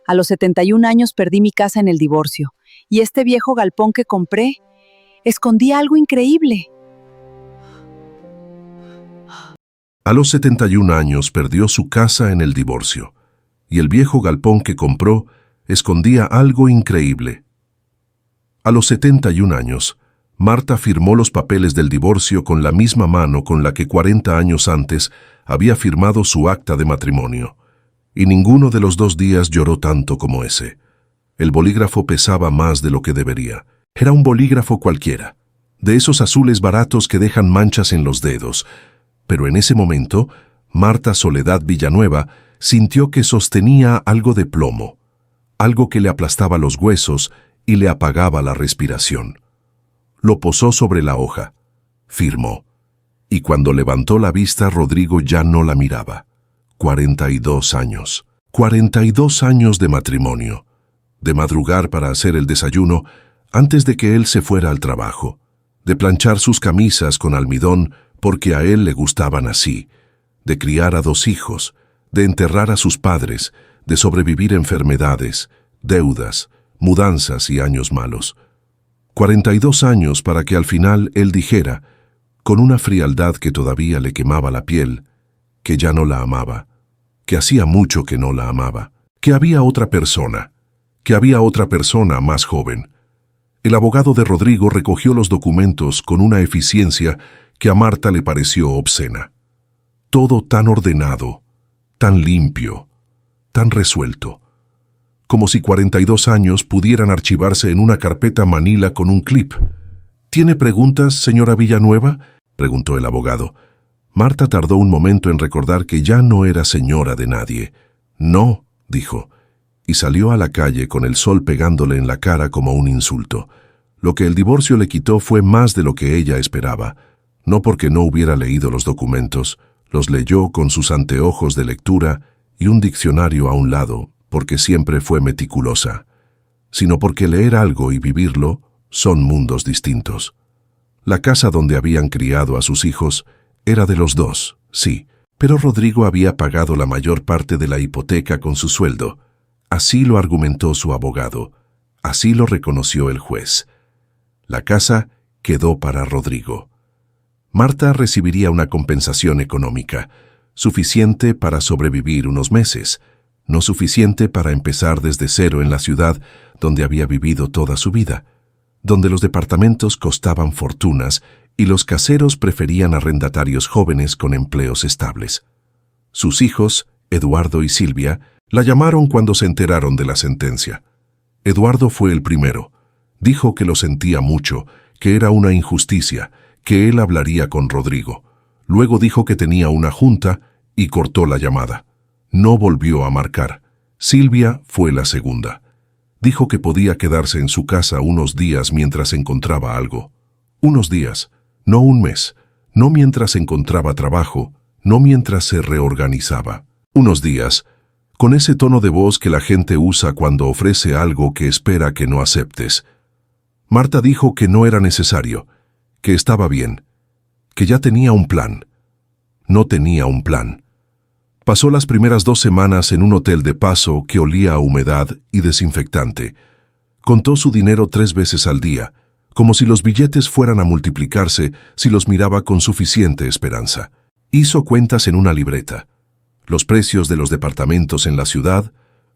A los 71 años perdí mi casa en el divorcio, y este viejo galpón que compré escondía algo increíble. A los 71 años perdió su casa en el divorcio, y el viejo galpón que compró escondía algo increíble. A los 71 años, Marta firmó los papeles del divorcio con la misma mano con la que 40 años antes había firmado su acta de matrimonio. Y ninguno de los 2 días lloró tanto como ese. El bolígrafo pesaba más de lo que debería. Era un bolígrafo cualquiera, de esos azules baratos que dejan manchas en los dedos. Pero en ese momento, Marta Soledad Villanueva sintió que sostenía algo de plomo, algo que le aplastaba los huesos y le apagaba la respiración. Lo posó sobre la hoja, firmó, y cuando levantó la vista Rodrigo ya no la miraba. 42 años. 42 años de matrimonio, de madrugar para hacer el desayuno antes de que él se fuera al trabajo, de planchar sus camisas con almidón porque a él le gustaban así, de criar a 2 hijos, de enterrar a sus padres, de sobrevivir enfermedades, deudas, mudanzas y años malos. 42 años para que al final él dijera, con una frialdad que todavía le quemaba la piel, que ya no la amaba, que hacía mucho que no la amaba, que había otra persona más joven. El abogado de Rodrigo recogió los documentos con una eficiencia que a Marta le pareció obscena. Todo tan ordenado, tan limpio, tan resuelto, como si 42 años pudieran archivarse en una carpeta manila con un clip. ¿Tiene preguntas, señora Villanueva?, preguntó el abogado. Marta tardó un momento en recordar que ya no era señora de nadie. No, dijo, y salió a la calle con el sol pegándole en la cara como un insulto. Lo que el divorcio le quitó fue más de lo que ella esperaba. No porque no hubiera leído los documentos, los leyó con sus anteojos de lectura y un diccionario a un lado, porque siempre fue meticulosa, sino porque leer algo y vivirlo son mundos distintos. La casa donde habían criado a sus hijos era de los 2, sí, pero Rodrigo había pagado la mayor parte de la hipoteca con su sueldo. Así lo argumentó su abogado, así lo reconoció el juez. La casa quedó para Rodrigo. Marta recibiría una compensación económica, suficiente para sobrevivir unos meses, no suficiente para empezar desde cero en la ciudad donde había vivido toda su vida, donde los departamentos costaban fortunas y los caseros preferían arrendatarios jóvenes con empleos estables. Sus hijos, Eduardo y Silvia, la llamaron cuando se enteraron de la sentencia. Eduardo fue el primero. Dijo que lo sentía mucho, que era una injusticia, que él hablaría con Rodrigo. Luego dijo que tenía una junta y cortó la llamada. No volvió a marcar. Silvia fue la segunda. Dijo que podía quedarse en su casa unos días mientras encontraba algo. Unos días, no un mes, no mientras encontraba trabajo, no mientras se reorganizaba. Unos días, con ese tono de voz que la gente usa cuando ofrece algo que espera que no aceptes. Marta dijo que no era necesario, que estaba bien, que ya tenía un plan. No tenía un plan. Pasó las primeras 2 semanas en un hotel de paso que olía a humedad y desinfectante. Contó su dinero 3 veces al día, como si los billetes fueran a multiplicarse si los miraba con suficiente esperanza. Hizo cuentas en una libreta. Los precios de los departamentos en la ciudad,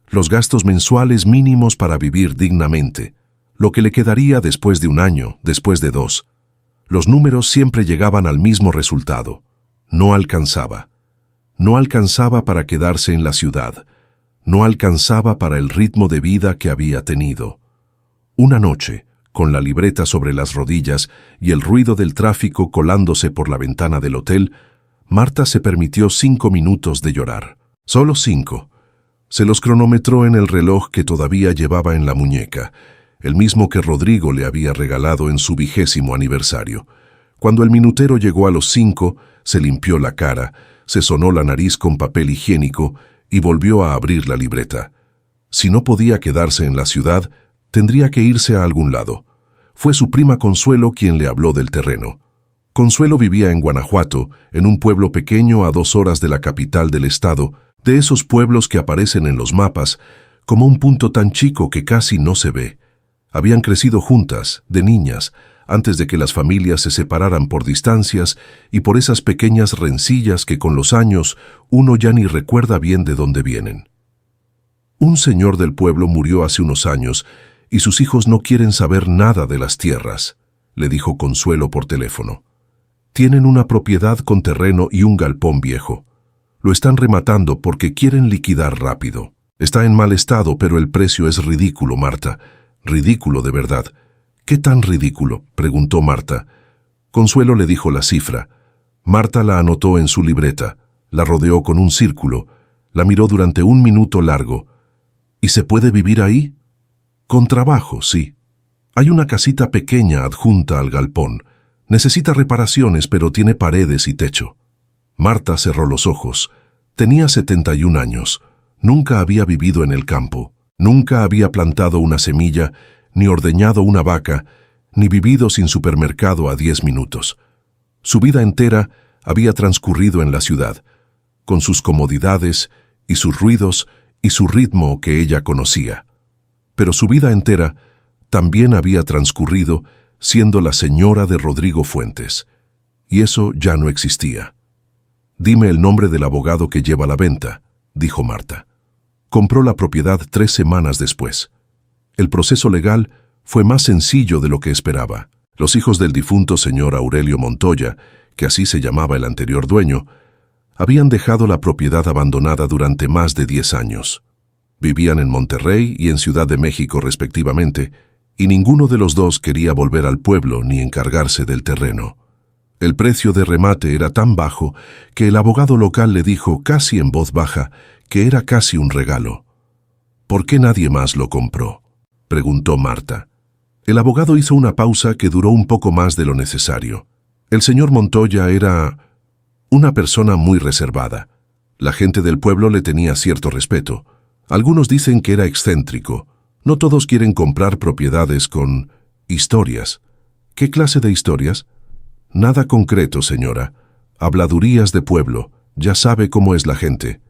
los gastos mensuales mínimos para vivir dignamente, lo que le quedaría después de 1 año, después de 2. Los números siempre llegaban al mismo resultado. No alcanzaba. No alcanzaba para quedarse en la ciudad. No alcanzaba para el ritmo de vida que había tenido. Una noche, con la libreta sobre las rodillas y el ruido del tráfico colándose por la ventana del hotel, Marta se permitió 5 minutos de llorar. Solo 5. Se los cronometró en el reloj que todavía llevaba en la muñeca, el mismo que Rodrigo le había regalado en su 20º aniversario. Cuando el minutero llegó a los 5, se limpió la cara, se sonó la nariz con papel higiénico y volvió a abrir la libreta. Si no podía quedarse en la ciudad, tendría que irse a algún lado. Fue su prima Consuelo quien le habló del terreno. Consuelo vivía en Guanajuato, en un pueblo pequeño a 2 horas de la capital del estado, de esos pueblos que aparecen en los mapas, como un punto tan chico que casi no se ve. Habían crecido juntas, de niñas, antes de que las familias se separaran por distancias y por esas pequeñas rencillas que con los años uno ya ni recuerda bien de dónde vienen. Un señor del pueblo murió hace unos años y sus hijos no quieren saber nada de las tierras, le dijo Consuelo por teléfono. Tienen una propiedad con terreno y un galpón viejo. Lo están rematando porque quieren liquidar rápido. Está en mal estado, pero el precio es ridículo, Marta. Ridículo de verdad. ¿Qué tan ridículo?, preguntó Marta. Consuelo le dijo la cifra. Marta la anotó en su libreta, la rodeó con un círculo, la miró durante un minuto largo. ¿Y se puede vivir ahí? Con trabajo, sí. Hay una casita pequeña adjunta al galpón. Necesita reparaciones, pero tiene paredes y techo. Marta cerró los ojos. Tenía 71 años. Nunca había vivido en el campo. Nunca había plantado una semilla, ni ordeñado una vaca, ni vivido sin supermercado a 10 minutos. Su vida entera había transcurrido en la ciudad, con sus comodidades y sus ruidos y su ritmo que ella conocía. Pero su vida entera también había transcurrido siendo la señora de Rodrigo Fuentes, y eso ya no existía. «Dime el nombre del abogado que lleva la venta», dijo Marta. Compró la propiedad 3 semanas después. El proceso legal fue más sencillo de lo que esperaba. Los hijos del difunto señor Aurelio Montoya, que así se llamaba el anterior dueño, habían dejado la propiedad abandonada durante más de 10 años. Vivían en Monterrey y en Ciudad de México respectivamente, y ninguno de los dos quería volver al pueblo ni encargarse del terreno. El precio de remate era tan bajo que el abogado local le dijo casi en voz baja que era casi un regalo. «¿Por qué nadie más lo compró?», preguntó Marta. El abogado hizo una pausa que duró un poco más de lo necesario. El señor Montoya era una persona muy reservada. La gente del pueblo le tenía cierto respeto. Algunos dicen que era excéntrico. No todos quieren comprar propiedades con historias. ¿Qué clase de historias? Nada concreto, señora. Habladurías de pueblo. Ya sabe cómo es la gente.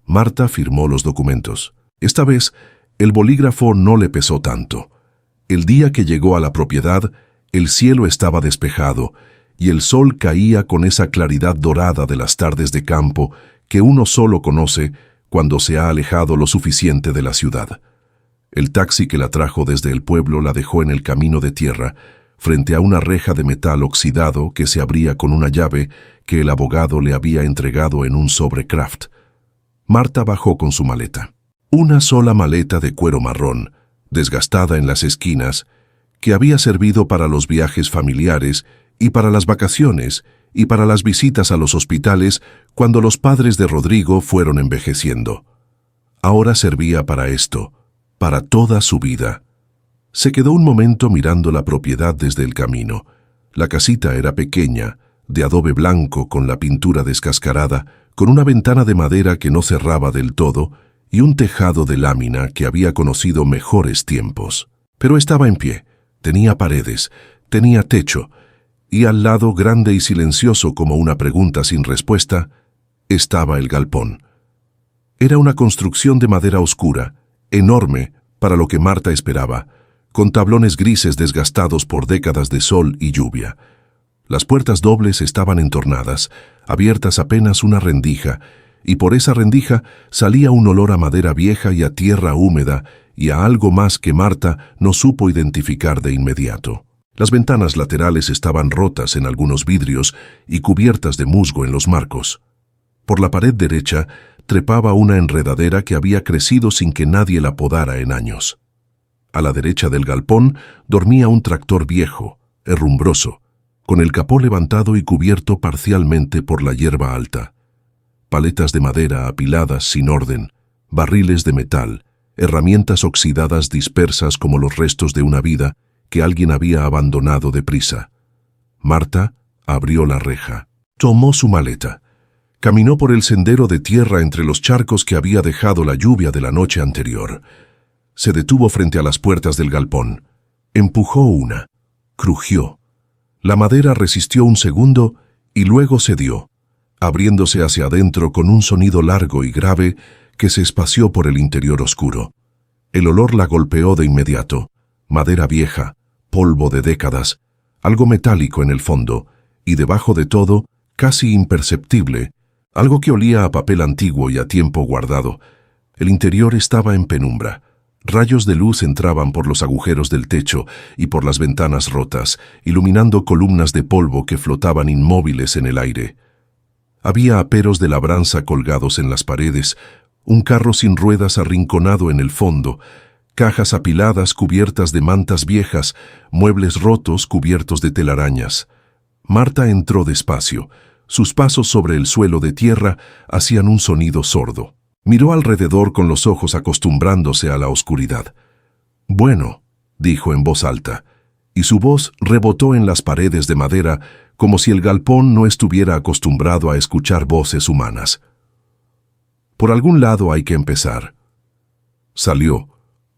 Marta firmó los documentos. Esta vez, el bolígrafo no le pesó tanto. El día que llegó a la propiedad, el cielo estaba despejado y el sol caía con esa claridad dorada de las tardes de campo que uno solo conoce cuando se ha alejado lo suficiente de la ciudad. El taxi que la trajo desde el pueblo la dejó en el camino de tierra, frente a una reja de metal oxidado que se abría con una llave que el abogado le había entregado en un sobre Kraft. Marta bajó con su maleta. Una sola maleta de cuero marrón, desgastada en las esquinas, que había servido para los viajes familiares y para las vacaciones y para las visitas a los hospitales cuando los padres de Rodrigo fueron envejeciendo. Ahora servía para esto, para toda su vida. Se quedó un momento mirando la propiedad desde el camino. La casita era pequeña, de adobe blanco con la pintura descascarada, con una ventana de madera que no cerraba del todo y un tejado de lámina que había conocido mejores tiempos. Pero estaba en pie, tenía paredes, tenía techo, y al lado, grande y silencioso como una pregunta sin respuesta, estaba el galpón. Era una construcción de madera oscura, enorme para lo que Marta esperaba, con tablones grises desgastados por décadas de sol y lluvia. Las puertas dobles estaban entornadas, abiertas apenas una rendija, y por esa rendija salía un olor a madera vieja y a tierra húmeda y a algo más que Marta no supo identificar de inmediato. Las ventanas laterales estaban rotas en algunos vidrios y cubiertas de musgo en los marcos. Por la pared derecha trepaba una enredadera que había crecido sin que nadie la podara en años. A la derecha del galpón dormía un tractor viejo, herrumbroso, con el capó levantado y cubierto parcialmente por la hierba alta. Paletas de madera apiladas sin orden, barriles de metal, herramientas oxidadas dispersas como los restos de una vida que alguien había abandonado deprisa. Marta abrió la reja. Tomó su maleta. Caminó por el sendero de tierra entre los charcos que había dejado la lluvia de la noche anterior. Se detuvo frente a las puertas del galpón. Empujó una. Crujió. La madera resistió un segundo y luego cedió, abriéndose hacia adentro con un sonido largo y grave que se espació por el interior oscuro. El olor la golpeó de inmediato. Madera vieja, polvo de décadas, algo metálico en el fondo, y debajo de todo, casi imperceptible, algo que olía a papel antiguo y a tiempo guardado. El interior estaba en penumbra. Rayos de luz entraban por los agujeros del techo y por las ventanas rotas, iluminando columnas de polvo que flotaban inmóviles en el aire. Había aperos de labranza colgados en las paredes, un carro sin ruedas arrinconado en el fondo, cajas apiladas cubiertas de mantas viejas, muebles rotos cubiertos de telarañas. Marta entró despacio. Sus pasos sobre el suelo de tierra hacían un sonido sordo. Miró alrededor con los ojos acostumbrándose a la oscuridad. «Bueno», dijo en voz alta, y su voz rebotó en las paredes de madera como si el galpón no estuviera acostumbrado a escuchar voces humanas. «Por algún lado hay que empezar». Salió,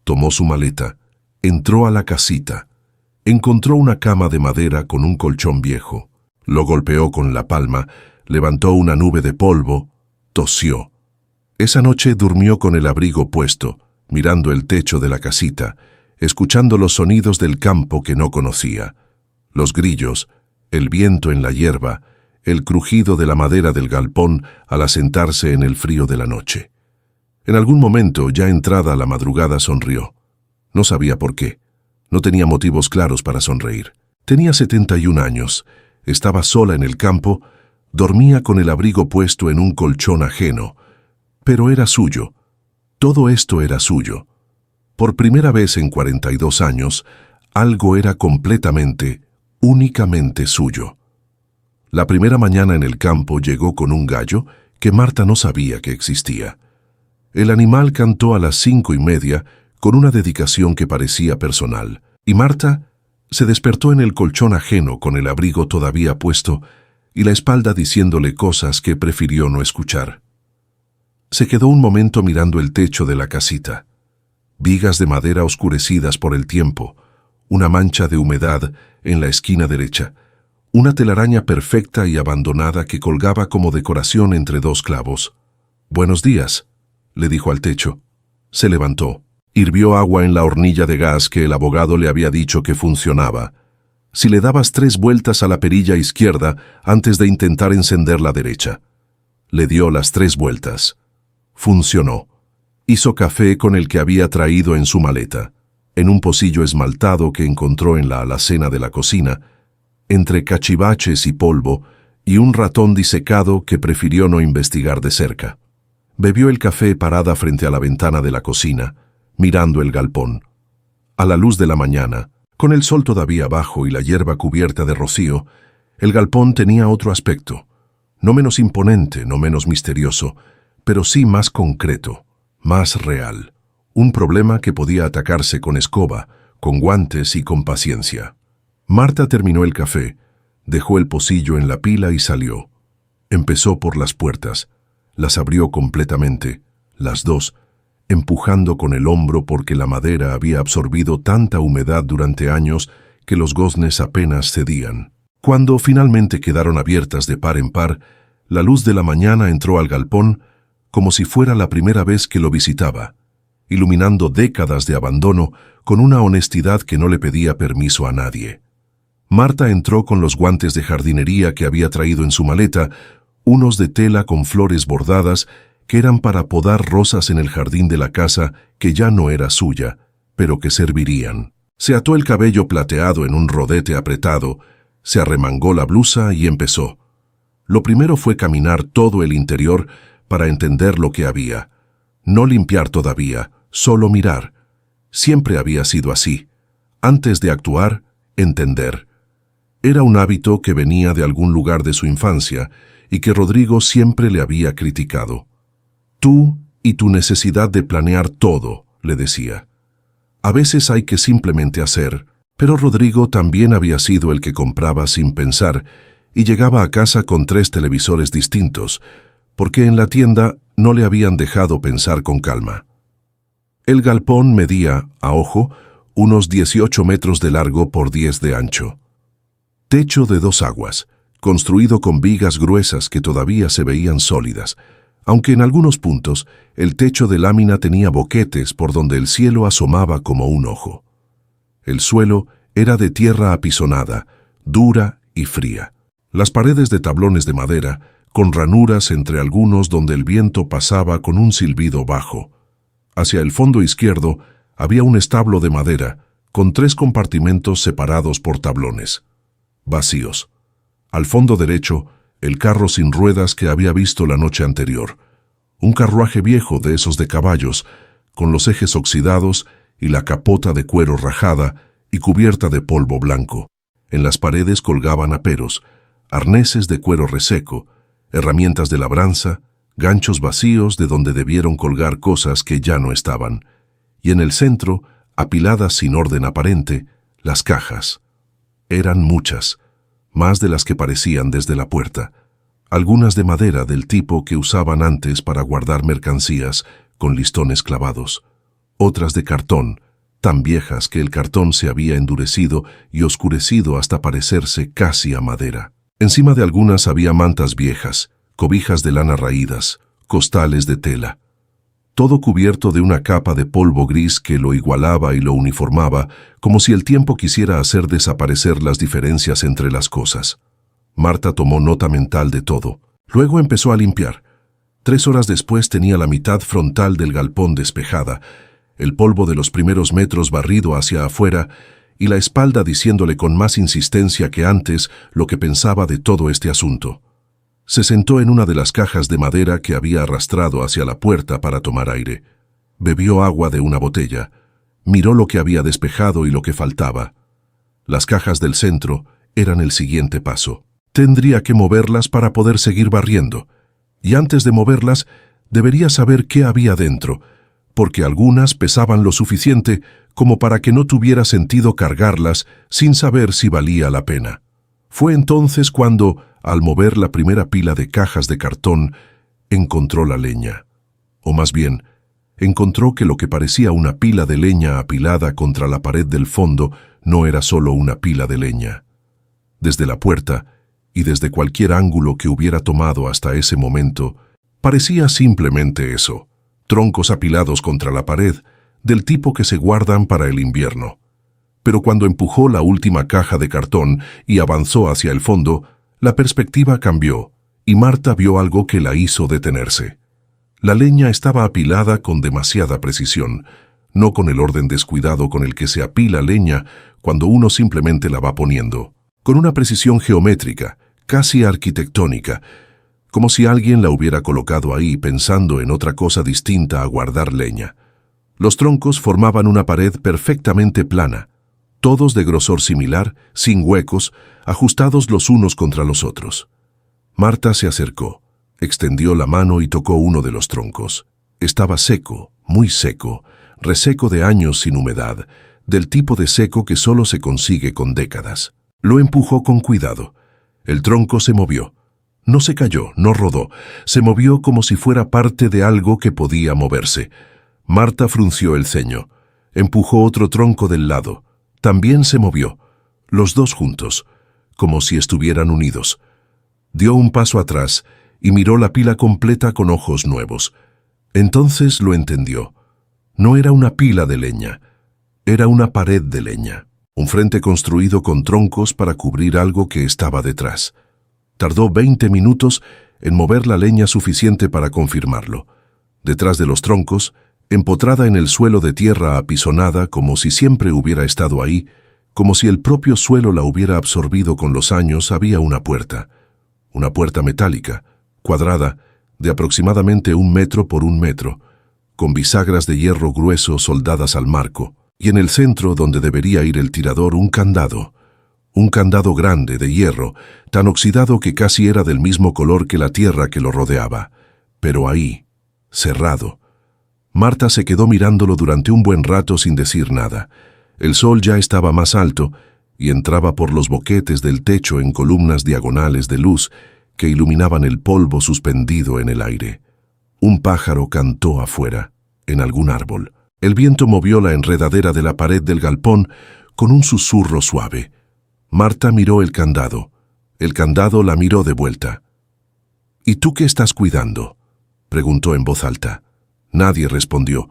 tomó su maleta, entró a la casita. Encontró una cama de madera con un colchón viejo. Lo golpeó con la palma, levantó una nube de polvo, tosió. Esa noche durmió con el abrigo puesto, mirando el techo de la casita, escuchando los sonidos del campo que no conocía. Los grillos, el viento en la hierba, el crujido de la madera del galpón al asentarse en el frío de la noche. En algún momento, ya entrada la madrugada, sonrió. No sabía por qué. No tenía motivos claros para sonreír. Tenía 71 años, estaba sola en el campo, dormía con el abrigo puesto en un colchón ajeno, pero era suyo. Todo esto era suyo. Por primera vez en 42 años, algo era completamente, únicamente suyo. La primera mañana en el campo llegó con un gallo que Marta no sabía que existía. El animal cantó a las 5:30 con una dedicación que parecía personal, y Marta se despertó en el colchón ajeno con el abrigo todavía puesto y la espalda diciéndole cosas que prefirió no escuchar. Se quedó un momento mirando el techo de la casita. Vigas de madera oscurecidas por el tiempo, una mancha de humedad en la esquina derecha, una telaraña perfecta y abandonada que colgaba como decoración entre dos clavos. «Buenos días», le dijo al techo. Se levantó. Hirvió agua en la hornilla de gas que el abogado le había dicho que funcionaba. Si le dabas 3 vueltas a la perilla izquierda antes de intentar encender la derecha. Le dio las 3 vueltas. Funcionó. Hizo café con el que había traído en su maleta, en un pocillo esmaltado que encontró en la alacena de la cocina, entre cachivaches y polvo, y un ratón disecado que prefirió no investigar de cerca. Bebió el café parada frente a la ventana de la cocina, mirando el galpón. A la luz de la mañana, con el sol todavía bajo y la hierba cubierta de rocío, el galpón tenía otro aspecto, no menos imponente, no menos misterioso, pero sí más concreto, más real. Un problema que podía atacarse con escoba, con guantes y con paciencia. Marta terminó el café, dejó el pocillo en la pila y salió. Empezó por las puertas, las abrió completamente, las dos, empujando con el hombro porque la madera había absorbido tanta humedad durante años que los goznes apenas cedían. Cuando finalmente quedaron abiertas de par en par, la luz de la mañana entró al galpón como si fuera la primera vez que lo visitaba, iluminando décadas de abandono con una honestidad que no le pedía permiso a nadie. Marta entró con los guantes de jardinería que había traído en su maleta, unos de tela con flores bordadas que eran para podar rosas en el jardín de la casa que ya no era suya, pero que servirían. Se ató el cabello plateado en un rodete apretado, se arremangó la blusa y empezó. Lo primero fue caminar todo el interior para entender lo que había. No limpiar todavía, solo mirar. Siempre había sido así. Antes de actuar, entender. Era un hábito que venía de algún lugar de su infancia y que Rodrigo siempre le había criticado. Tú y tu necesidad de planear todo, le decía. A veces hay que simplemente hacer, pero Rodrigo también había sido el que compraba sin pensar y llegaba a casa con 3 televisores distintos, porque en la tienda no le habían dejado pensar con calma. El galpón medía, a ojo, unos 18 metros de largo por 10 de ancho. Techo de 2 aguas, construido con vigas gruesas que todavía se veían sólidas, aunque en algunos puntos el techo de lámina tenía boquetes por donde el cielo asomaba como un ojo. El suelo era de tierra apisonada, dura y fría. Las paredes de tablones de madera, con ranuras entre algunos donde el viento pasaba con un silbido bajo. Hacia el fondo izquierdo había un establo de madera, con 3 compartimentos separados por tablones, vacíos. Al fondo derecho, el carro sin ruedas que había visto la noche anterior. Un carruaje viejo de esos de caballos, con los ejes oxidados y la capota de cuero rajada y cubierta de polvo blanco. En las paredes colgaban aperos, arneses de cuero reseco, herramientas de labranza, ganchos vacíos de donde debieron colgar cosas que ya no estaban. Y en el centro, apiladas sin orden aparente, las cajas. Eran muchas, más de las que parecían desde la puerta. Algunas de madera del tipo que usaban antes para guardar mercancías con listones clavados. Otras de cartón, tan viejas que el cartón se había endurecido y oscurecido hasta parecerse casi a madera. Encima de algunas había mantas viejas, cobijas de lana raídas, costales de tela. Todo cubierto de una capa de polvo gris que lo igualaba y lo uniformaba, como si el tiempo quisiera hacer desaparecer las diferencias entre las cosas. Marta tomó nota mental de todo. Luego empezó a limpiar. 3 horas después tenía la mitad frontal del galpón despejada, el polvo de los primeros metros barrido hacia afuera y la espalda diciéndole con más insistencia que antes lo que pensaba de todo este asunto. Se sentó en una de las cajas de madera que había arrastrado hacia la puerta para tomar aire. Bebió agua de una botella. Miró lo que había despejado y lo que faltaba. Las cajas del centro eran el siguiente paso. Tendría que moverlas para poder seguir barriendo. Y antes de moverlas, debería saber qué había dentro, porque algunas pesaban lo suficiente como para que no tuviera sentido cargarlas sin saber si valía la pena. Fue entonces cuando, al mover la primera pila de cajas de cartón, encontró la leña. O más bien, encontró que lo que parecía una pila de leña apilada contra la pared del fondo no era solo una pila de leña. Desde la puerta, y desde cualquier ángulo que hubiera tomado hasta ese momento, parecía simplemente eso, troncos apilados contra la pared, del tipo que se guardan para el invierno. Pero cuando empujó la última caja de cartón y avanzó hacia el fondo, la perspectiva cambió, y Marta vio algo que la hizo detenerse. La leña estaba apilada con demasiada precisión, no con el orden descuidado con el que se apila leña cuando uno simplemente la va poniendo, con una precisión geométrica, casi arquitectónica, como si alguien la hubiera colocado ahí pensando en otra cosa distinta a guardar leña. Los troncos formaban una pared perfectamente plana, todos de grosor similar, sin huecos, ajustados los unos contra los otros. Marta se acercó, extendió la mano y tocó uno de los troncos. Estaba seco, muy seco, reseco de años sin humedad, del tipo de seco que solo se consigue con décadas. Lo empujó con cuidado. El tronco se movió. No se cayó, no rodó, se movió como si fuera parte de algo que podía moverse. Marta frunció el ceño. Empujó otro tronco del lado. También se movió, los dos juntos, como si estuvieran unidos. Dio un paso atrás y miró la pila completa con ojos nuevos. Entonces lo entendió. No era una pila de leña, era una pared de leña, un frente construido con troncos para cubrir algo que estaba detrás. Tardó 20 minutos en mover la leña suficiente para confirmarlo. Detrás de los troncos, empotrada en el suelo de tierra apisonada como si siempre hubiera estado ahí, como si el propio suelo la hubiera absorbido con los años, había una puerta metálica, cuadrada, de aproximadamente 1 metro por 1 metro, con bisagras de hierro grueso soldadas al marco, y en el centro, donde debería ir el tirador, un candado grande de hierro, tan oxidado que casi era del mismo color que la tierra que lo rodeaba, pero ahí, cerrado. Marta se quedó mirándolo durante un buen rato sin decir nada. El sol ya estaba más alto y entraba por los boquetes del techo en columnas diagonales de luz que iluminaban el polvo suspendido en el aire. Un pájaro cantó afuera, en algún árbol. El viento movió la enredadera de la pared del galpón con un susurro suave. Marta miró el candado. El candado la miró de vuelta. «¿Y tú qué estás cuidando?». preguntó en voz alta. Nadie respondió,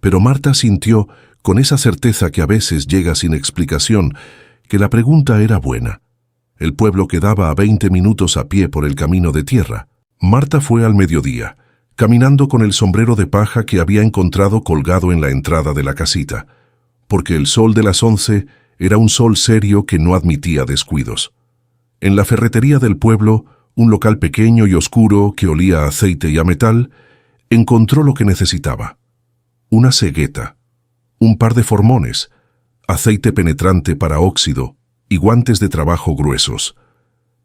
pero Marta sintió, con esa certeza que a veces llega sin explicación, que la pregunta era buena. El pueblo quedaba a 20 minutos a pie por el camino de tierra. Marta fue al mediodía, caminando con el sombrero de paja que había encontrado colgado en la entrada de la casita, porque el sol de las 11 era un sol serio que no admitía descuidos. En la ferretería del pueblo, un local pequeño y oscuro que olía a aceite y a metal, encontró lo que necesitaba. Una cegueta, un par de formones, aceite penetrante para óxido y guantes de trabajo gruesos.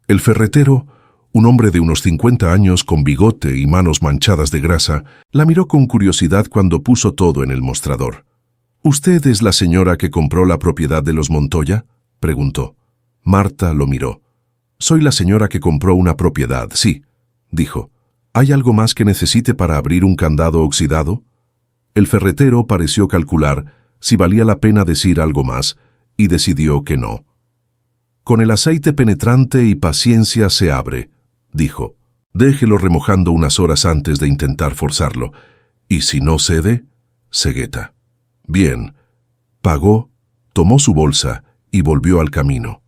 El ferretero, un hombre de unos 50 años con bigote y manos manchadas de grasa, la miró con curiosidad cuando puso todo en el mostrador. «¿Usted es la señora que compró la propiedad de los Montoya?», preguntó. Marta lo miró. «Soy la señora que compró una propiedad, sí», dijo. «¿Hay algo más que necesite para abrir un candado oxidado?». El ferretero pareció calcular si valía la pena decir algo más y decidió que no. «Con el aceite penetrante y paciencia se abre», dijo. «Déjelo remojando unas horas antes de intentar forzarlo. Y si no cede, cegueta». Bien. Pagó, tomó su bolsa y volvió al camino.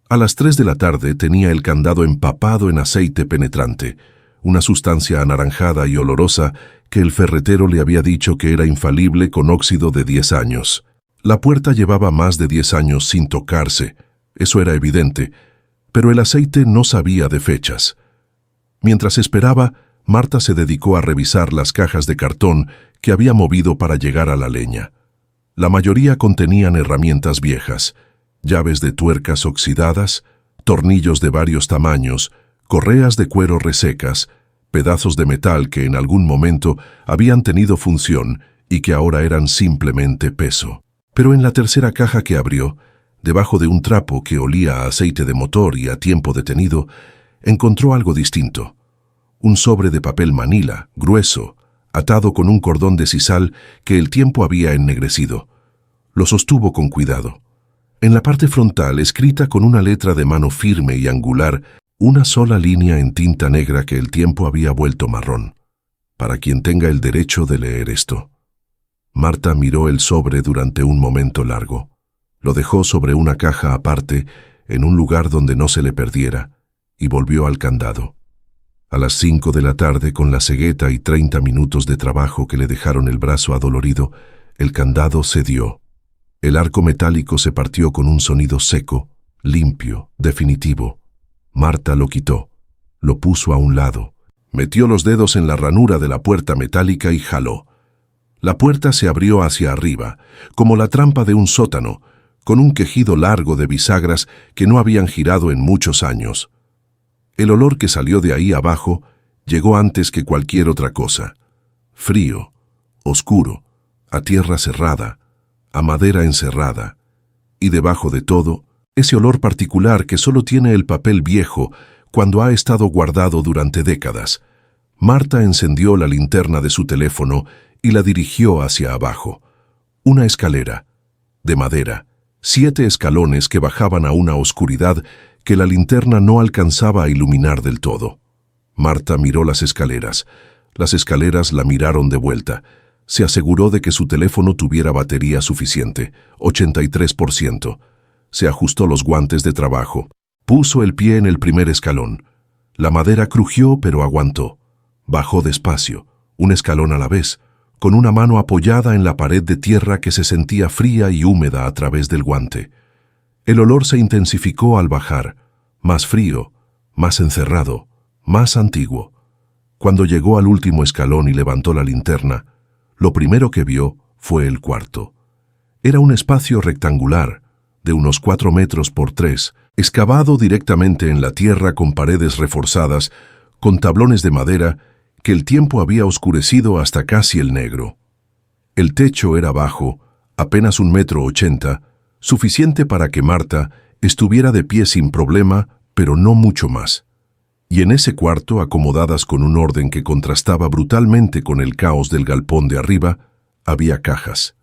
A las 3 de la tarde tenía el candado empapado en aceite penetrante, una sustancia anaranjada y olorosa que el ferretero le había dicho que era infalible con óxido de 10 años. La puerta llevaba más de 10 años sin tocarse, eso era evidente, pero el aceite no sabía de fechas. Mientras esperaba, Marta se dedicó a revisar las cajas de cartón que había movido para llegar a la leña. La mayoría contenían herramientas viejas, llaves de tuercas oxidadas, tornillos de varios tamaños, correas de cuero resecas, pedazos de metal que en algún momento habían tenido función y que ahora eran simplemente peso. Pero en la tercera caja que abrió, debajo de un trapo que olía a aceite de motor y a tiempo detenido, encontró algo distinto. Un sobre de papel manila, grueso, atado con un cordón de sisal que el tiempo había ennegrecido. Lo sostuvo con cuidado. En la parte frontal, escrita con una letra de mano firme y angular, una sola línea en tinta negra que el tiempo había vuelto marrón. Para quien tenga el derecho de leer esto. Marta miró el sobre durante un momento largo. Lo dejó sobre una caja aparte, en un lugar donde no se le perdiera, y volvió al candado. A las 5 de la tarde, con la cegueta y 30 minutos de trabajo que le dejaron el brazo adolorido, el candado cedió. El arco metálico se partió con un sonido seco, limpio, definitivo. Marta lo quitó, lo puso a un lado, metió los dedos en la ranura de la puerta metálica y jaló. La puerta se abrió hacia arriba, como la trampa de un sótano, con un quejido largo de bisagras que no habían girado en muchos años. El olor que salió de ahí abajo llegó antes que cualquier otra cosa. Frío, oscuro, a tierra cerrada, a madera encerrada. Y debajo de todo, ese olor particular que solo tiene el papel viejo cuando ha estado guardado durante décadas. Marta encendió la linterna de su teléfono y la dirigió hacia abajo. Una escalera, de madera, 7 escalones que bajaban a una oscuridad que la linterna no alcanzaba a iluminar del todo. Marta miró las escaleras. Las escaleras la miraron de vuelta. Se aseguró de que su teléfono tuviera batería suficiente, 83%. Se ajustó los guantes de trabajo. Puso el pie en el primer escalón. La madera crujió, pero aguantó. Bajó despacio, un escalón a la vez, con una mano apoyada en la pared de tierra que se sentía fría y húmeda a través del guante. El olor se intensificó al bajar, más frío, más encerrado, más antiguo. Cuando llegó al último escalón y levantó la linterna, lo primero que vio fue el cuarto. Era un espacio rectangular, de unos 4 metros por 3, excavado directamente en la tierra con paredes reforzadas, con tablones de madera que el tiempo había oscurecido hasta casi el negro. El techo era bajo, apenas 1,80 m, suficiente para que Marta estuviera de pie sin problema, pero no mucho más. Y en ese cuarto, acomodadas con un orden que contrastaba brutalmente con el caos del galpón de arriba, había cajas.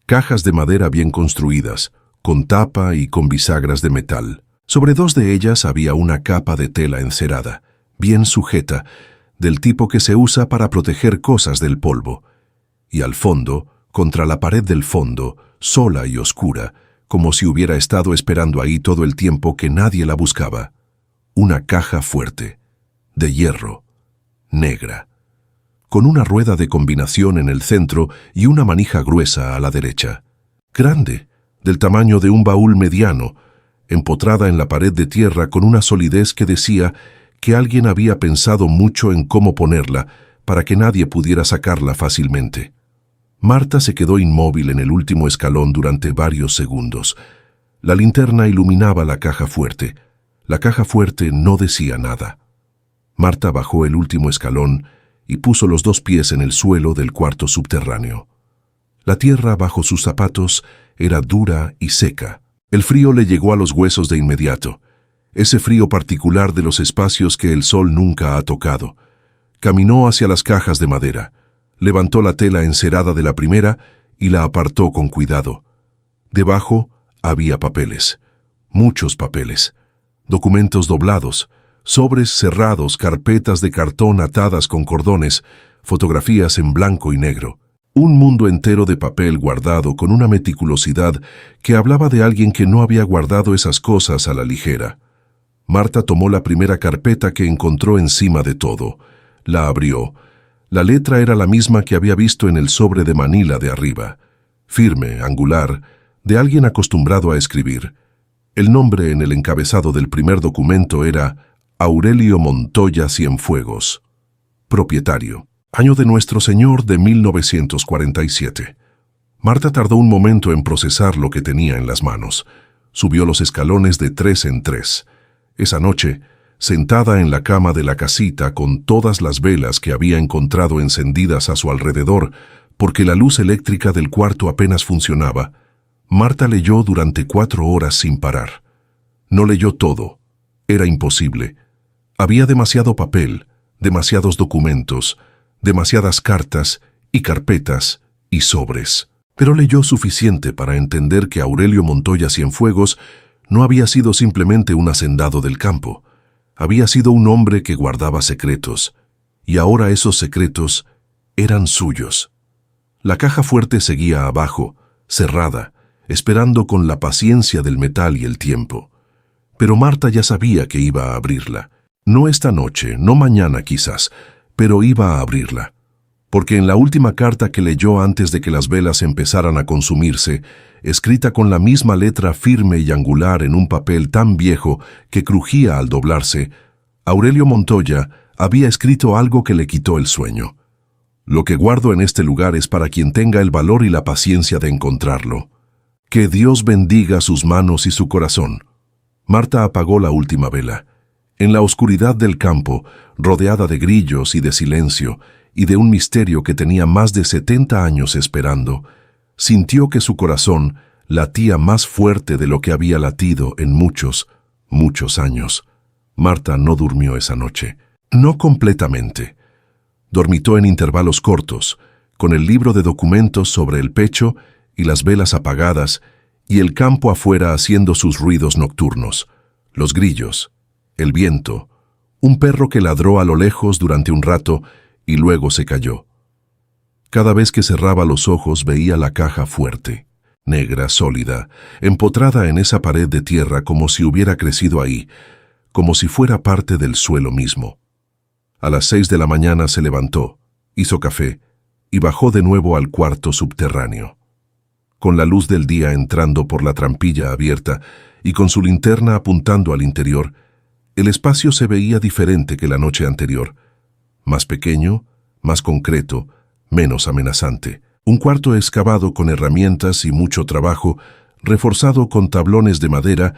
Cajas de madera bien construidas, con tapa y con bisagras de metal. Sobre 2 de ellas había una capa de tela encerada, bien sujeta, del tipo que se usa para proteger cosas del polvo. Y al fondo, contra la pared del fondo, sola y oscura, como si hubiera estado esperando ahí todo el tiempo que nadie la buscaba, una caja fuerte, de hierro, negra, con una rueda de combinación en el centro y una manija gruesa a la derecha. Grande, del tamaño de un baúl mediano, empotrada en la pared de tierra con una solidez que decía que alguien había pensado mucho en cómo ponerla para que nadie pudiera sacarla fácilmente. Marta se quedó inmóvil en el último escalón durante varios segundos. La linterna iluminaba la caja fuerte. La caja fuerte no decía nada. Marta bajó el último escalón y puso los 2 pies en el suelo del cuarto subterráneo. La tierra bajo sus zapatos era dura y seca. El frío le llegó a los huesos de inmediato, ese frío particular de los espacios que el sol nunca ha tocado. Caminó hacia las cajas de madera, levantó la tela encerada de la primera y la apartó con cuidado. Debajo había papeles, muchos papeles, documentos doblados, sobres cerrados, carpetas de cartón atadas con cordones, fotografías en blanco y negro. Un mundo entero de papel guardado con una meticulosidad que hablaba de alguien que no había guardado esas cosas a la ligera. Marta tomó la primera carpeta que encontró encima de todo. La abrió. La letra era la misma que había visto en el sobre de Manila de arriba. Firme, angular, de alguien acostumbrado a escribir. El nombre en el encabezado del primer documento era Aurelio Montoya Cienfuegos, propietario. Año de Nuestro Señor de 1947. Marta tardó un momento en procesar lo que tenía en las manos. Subió los escalones de 3 en 3. Esa noche, sentada en la cama de la casita con todas las velas que había encontrado encendidas a su alrededor, porque la luz eléctrica del cuarto apenas funcionaba, Marta leyó durante 4 horas sin parar. No leyó todo. Era imposible. Había demasiado papel, demasiados documentos, demasiadas cartas y carpetas y sobres. Pero leyó suficiente para entender que Aurelio Montoya Cienfuegos no había sido simplemente un hacendado del campo. Había sido un hombre que guardaba secretos, y ahora esos secretos eran suyos. La caja fuerte seguía abajo, cerrada, esperando con la paciencia del metal y el tiempo. Pero Marta ya sabía que iba a abrirla. No esta noche, no mañana quizás, pero iba a abrirla. Porque en la última carta que leyó antes de que las velas empezaran a consumirse, escrita con la misma letra firme y angular en un papel tan viejo que crujía al doblarse, Aurelio Montoya había escrito algo que le quitó el sueño. Lo que guardo en este lugar es para quien tenga el valor y la paciencia de encontrarlo. Que Dios bendiga sus manos y su corazón. Marta apagó la última vela. En la oscuridad del campo, rodeada de grillos y de silencio, y de un misterio que tenía más de 70 años esperando, sintió que su corazón latía más fuerte de lo que había latido en muchos, muchos años. Marta no durmió esa noche. No completamente. Dormitó en intervalos cortos, con el libro de documentos sobre el pecho y las velas apagadas, y el campo afuera haciendo sus ruidos nocturnos, los grillos, el viento, un perro que ladró a lo lejos durante un rato y luego se calló. Cada vez que cerraba los ojos veía la caja fuerte, negra, sólida, empotrada en esa pared de tierra como si hubiera crecido ahí, como si fuera parte del suelo mismo. A las 6 de la mañana se levantó, hizo café y bajó de nuevo al cuarto subterráneo. Con la luz del día entrando por la trampilla abierta y con su linterna apuntando al interior, el espacio se veía diferente que la noche anterior. Más pequeño, más concreto, menos amenazante. Un cuarto excavado con herramientas y mucho trabajo, reforzado con tablones de madera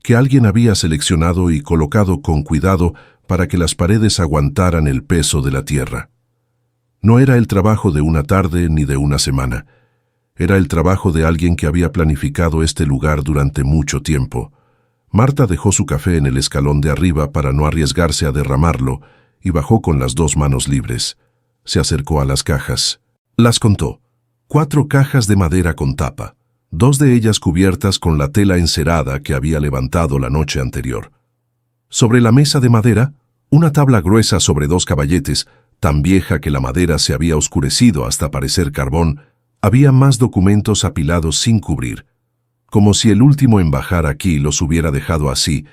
que alguien había seleccionado y colocado con cuidado para que las paredes aguantaran el peso de la tierra. No era el trabajo de una tarde ni de una semana. Era el trabajo de alguien que había planificado este lugar durante mucho tiempo. Marta dejó su café en el escalón de arriba para no arriesgarse a derramarlo y bajó con las 2 manos libres. Se acercó a las cajas. Las contó. 4 cajas de madera con tapa, 2 de ellas cubiertas con la tela encerada que había levantado la noche anterior. Sobre la mesa de madera, Una tabla gruesa sobre dos caballetes, tan vieja que la madera se había oscurecido hasta parecer carbón. Había más documentos apilados sin cubrir, como si el último en bajar aquí los hubiera dejado así,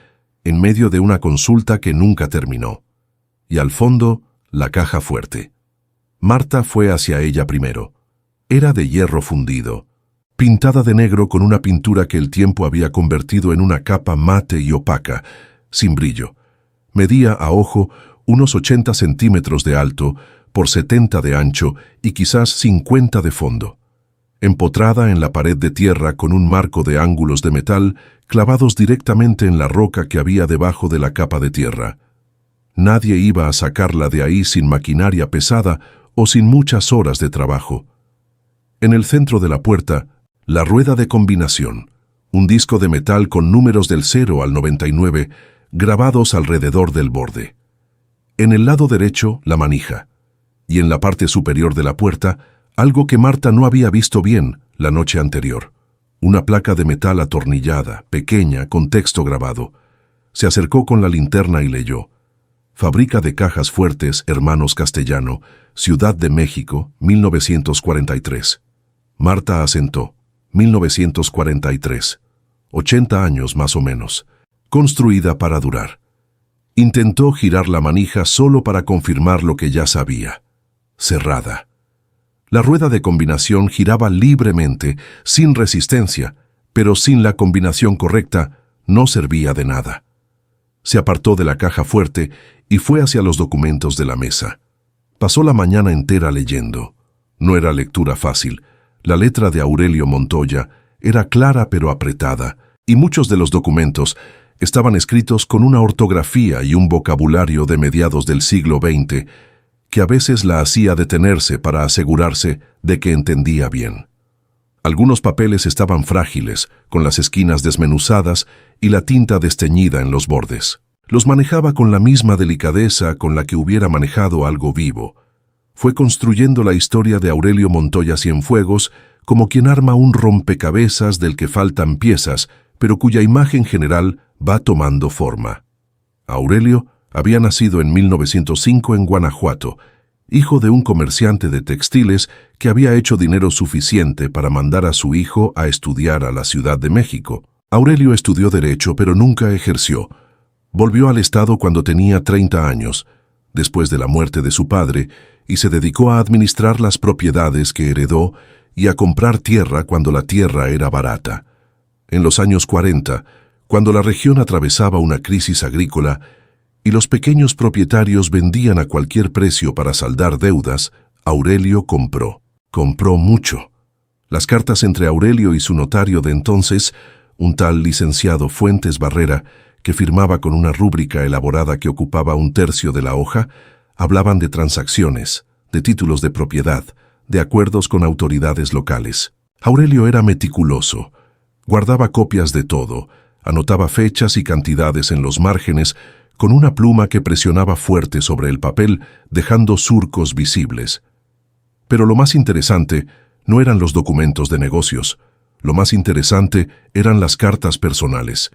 en medio de una consulta que nunca terminó. Y al fondo, la caja fuerte. Marta fue hacia ella primero. Era de hierro fundido, pintada de negro con una pintura que el tiempo había convertido en una capa mate y opaca, sin brillo. Medía a ojo unos 80 centímetros de alto por 70 de ancho y quizás 50 de fondo. Empotrada en la pared de tierra con un marco de ángulos de metal clavados directamente en la roca que había debajo de la capa de tierra. Nadie iba a sacarla de ahí sin maquinaria pesada o sin muchas horas de trabajo. En el centro de la puerta, la rueda de combinación, un disco de metal con números del 0 al 99 grabados alrededor del borde. En el lado derecho, la manija, y en la parte superior de la puerta, algo que Marta no había visto bien la noche anterior. Una placa de metal atornillada, pequeña, con texto grabado. Se acercó con la linterna y leyó: Fábrica de Cajas Fuertes, Hermanos Castellano, Ciudad de México, 1943. Marta asentó. 1943. 80 años más o menos. Construida para durar. Intentó girar la manija solo para confirmar lo que ya sabía. Cerrada. La rueda de combinación giraba libremente, sin resistencia, pero sin la combinación correcta no servía de nada. Se apartó de la caja fuerte y fue hacia los documentos de la mesa. Pasó la mañana entera leyendo. No era lectura fácil. La letra de Aurelio Montoya era clara pero apretada, y muchos de los documentos estaban escritos con una ortografía y un vocabulario de mediados del siglo XX que a veces la hacía detenerse para asegurarse de que entendía bien. Algunos papeles estaban frágiles, con las esquinas desmenuzadas y la tinta desteñida en los bordes. Los manejaba con la misma delicadeza con la que hubiera manejado algo vivo. Fue construyendo la historia de Aurelio Montoya Cienfuegos como quien arma un rompecabezas del que faltan piezas, pero cuya imagen general va tomando forma. Aurelio había nacido en 1905 en Guanajuato, hijo de un comerciante de textiles que había hecho dinero suficiente para mandar a su hijo a estudiar a la Ciudad de México. Aurelio estudió Derecho, pero nunca ejerció. Volvió al Estado cuando tenía 30 años, después de la muerte de su padre, y se dedicó a administrar las propiedades que heredó y a comprar tierra cuando la tierra era barata. En los años 40, cuando la región atravesaba una crisis agrícola y los pequeños propietarios vendían a cualquier precio para saldar deudas, Aurelio compró. Compró mucho. Las cartas entre Aurelio y su notario de entonces, un tal licenciado Fuentes Barrera, que firmaba con una rúbrica elaborada que ocupaba un tercio de la hoja, hablaban de transacciones, de títulos de propiedad, de acuerdos con autoridades locales. Aurelio era meticuloso. Guardaba copias de todo, anotaba fechas y cantidades en los márgenes, con una pluma que presionaba fuerte sobre el papel, dejando surcos visibles. Pero lo más interesante no eran los documentos de negocios. Lo más interesante eran las cartas personales.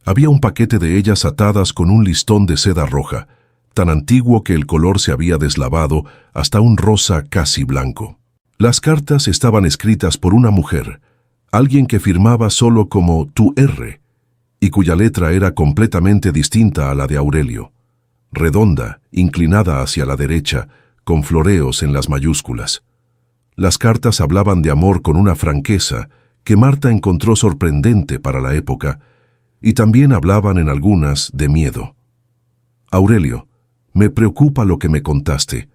Había un paquete de ellas atadas con un listón de seda roja, tan antiguo que el color se había deslavado hasta un rosa casi blanco. Las cartas estaban escritas por una mujer, alguien que firmaba solo como tu R, y cuya letra era completamente distinta a la de Aurelio. Redonda, inclinada hacia la derecha, con floreos en las mayúsculas. Las cartas hablaban de amor con una franqueza que Marta encontró sorprendente para la época, y también hablaban en algunas de miedo. Aurelio, me preocupa lo que me contaste.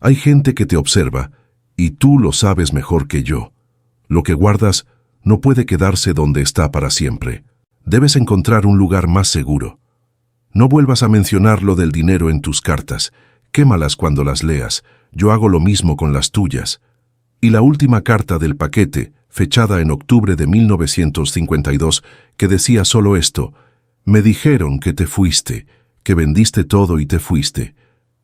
Hay gente que te observa, y tú lo sabes mejor que yo. Lo que guardas no puede quedarse donde está para siempre. Debes encontrar un lugar más seguro. No vuelvas a mencionar lo del dinero en tus cartas. Quémalas cuando las leas. Yo hago lo mismo con las tuyas. Y la última carta del paquete, fechada en octubre de 1952, que decía solo esto: me dijeron que te fuiste, que vendiste todo y te fuiste.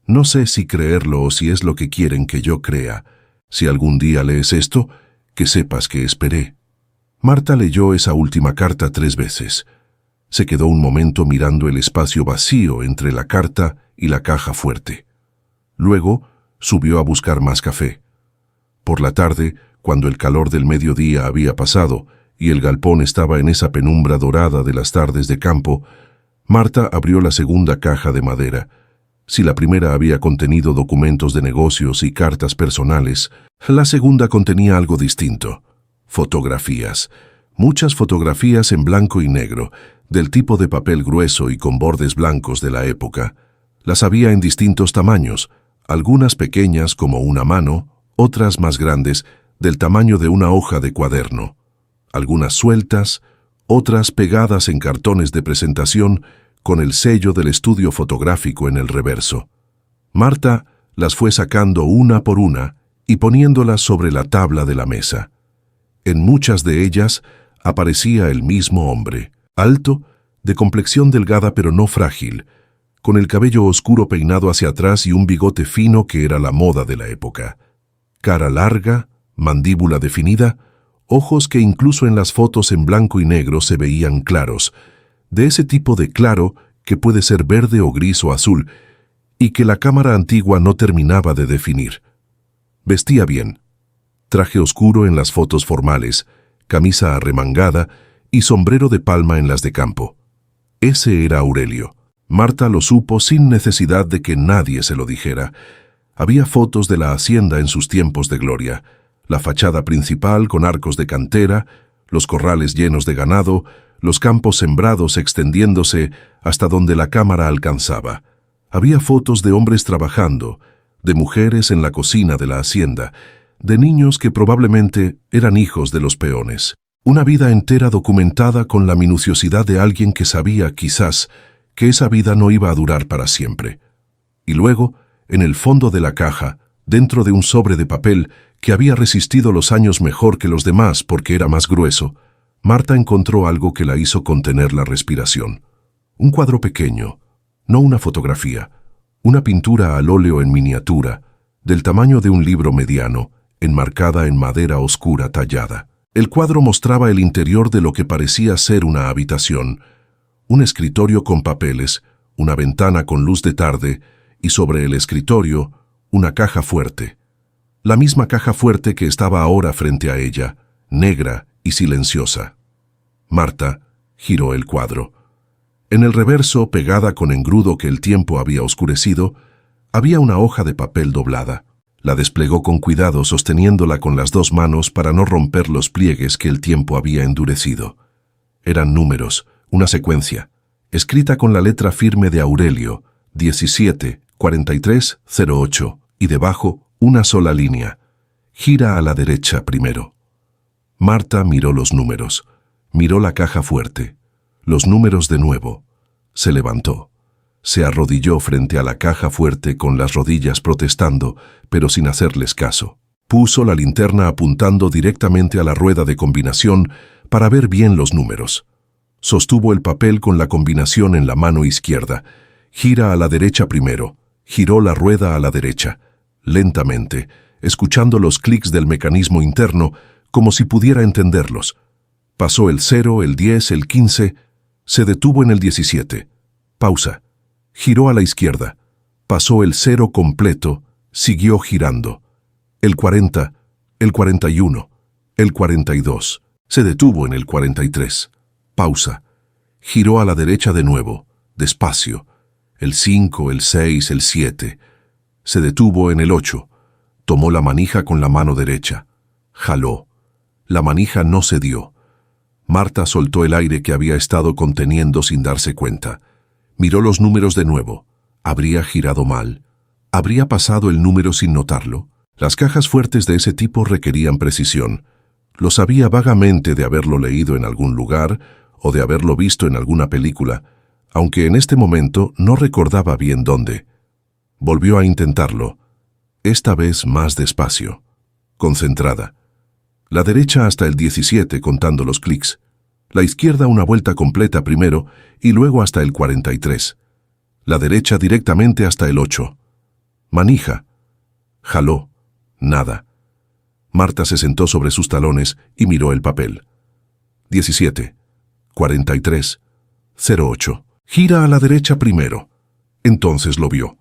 No sé si creerlo o si es lo que quieren que yo crea. Si algún día lees esto, que sepas que esperé. Marta leyó esa última carta 3 veces. Se quedó un momento mirando el espacio vacío entre la carta y la caja fuerte. Luego subió a buscar más café. Por la tarde, cuando el calor del mediodía había pasado y el galpón estaba en esa penumbra dorada de las tardes de campo, Marta abrió la segunda caja de madera. Si la primera había contenido documentos de negocios y cartas personales, la segunda contenía algo distinto: fotografías. Muchas fotografías en blanco y negro, del tipo de papel grueso y con bordes blancos de la época. Las había en distintos tamaños, algunas pequeñas como una mano, otras más grandes, del tamaño de una hoja de cuaderno. Algunas sueltas, otras pegadas en cartones de presentación con el sello del estudio fotográfico en el reverso. Marta las fue sacando una por una y poniéndolas sobre la tabla de la mesa. En muchas de ellas aparecía el mismo hombre, alto, de complexión delgada pero no frágil, con el cabello oscuro peinado hacia atrás y un bigote fino que era la moda de la época. Cara larga, mandíbula definida, ojos que incluso en las fotos en blanco y negro se veían claros, de ese tipo de claro que puede ser verde o gris o azul, y que la cámara antigua no terminaba de definir. Vestía bien. Traje oscuro en las fotos formales, camisa arremangada y sombrero de palma en las de campo. Ese era Aurelio. Marta lo supo sin necesidad de que nadie se lo dijera. Había fotos de la hacienda en sus tiempos de gloria, la fachada principal con arcos de cantera, los corrales llenos de ganado, los campos sembrados extendiéndose hasta donde la cámara alcanzaba. Había fotos de hombres trabajando, de mujeres en la cocina de la hacienda, de niños que probablemente eran hijos de los peones. Una vida entera documentada con la minuciosidad de alguien que sabía, quizás, que esa vida no iba a durar para siempre. Y luego, en el fondo de la caja, dentro de un sobre de papel que había resistido los años mejor que los demás porque era más grueso, Marta encontró algo que la hizo contener la respiración. Un cuadro pequeño, no una fotografía, una pintura al óleo en miniatura, del tamaño de un libro mediano, enmarcada en madera oscura tallada. El cuadro mostraba el interior de lo que parecía ser una habitación, un escritorio con papeles, una ventana con luz de tarde y sobre el escritorio una caja fuerte. La misma caja fuerte que estaba ahora frente a ella, negra y silenciosa. Marta giró el cuadro. En el reverso, pegada con engrudo que el tiempo había oscurecido, había una hoja de papel doblada. La desplegó con cuidado sosteniéndola con las dos manos para no romper los pliegues que el tiempo había endurecido. Eran números, una secuencia, escrita con la letra firme de Aurelio, 174308, y debajo una sola línea. Gira a la derecha primero. Marta miró los números, miró la caja fuerte, los números de nuevo. Se levantó. Se arrodilló frente a la caja fuerte con las rodillas protestando, pero sin hacerles caso. Puso la linterna apuntando directamente a la rueda de combinación para ver bien los números. Sostuvo el papel con la combinación en la mano izquierda. Gira a la derecha primero. Giró la rueda a la derecha, lentamente, escuchando los clics del mecanismo interno como si pudiera entenderlos. Pasó el 0, el 10, el 15, se detuvo en el 17. Pausa. Giró a la izquierda. Pasó el 0 completo, siguió girando. El 40, el 41, el 42. Se detuvo en el 43. Pausa. Giró a la derecha de nuevo, despacio. El 5, el 6, el 7. Se detuvo en el 8. Tomó la manija con la mano derecha. Jaló. La manija no cedió. Marta soltó el aire que había estado conteniendo sin darse cuenta. Miró los números de nuevo. ¿Habría girado mal? ¿Habría pasado el número sin notarlo? Las cajas fuertes de ese tipo requerían precisión. Lo sabía vagamente de haberlo leído en algún lugar o de haberlo visto en alguna película, aunque en este momento no recordaba bien dónde. Volvió a intentarlo, esta vez más despacio, concentrada. La derecha hasta el 17 contando los clics. La izquierda una vuelta completa primero y luego hasta el 43. La derecha directamente hasta el 8. Manija. Jaló. Nada. Marta se sentó sobre sus talones y miró el papel. 17. 43. 08. Gira a la derecha primero. Entonces lo vio.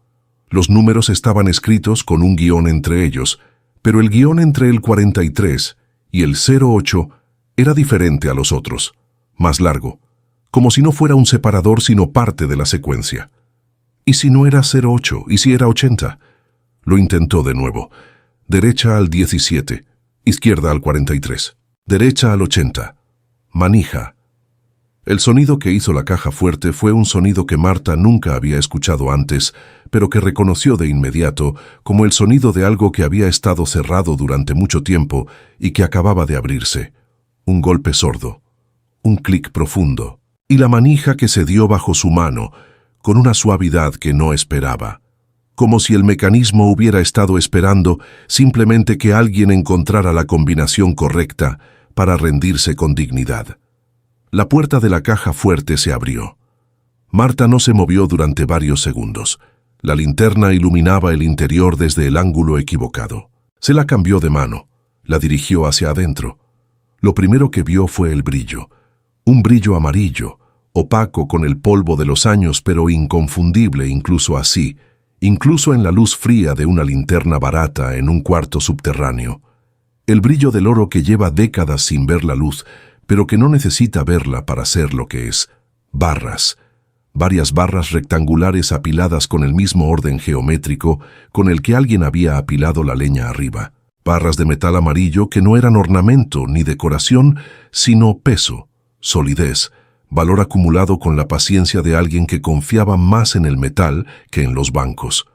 Los números estaban escritos con un guión entre ellos, pero el guión entre el 43 y el 08 era diferente a los otros, más largo, como si no fuera un separador sino parte de la secuencia. ¿Y si no era 08? ¿Y si era 80? Lo intentó de nuevo. Derecha al 17, izquierda al 43, derecha al 80. Manija. El sonido que hizo la caja fuerte fue un sonido que Marta nunca había escuchado antes, pero que reconoció de inmediato como el sonido de algo que había estado cerrado durante mucho tiempo y que acababa de abrirse. Un golpe sordo, un clic profundo, y la manija que se dio bajo su mano, con una suavidad que no esperaba, como si el mecanismo hubiera estado esperando simplemente que alguien encontrara la combinación correcta para rendirse con dignidad. La puerta de la caja fuerte se abrió. Marta no se movió durante varios segundos. La linterna iluminaba el interior desde el ángulo equivocado. Se la cambió de mano, la dirigió hacia adentro. Lo primero que vio fue el brillo. Un brillo amarillo, opaco con el polvo de los años, pero inconfundible incluso así, incluso en la luz fría de una linterna barata en un cuarto subterráneo. El brillo del oro que lleva décadas sin ver la luz, pero que no necesita verla para ser lo que es. Barras. Varias barras rectangulares apiladas con el mismo orden geométrico con el que alguien había apilado la leña arriba. Barras de metal amarillo que no eran ornamento ni decoración, sino peso, solidez, valor acumulado con la paciencia de alguien que confiaba más en el metal que en los bancos.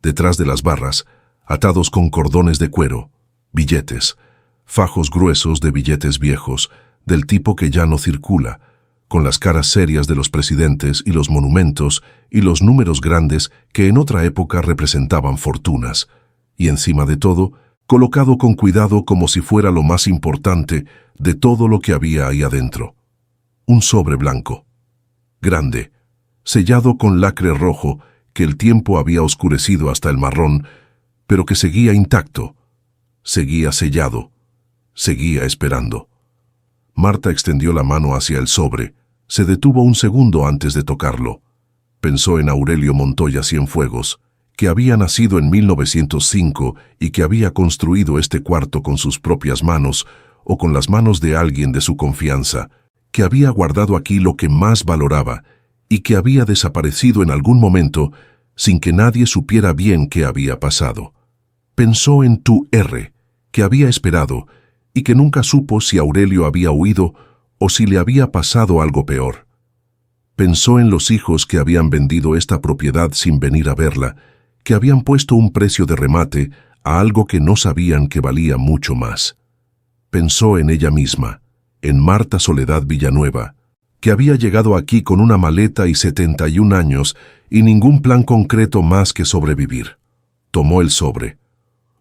Detrás de las barras, atados con cordones de cuero, billetes, fajos gruesos de billetes viejos, del tipo que ya no circula, con las caras serias de los presidentes y los monumentos y los números grandes que en otra época representaban fortunas, y encima de todo, colocado con cuidado como si fuera lo más importante de todo lo que había ahí adentro. Un sobre blanco, grande, sellado con lacre rojo que el tiempo había oscurecido hasta el marrón, pero que seguía intacto, seguía sellado, seguía esperando. Marta extendió la mano hacia el sobre, se detuvo un segundo antes de tocarlo. Pensó en Aurelio Montoya Cienfuegos, que había nacido en 1905 y que había construido este cuarto con sus propias manos o con las manos de alguien de su confianza, que había guardado aquí lo que más valoraba y que había desaparecido en algún momento sin que nadie supiera bien qué había pasado. Pensó en tu R, que había esperado y que nunca supo si Aurelio había huido o si le había pasado algo peor. Pensó en los hijos que habían vendido esta propiedad sin venir a verla, que habían puesto un precio de remate a algo que no sabían que valía mucho más. Pensó en ella misma, en Marta Soledad Villanueva, que había llegado aquí con una maleta y 71 años y ningún plan concreto más que sobrevivir. Tomó el sobre.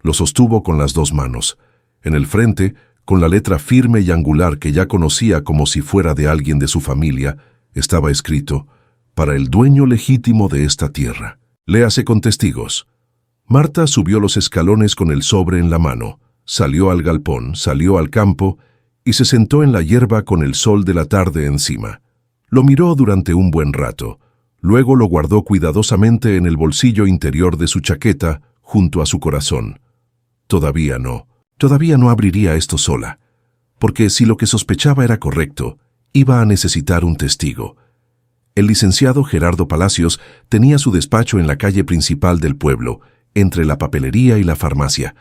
Lo sostuvo con las dos manos. En el frente, con la letra firme y angular que ya conocía como si fuera de alguien de su familia, estaba escrito: para el dueño legítimo de esta tierra. Léase con testigos. Marta subió los escalones con el sobre en la mano, salió al galpón, salió al campo y se sentó en la hierba con el sol de la tarde encima. Lo miró durante un buen rato, luego lo guardó cuidadosamente en el bolsillo interior de su chaqueta, junto a su corazón. Todavía no abriría esto sola, porque si lo que sospechaba era correcto, iba a necesitar un testigo. El licenciado Gerardo Palacios tenía su despacho en la calle principal del pueblo, entre la papelería y la farmacia,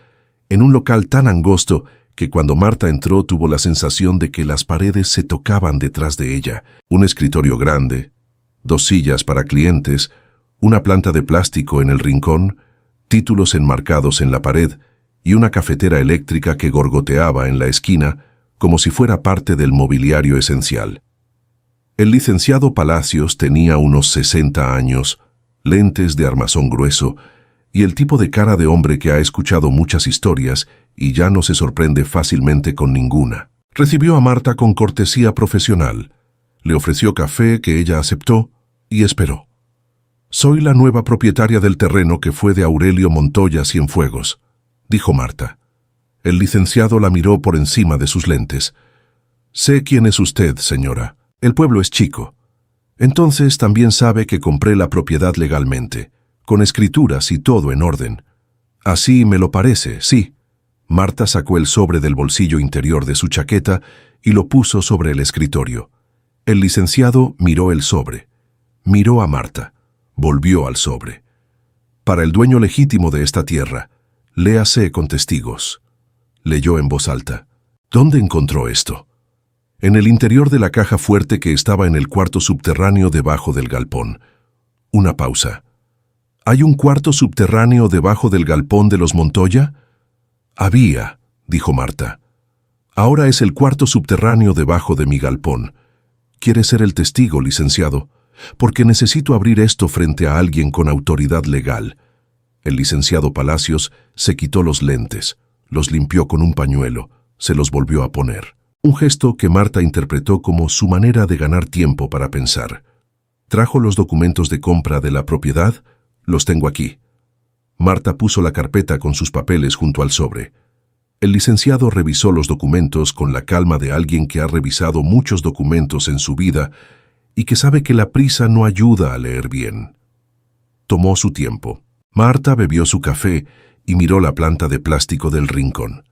en un local tan angosto que cuando Marta entró tuvo la sensación de que las paredes se tocaban detrás de ella. Un escritorio grande, 2 sillas para clientes, una planta de plástico en el rincón, títulos enmarcados en la pared, y una cafetera eléctrica que gorgoteaba en la esquina como si fuera parte del mobiliario esencial. El licenciado Palacios tenía unos 60 años, lentes de armazón grueso y el tipo de cara de hombre que ha escuchado muchas historias y ya no se sorprende fácilmente con ninguna. Recibió a Marta con cortesía profesional, le ofreció café que ella aceptó y esperó. «Soy la nueva propietaria del terreno que fue de Aurelio Montoya Cienfuegos», dijo Marta. El licenciado la miró por encima de sus lentes. «Sé quién es usted, señora. El pueblo es chico. Entonces también sabe que compré la propiedad legalmente, con escrituras y todo en orden. Así me lo parece, sí. Marta sacó el sobre del bolsillo interior de su chaqueta y lo puso sobre el escritorio. El licenciado miró el sobre. Miró a Marta. Volvió al sobre. Para el dueño legítimo de esta tierra, léase con testigos. Leyó en voz alta. ¿Dónde encontró esto? En el interior de la caja fuerte que estaba en el cuarto subterráneo debajo del galpón. Una pausa. ¿Hay un cuarto subterráneo debajo del galpón de los Montoya? Había, dijo Marta. Ahora es el cuarto subterráneo debajo de mi galpón. ¿Quiere ser el testigo, licenciado? Porque necesito abrir esto frente a alguien con autoridad legal. El licenciado Palacios se quitó los lentes, los limpió con un pañuelo, se los volvió a poner. Un gesto que Marta interpretó como su manera de ganar tiempo para pensar. ¿Trajo los documentos de compra de la propiedad? Los tengo aquí. Marta puso la carpeta con sus papeles junto al sobre. El licenciado revisó los documentos con la calma de alguien que ha revisado muchos documentos en su vida y que sabe que la prisa no ayuda a leer bien. Tomó su tiempo. Marta bebió su café y miró la planta de plástico del rincón.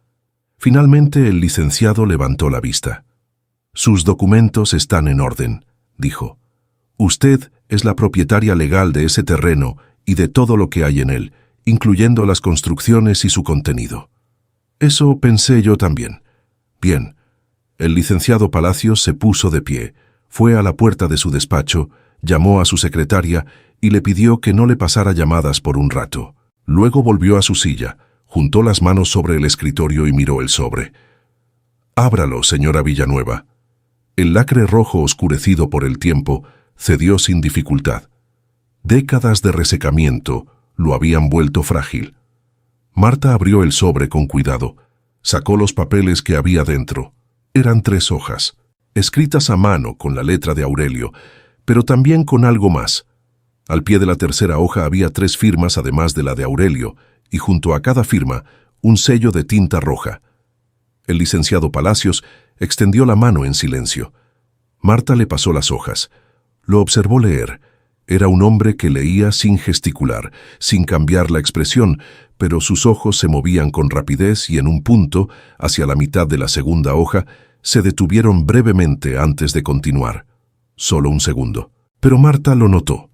Finalmente el licenciado levantó la vista. «Sus documentos están en orden», dijo. «Usted es la propietaria legal de ese terreno y de todo lo que hay en él, incluyendo las construcciones y su contenido». «Eso pensé yo también». «Bien». El licenciado Palacios se puso de pie, fue a la puerta de su despacho, llamó a su secretaria y le pidió que no le pasara llamadas por un rato. Luego volvió a su silla, juntó las manos sobre el escritorio y miró el sobre. «Ábralo, señora Villanueva». El lacre rojo oscurecido por el tiempo cedió sin dificultad. Décadas de resecamiento lo habían vuelto frágil. Marta abrió el sobre con cuidado, sacó los papeles que había dentro. Eran 3 hojas, escritas a mano con la letra de Aurelio, pero también con algo más. Al pie de la tercera hoja había 3 firmas además de la de Aurelio, y junto a cada firma, un sello de tinta roja. El licenciado Palacios extendió la mano en silencio. Marta le pasó las hojas. Lo observó leer. Era un hombre que leía sin gesticular, sin cambiar la expresión, pero sus ojos se movían con rapidez y en un punto, hacia la mitad de la segunda hoja, se detuvieron brevemente antes de continuar. Solo un segundo. Pero Marta lo notó.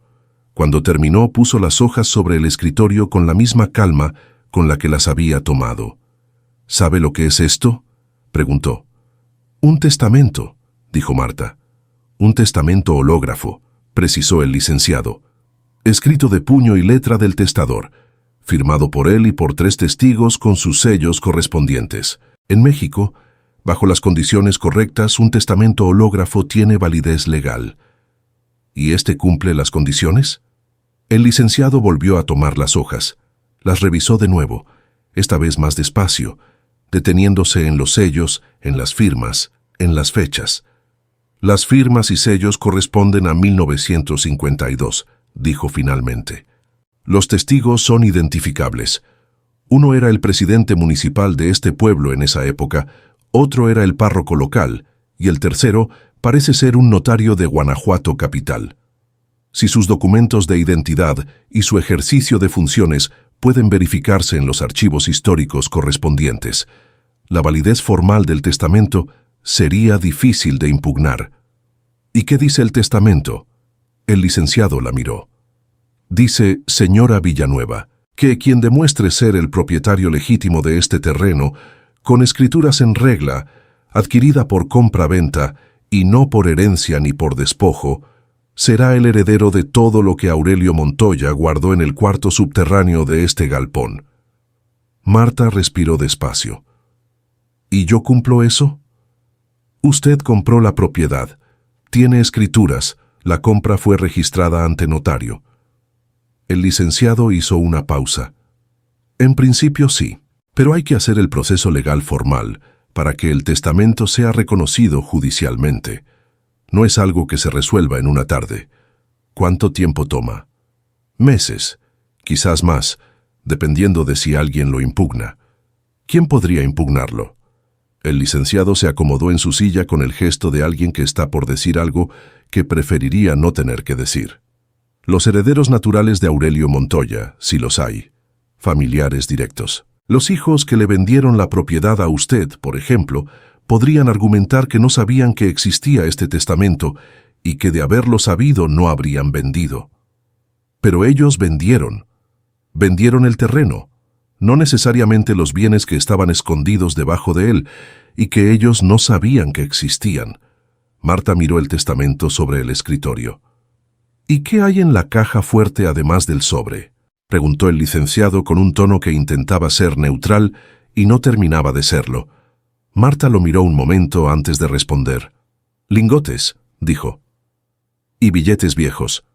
Cuando terminó, puso las hojas sobre el escritorio con la misma calma con la que las había tomado. «¿Sabe lo que es esto?», preguntó. «Un testamento», dijo Marta. «Un testamento hológrafo», precisó el licenciado. «Escrito de puño y letra del testador, firmado por él y por 3 testigos con sus sellos correspondientes. En México, bajo las condiciones correctas, un testamento hológrafo tiene validez legal». «¿Y este cumple las condiciones?». El licenciado volvió a tomar las hojas. Las revisó de nuevo, esta vez más despacio, deteniéndose en los sellos, en las firmas, en las fechas. «Las firmas y sellos corresponden a 1952», dijo finalmente. «Los testigos son identificables. Uno era el presidente municipal de este pueblo en esa época, otro era el párroco local, y el tercero parece ser un notario de Guanajuato capital. Si sus documentos de identidad y su ejercicio de funciones pueden verificarse en los archivos históricos correspondientes, la validez formal del testamento sería difícil de impugnar». «¿Y qué dice el testamento?». El licenciado la miró. «Dice, señora Villanueva, que quien demuestre ser el propietario legítimo de este terreno, con escrituras en regla, adquirida por compra-venta y no por herencia ni por despojo, será el heredero de todo lo que Aurelio Montoya guardó en el cuarto subterráneo de este galpón». Marta respiró despacio. «¿Y yo cumplo eso?». «Usted compró la propiedad. Tiene escrituras. La compra fue registrada ante notario». El licenciado hizo una pausa. «En principio sí, pero hay que hacer el proceso legal formal para que el testamento sea reconocido judicialmente. No es algo que se resuelva en una tarde. ¿Cuánto tiempo toma?». «Meses, quizás más, dependiendo de si alguien lo impugna». «¿Quién podría impugnarlo?». El licenciado se acomodó en su silla con el gesto de alguien que está por decir algo que preferiría no tener que decir. Los herederos naturales de Aurelio Montoya, si los hay. Familiares directos. Los hijos que le vendieron la propiedad a usted, por ejemplo, podrían argumentar que no sabían que existía este testamento y que de haberlo sabido no habrían vendido. Pero ellos vendieron. Vendieron el terreno, no necesariamente los bienes que estaban escondidos debajo de él y que ellos no sabían que existían. Marta miró el testamento sobre el escritorio. ¿Y qué hay en la caja fuerte además del sobre?, preguntó el licenciado con un tono que intentaba ser neutral y no terminaba de serlo. Marta lo miró un momento antes de responder. «Lingotes», dijo. «Y billetes viejos».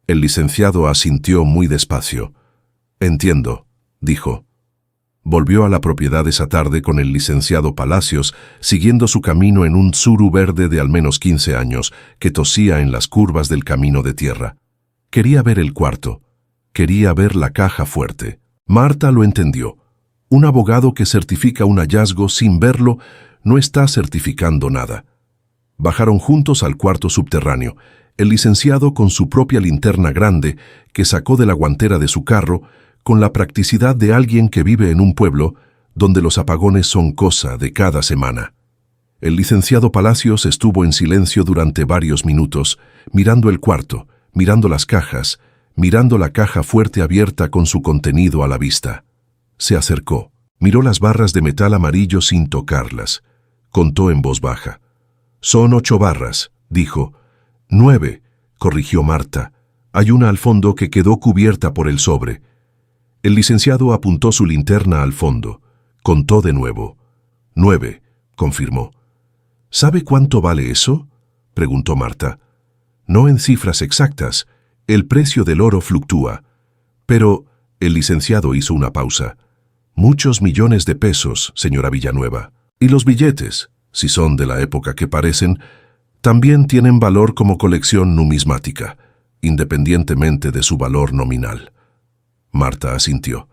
El licenciado asintió muy despacio. «Entiendo», dijo. Volvió a la propiedad esa tarde con el licenciado Palacios, siguiendo su camino en un Tsuru verde de al menos 15 años, que tosía en las curvas del camino de tierra. Quería ver el cuarto. Quería ver la caja fuerte. Marta lo entendió. Un abogado que certifica un hallazgo sin verlo no está certificando nada. Bajaron juntos al cuarto subterráneo. El licenciado con su propia linterna grande, que sacó de la guantera de su carro, con la practicidad de alguien que vive en un pueblo donde los apagones son cosa de cada semana. El licenciado Palacios estuvo en silencio durante varios minutos, mirando el cuarto, mirando las cajas, mirando la caja fuerte abierta con su contenido a la vista. Se acercó, miró las barras de metal amarillo sin tocarlas. Contó en voz baja. «Son 8 barras», dijo. «9», corrigió Marta. «Hay una al fondo que quedó cubierta por el sobre». El licenciado apuntó su linterna al fondo. Contó de nuevo. 9, confirmó. «¿Sabe cuánto vale eso?», preguntó Marta. «No en cifras exactas. El precio del oro fluctúa. Pero», el licenciado hizo una pausa, «muchos millones de pesos, señora Villanueva. Y los billetes, si son de la época que parecen, también tienen valor como colección numismática, independientemente de su valor nominal». Marta asintió.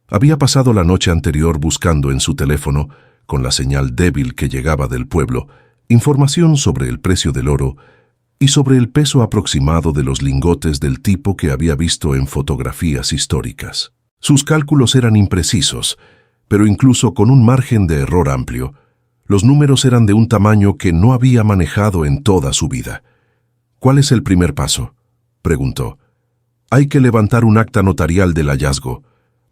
Había pasado la noche anterior buscando en su teléfono, con la señal débil que llegaba del pueblo, información sobre el precio del oro y sobre el peso aproximado de los lingotes del tipo que había visto en fotografías históricas. Sus cálculos eran imprecisos, pero incluso con un margen de error amplio, los números eran de un tamaño que no había manejado en toda su vida. «¿Cuál es el primer paso?», preguntó. «Hay que levantar un acta notarial del hallazgo,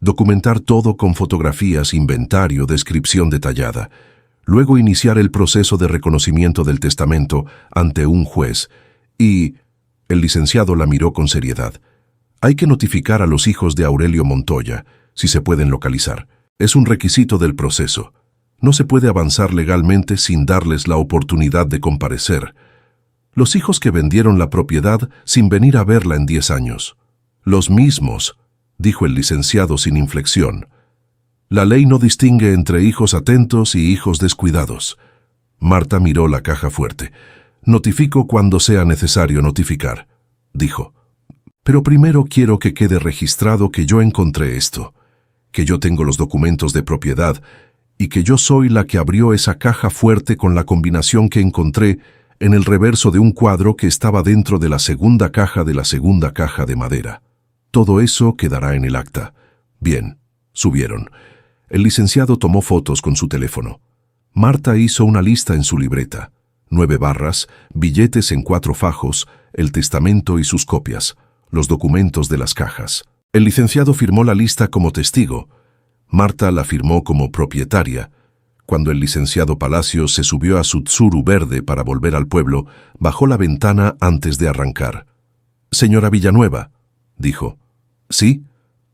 documentar todo con fotografías, inventario, descripción detallada, luego iniciar el proceso de reconocimiento del testamento ante un juez y...» El licenciado la miró con seriedad. «Hay que notificar a los hijos de Aurelio Montoya, si se pueden localizar. Es un requisito del proceso. No se puede avanzar legalmente sin darles la oportunidad de comparecer. Los hijos que vendieron la propiedad sin venir a verla en 10 años. Los mismos», dijo el licenciado sin inflexión. «La ley no distingue entre hijos atentos y hijos descuidados». Marta miró la caja fuerte. «Notifico cuando sea necesario notificar», dijo. «Pero primero quiero que quede registrado que yo encontré esto, que yo tengo los documentos de propiedad y que yo soy la que abrió esa caja fuerte con la combinación que encontré en el reverso de un cuadro que estaba dentro de la segunda caja de madera. Todo eso quedará en el acta». Bien, subieron. El licenciado tomó fotos con su teléfono. Marta hizo una lista en su libreta. 9 barras, billetes en 4 fajos, el testamento y sus copias, los documentos de las cajas. El licenciado firmó la lista como testigo. Marta la firmó como propietaria. Cuando el licenciado Palacios se subió a su Tsuru verde para volver al pueblo, bajó la ventana antes de arrancar. «Señora Villanueva», dijo. «¿Sí?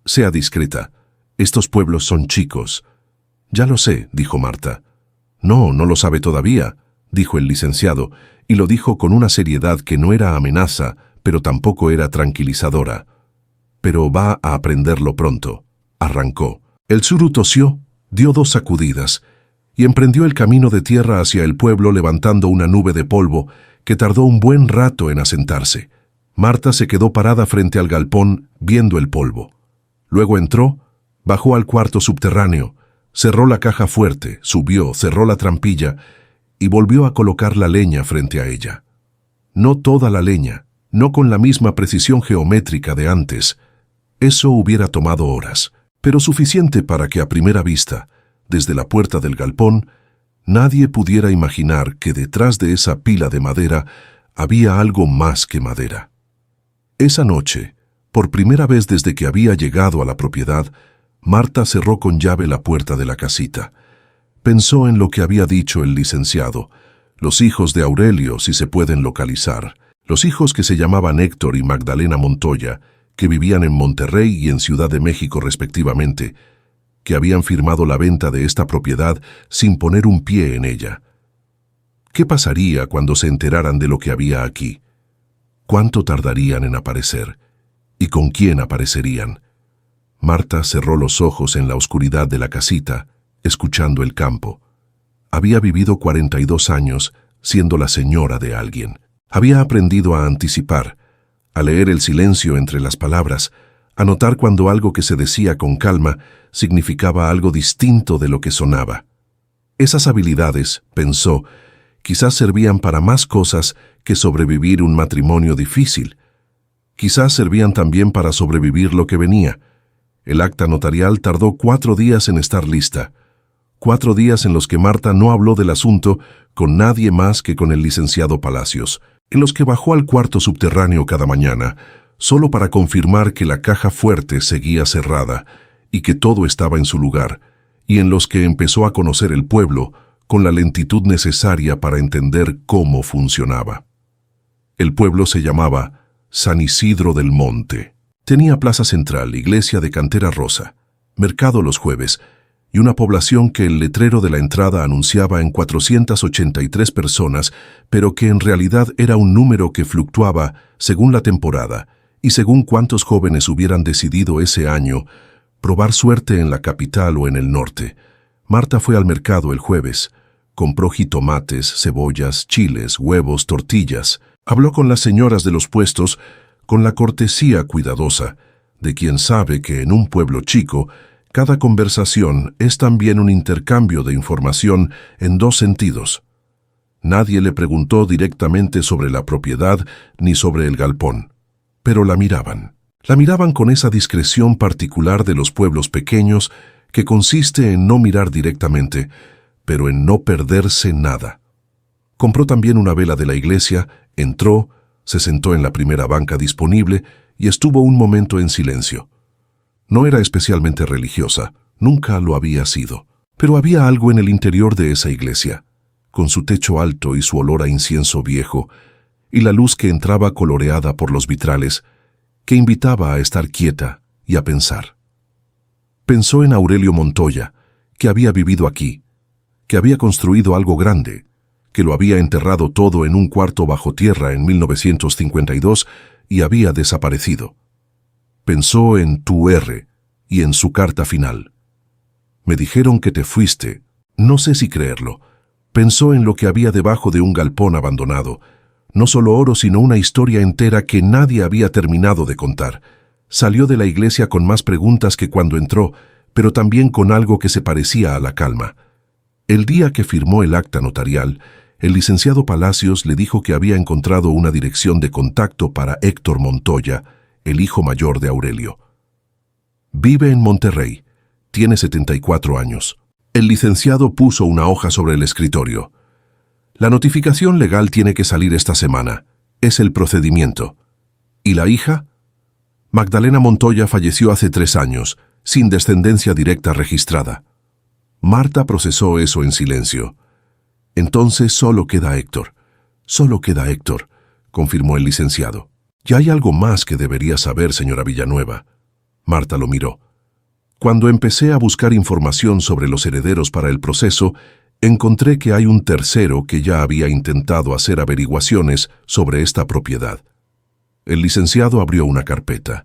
Sea discreta. Estos pueblos son chicos». «Ya lo sé», dijo Marta. «No, no lo sabe todavía», dijo el licenciado, y lo dijo con una seriedad que no era amenaza, pero tampoco era tranquilizadora. «Pero va a aprenderlo pronto». Arrancó. El Tsuru tosió, dio 2 sacudidas, y emprendió el camino de tierra hacia el pueblo levantando una nube de polvo que tardó un buen rato en asentarse. Marta se quedó parada frente al galpón, viendo el polvo. Luego entró, bajó al cuarto subterráneo, Cerró la caja fuerte, subió, cerró la trampilla y volvió a colocar la leña frente a ella. No toda la leña, no con la misma precisión geométrica de antes. Eso hubiera tomado horas, pero suficiente para que a primera vista, desde la puerta del galpón, nadie pudiera imaginar que detrás de esa pila de madera había algo más que madera. Esa noche, por primera vez desde que había llegado a la propiedad, Marta cerró con llave la puerta de la casita. Pensó en lo que había dicho el licenciado. Los hijos de Aurelio, si se pueden localizar. Los hijos que se llamaban Héctor y Magdalena Montoya, que vivían en Monterrey y en Ciudad de México respectivamente, que habían firmado la venta de esta propiedad sin poner un pie en ella. ¿Qué pasaría cuando se enteraran de lo que había aquí? ¿Cuánto tardarían en aparecer? ¿Y con quién aparecerían? Marta cerró los ojos en la oscuridad de la casita, escuchando el campo. Había vivido 42 años siendo la señora de alguien. Había aprendido a anticipar, a leer el silencio entre las palabras, a notar cuando algo que se decía con calma significaba algo distinto de lo que sonaba. Esas habilidades, pensó, quizás servían para más cosas que sobrevivir un matrimonio difícil. Quizás servían también para sobrevivir lo que venía. El acta notarial tardó 4 días en estar lista. 4 días en los que Marta no habló del asunto con nadie más que con el licenciado Palacios, en los que bajó al cuarto subterráneo cada mañana, solo para confirmar que la caja fuerte seguía cerrada y que todo estaba en su lugar, y en los que empezó a conocer el pueblo con la lentitud necesaria para entender cómo funcionaba. El pueblo se llamaba San Isidro del Monte. Tenía plaza central, iglesia de cantera rosa, mercado los jueves, y una población que el letrero de la entrada anunciaba en 483 personas, pero que en realidad era un número que fluctuaba según la temporada y según cuántos jóvenes hubieran decidido ese año probar suerte en la capital o en el norte. Marta fue al mercado el jueves, compró jitomates, cebollas, chiles, huevos, tortillas, habló con las señoras de los puestos con la cortesía cuidadosa de quien sabe que en un pueblo chico cada conversación es también un intercambio de información en 2 sentidos. Nadie le preguntó directamente sobre la propiedad ni sobre el galpón, pero la miraban. La miraban con esa discreción particular de los pueblos pequeños que consiste en no mirar directamente, pero en no perderse nada. Compró también una vela de la iglesia, entró, se sentó en la primera banca disponible y estuvo un momento en silencio. No era especialmente religiosa, nunca lo había sido, pero había algo en el interior de esa iglesia, con su techo alto y su olor a incienso viejo, y la luz que entraba coloreada por los vitrales, que invitaba a estar quieta y a pensar. Pensó en Aurelio Montoya, que había vivido aquí, que había construido algo grande, que lo había enterrado todo en un cuarto bajo tierra en 1952 y había desaparecido. Pensó en tu R y en su carta final. Me dijeron que te fuiste, no sé si creerlo. Pensó en lo que había debajo de un galpón abandonado, no solo oro sino una historia entera que nadie había terminado de contar. Salió de la iglesia con más preguntas que cuando entró, pero también con algo que se parecía a la calma. El día que firmó el acta notarial, el licenciado Palacios le dijo que había encontrado una dirección de contacto para Héctor Montoya, el hijo mayor de Aurelio. Vive en Monterrey, tiene 74 años. El licenciado puso una hoja sobre el escritorio. La notificación legal tiene que salir esta semana. Es el procedimiento. ¿Y la hija? Magdalena Montoya falleció hace 3 años, sin descendencia directa registrada. Marta procesó eso en silencio. Entonces solo queda Héctor. Solo queda Héctor, confirmó el licenciado. Ya hay algo más que debería saber, señora Villanueva. Marta lo miró. Cuando empecé a buscar información sobre los herederos para el proceso, encontré que hay un tercero que ya había intentado hacer averiguaciones sobre esta propiedad. El licenciado abrió una carpeta.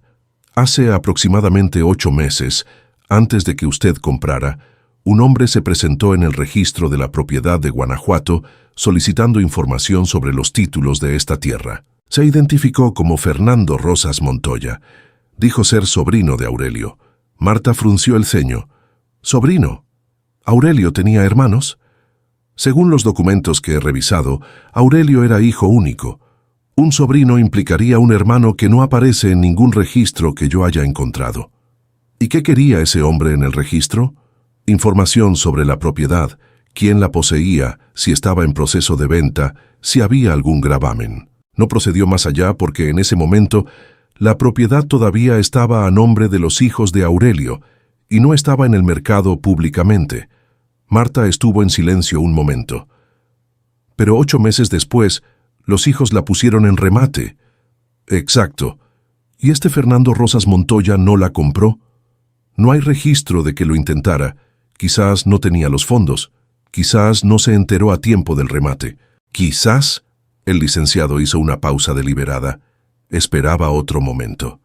Hace aproximadamente 8 meses, antes de que usted comprara, un hombre se presentó en el registro de la propiedad de Guanajuato solicitando información sobre los títulos de esta tierra. Se identificó como Fernando Rosas Montoya. Dijo ser sobrino de Aurelio. Marta frunció el ceño. ¿Sobrino? ¿Aurelio tenía hermanos? Según los documentos que he revisado, Aurelio era hijo único. Un sobrino implicaría un hermano que no aparece en ningún registro que yo haya encontrado. ¿Y qué quería ese hombre en el registro? Información sobre la propiedad, quién la poseía, si estaba en proceso de venta, si había algún gravamen. No procedió más allá porque en ese momento la propiedad todavía estaba a nombre de los hijos de Aurelio y no estaba en el mercado públicamente. Marta estuvo en silencio un momento. Pero 8 meses después, los hijos la pusieron en remate. Exacto. ¿Y este Fernando Rosas Montoya no la compró? No hay registro de que lo intentara. Quizás no tenía los fondos. Quizás no se enteró a tiempo del remate. Quizás. El licenciado hizo una pausa deliberada. Esperaba otro momento.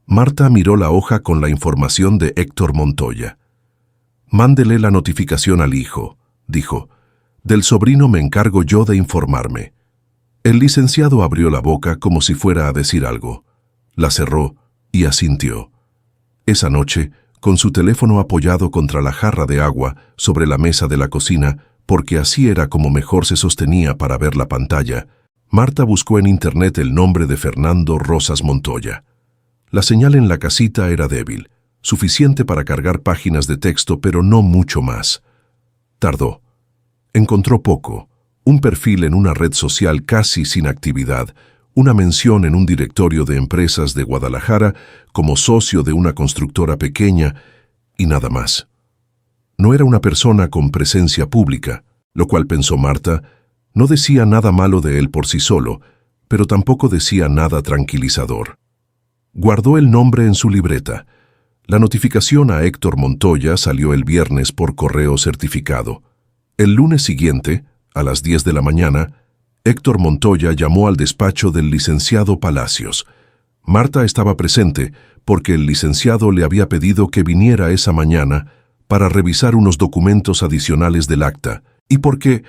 Marta miró la hoja con la información de Héctor Montoya. «Mándele la notificación al hijo», dijo. «Del sobrino me encargo yo de informarme». El licenciado abrió la boca como si fuera a decir algo. La cerró y asintió. Esa noche, con su teléfono apoyado contra la jarra de agua sobre la mesa de la cocina, porque así era como mejor se sostenía para ver la pantalla, Marta buscó en internet el nombre de Fernando Rosas Montoya. La señal en la casita era débil, suficiente para cargar páginas de texto, pero no mucho más. Tardó. Encontró poco: un perfil en una red social casi sin actividad, una mención en un directorio de empresas de Guadalajara como socio de una constructora pequeña y nada más. No era una persona con presencia pública, lo cual, pensó Marta, no decía nada malo de él por sí solo, pero tampoco decía nada tranquilizador. Guardó el nombre en su libreta. La notificación a Héctor Montoya salió el viernes por correo certificado. El lunes siguiente, a las 10 de la mañana, Héctor Montoya llamó al despacho del licenciado Palacios. Marta estaba presente porque el licenciado le había pedido que viniera esa mañana para revisar unos documentos adicionales del acta, y porque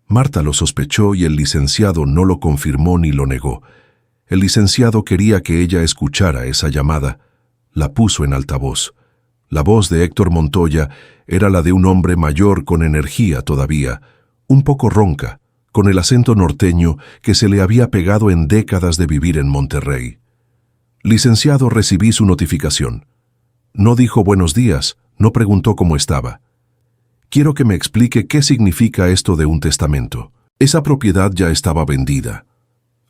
Marta lo sospechó y el licenciado no lo confirmó ni lo negó. El licenciado quería que ella escuchara esa llamada. La puso en altavoz. La voz de Héctor Montoya era la de un hombre mayor con energía todavía, un poco ronca, con el acento norteño que se le había pegado en décadas de vivir en Monterrey. «Licenciado, recibí su notificación». No dijo buenos días, no preguntó cómo estaba. «Quiero que me explique qué significa esto de un testamento. Esa propiedad ya estaba vendida».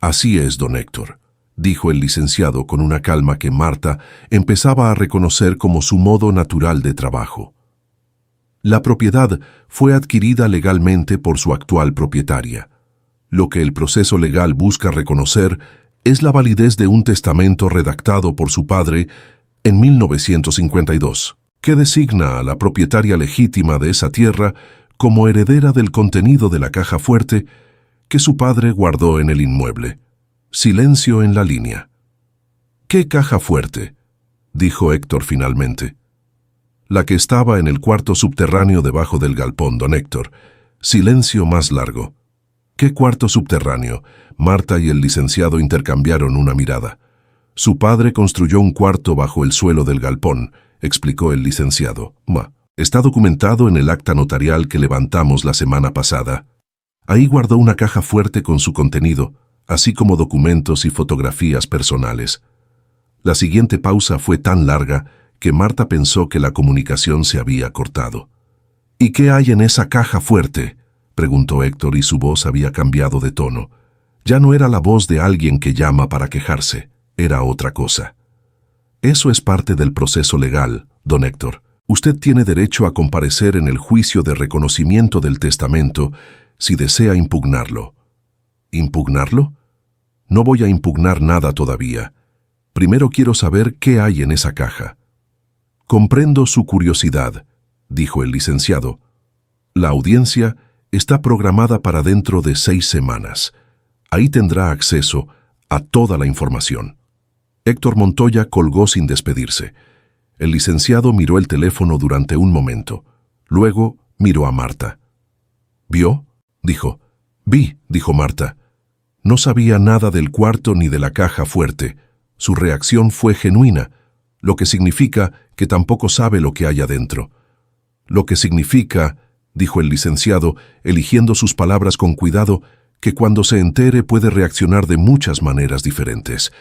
«Así es, don Héctor», dijo el licenciado con una calma que Marta empezaba a reconocer como su modo natural de trabajo. La propiedad fue adquirida legalmente por su actual propietaria. Lo que el proceso legal busca reconocer es la validez de un testamento redactado por su padre en 1952, que designa a la propietaria legítima de esa tierra como heredera del contenido de la caja fuerte que su padre guardó en el inmueble. Silencio en la línea. «¿Qué caja fuerte?», dijo Héctor finalmente. «La que estaba en el cuarto subterráneo debajo del galpón, don Héctor». Silencio más largo. «¿Qué cuarto subterráneo?». Marta y el licenciado intercambiaron una mirada. «Su padre construyó un cuarto bajo el suelo del galpón», explicó el licenciado. «Está documentado en el acta notarial que levantamos la semana pasada. Ahí guardó una caja fuerte con su contenido, así como documentos y fotografías personales». La siguiente pausa fue tan larga que Marta pensó que la comunicación se había cortado. «¿Y qué hay en esa caja fuerte?», preguntó Héctor, y su voz había cambiado de tono. Ya no era la voz de alguien que llama para quejarse, era otra cosa. «Eso es parte del proceso legal, don Héctor. Usted tiene derecho a comparecer en el juicio de reconocimiento del testamento si desea impugnarlo». «¿Impugnarlo? No voy a impugnar nada todavía. Primero quiero saber qué hay en esa caja». «Comprendo su curiosidad», dijo el licenciado. «La audiencia está programada para dentro de 6 semanas. Ahí tendrá acceso a toda la información». Héctor Montoya colgó sin despedirse. El licenciado miró el teléfono durante un momento. Luego miró a Marta. «¿Vio?», dijo. «Vi», dijo Marta. No sabía nada del cuarto ni de la caja fuerte. Su reacción fue genuina, lo que significa que tampoco sabe lo que hay adentro. Lo que significa, dijo el licenciado, eligiendo sus palabras con cuidado, que cuando se entere puede reaccionar de muchas maneras diferentes,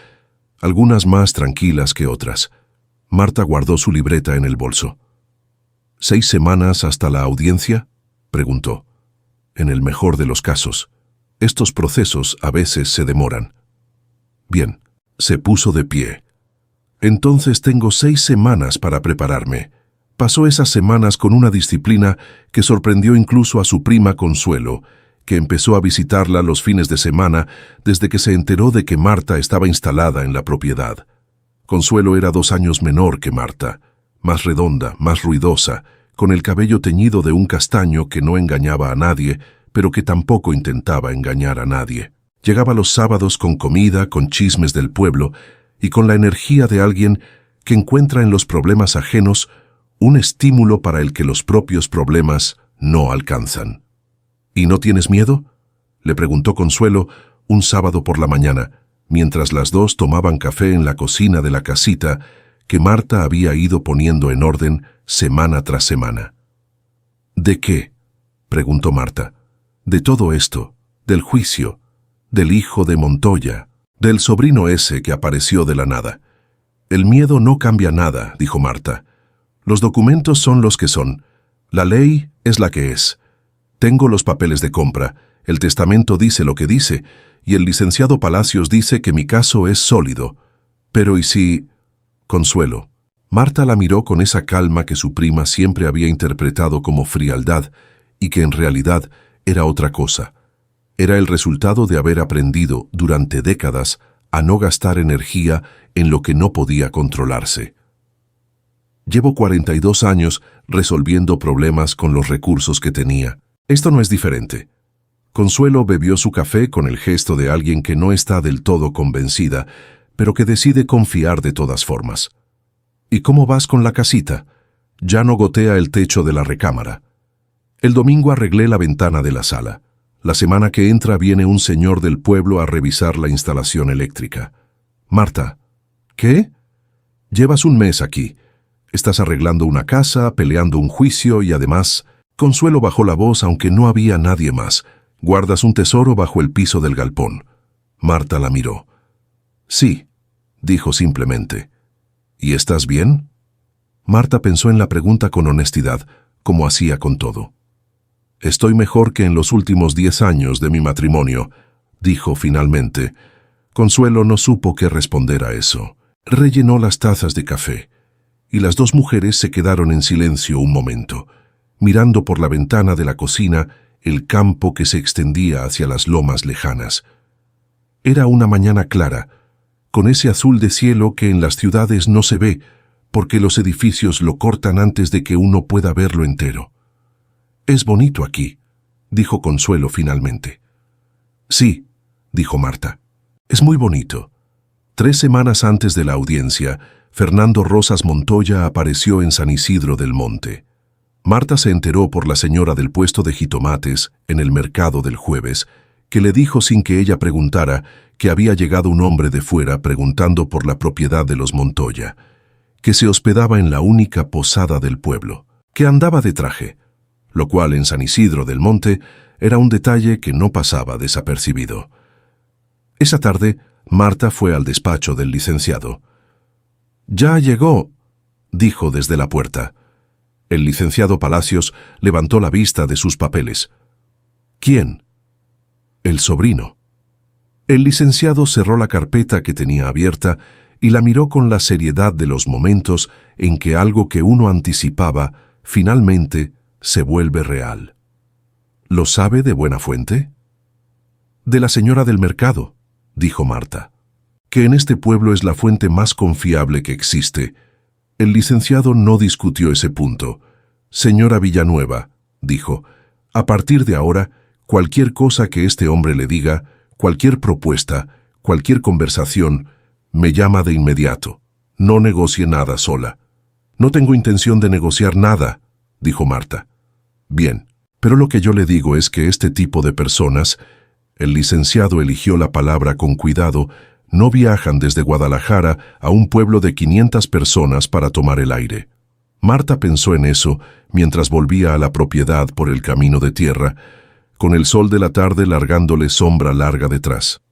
algunas más tranquilas que otras. Marta guardó su libreta en el bolso. ¿6 semanas hasta la audiencia?, preguntó. En el mejor de los casos. Estos procesos a veces se demoran. Bien, se puso de pie. Entonces tengo 6 semanas para prepararme. Pasó esas semanas con una disciplina que sorprendió incluso a su prima Consuelo, que empezó a visitarla los fines de semana desde que se enteró de que Marta estaba instalada en la propiedad. Consuelo era 2 años menor que Marta, más redonda, más ruidosa, con el cabello teñido de un castaño que no engañaba a nadie, pero que tampoco intentaba engañar a nadie. Llegaba los sábados con comida, con chismes del pueblo y con la energía de alguien que encuentra en los problemas ajenos un estímulo para el que los propios problemas no alcanzan. ¿Y no tienes miedo?, le preguntó Consuelo un sábado por la mañana, mientras las dos tomaban café en la cocina de la casita que Marta había ido poniendo en orden semana tras semana. ¿De qué?, preguntó Marta. De todo esto, del juicio, del hijo de Montoya, del sobrino ese que apareció de la nada. El miedo no cambia nada, dijo Marta. Los documentos son los que son. La ley es la que es. Tengo los papeles de compra, el testamento dice lo que dice, y el licenciado Palacios dice que mi caso es sólido. Pero ¿y si...? Consuelo. Marta la miró con esa calma que su prima siempre había interpretado como frialdad, y que en realidad era otra cosa. Era el resultado de haber aprendido, durante décadas, a no gastar energía en lo que no podía controlarse. Llevo 42 años resolviendo problemas con los recursos que tenía. Esto no es diferente. Consuelo bebió su café con el gesto de alguien que no está del todo convencida, pero que decide confiar de todas formas. ¿Y cómo vas con la casita? Ya no gotea el techo de la recámara. El domingo arreglé la ventana de la sala. La semana que entra viene un señor del pueblo a revisar la instalación eléctrica. Marta. ¿Qué? Llevas un mes aquí. Estás arreglando una casa, peleando un juicio y además... Consuelo bajó la voz aunque no había nadie más. Guardas un tesoro bajo el piso del galpón. Marta la miró. Sí, dijo simplemente. ¿Y estás bien? Marta pensó en la pregunta con honestidad, como hacía con todo. Estoy mejor que en los últimos 10 años de mi matrimonio, dijo finalmente. Consuelo no supo qué responder a eso. Rellenó las tazas de café, y las dos mujeres se quedaron en silencio un momento, mirando por la ventana de la cocina el campo que se extendía hacia las lomas lejanas. Era una mañana clara, con ese azul de cielo que en las ciudades no se ve, porque los edificios lo cortan antes de que uno pueda verlo entero. «Es bonito aquí», dijo Consuelo finalmente. «Sí», dijo Marta, «es muy bonito». 3 semanas antes de la audiencia, Fernando Rosas Montoya apareció en San Isidro del Monte. Marta se enteró por la señora del puesto de jitomates en el mercado del jueves, que le dijo sin que ella preguntara que había llegado un hombre de fuera preguntando por la propiedad de los Montoya, que se hospedaba en la única posada del pueblo, que andaba de traje, lo cual en San Isidro del Monte era un detalle que no pasaba desapercibido. Esa tarde, Marta fue al despacho del licenciado. «Ya llegó», dijo desde la puerta. El licenciado Palacios levantó la vista de sus papeles. «¿Quién?» «El sobrino». El licenciado cerró la carpeta que tenía abierta y la miró con la seriedad de los momentos en que algo que uno anticipaba finalmente se vuelve real. ¿Lo sabe de buena fuente? «De la señora del mercado», dijo Marta, «que en este pueblo es la fuente más confiable que existe». El licenciado no discutió ese punto. «Señora Villanueva», dijo, «a partir de ahora, cualquier cosa que este hombre le diga, cualquier propuesta, cualquier conversación, me llama de inmediato. No negocie nada sola». «No tengo intención de negociar nada», dijo Marta. «Bien, pero lo que yo le digo es que este tipo de personas», el licenciado eligió la palabra con cuidado, «no viajan desde Guadalajara a un pueblo de 500 personas para tomar el aire». Marta pensó en eso mientras volvía a la propiedad por el camino de tierra, con el sol de la tarde largándole sombra larga detrás.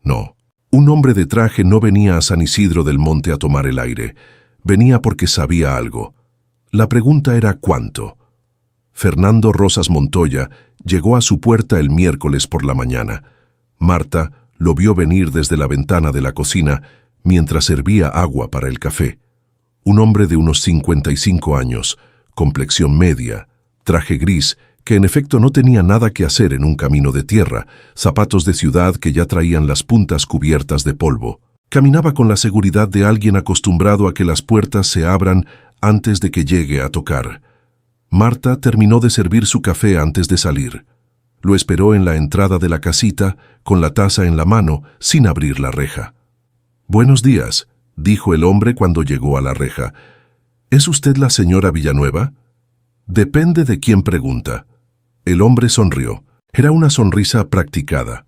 No, un hombre de traje no venía a San Isidro del Monte a tomar el aire. Venía porque sabía algo. La pregunta era ¿cuánto? Fernando Rosas Montoya llegó a su puerta el miércoles por la mañana. Marta lo vio venir desde la ventana de la cocina mientras servía agua para el café. Un hombre de unos 55 años, complexión media, traje gris, que en efecto no tenía nada que hacer en un camino de tierra, zapatos de ciudad que ya traían las puntas cubiertas de polvo. Caminaba con la seguridad de alguien acostumbrado a que las puertas se abran antes de que llegue a tocar. Marta terminó de servir su café antes de salir. Lo esperó en la entrada de la casita, con la taza en la mano, sin abrir la reja. «Buenos días», dijo el hombre cuando llegó a la reja. «¿Es usted la señora Villanueva?» «Depende de quién pregunta». El hombre sonrió. Era una sonrisa practicada,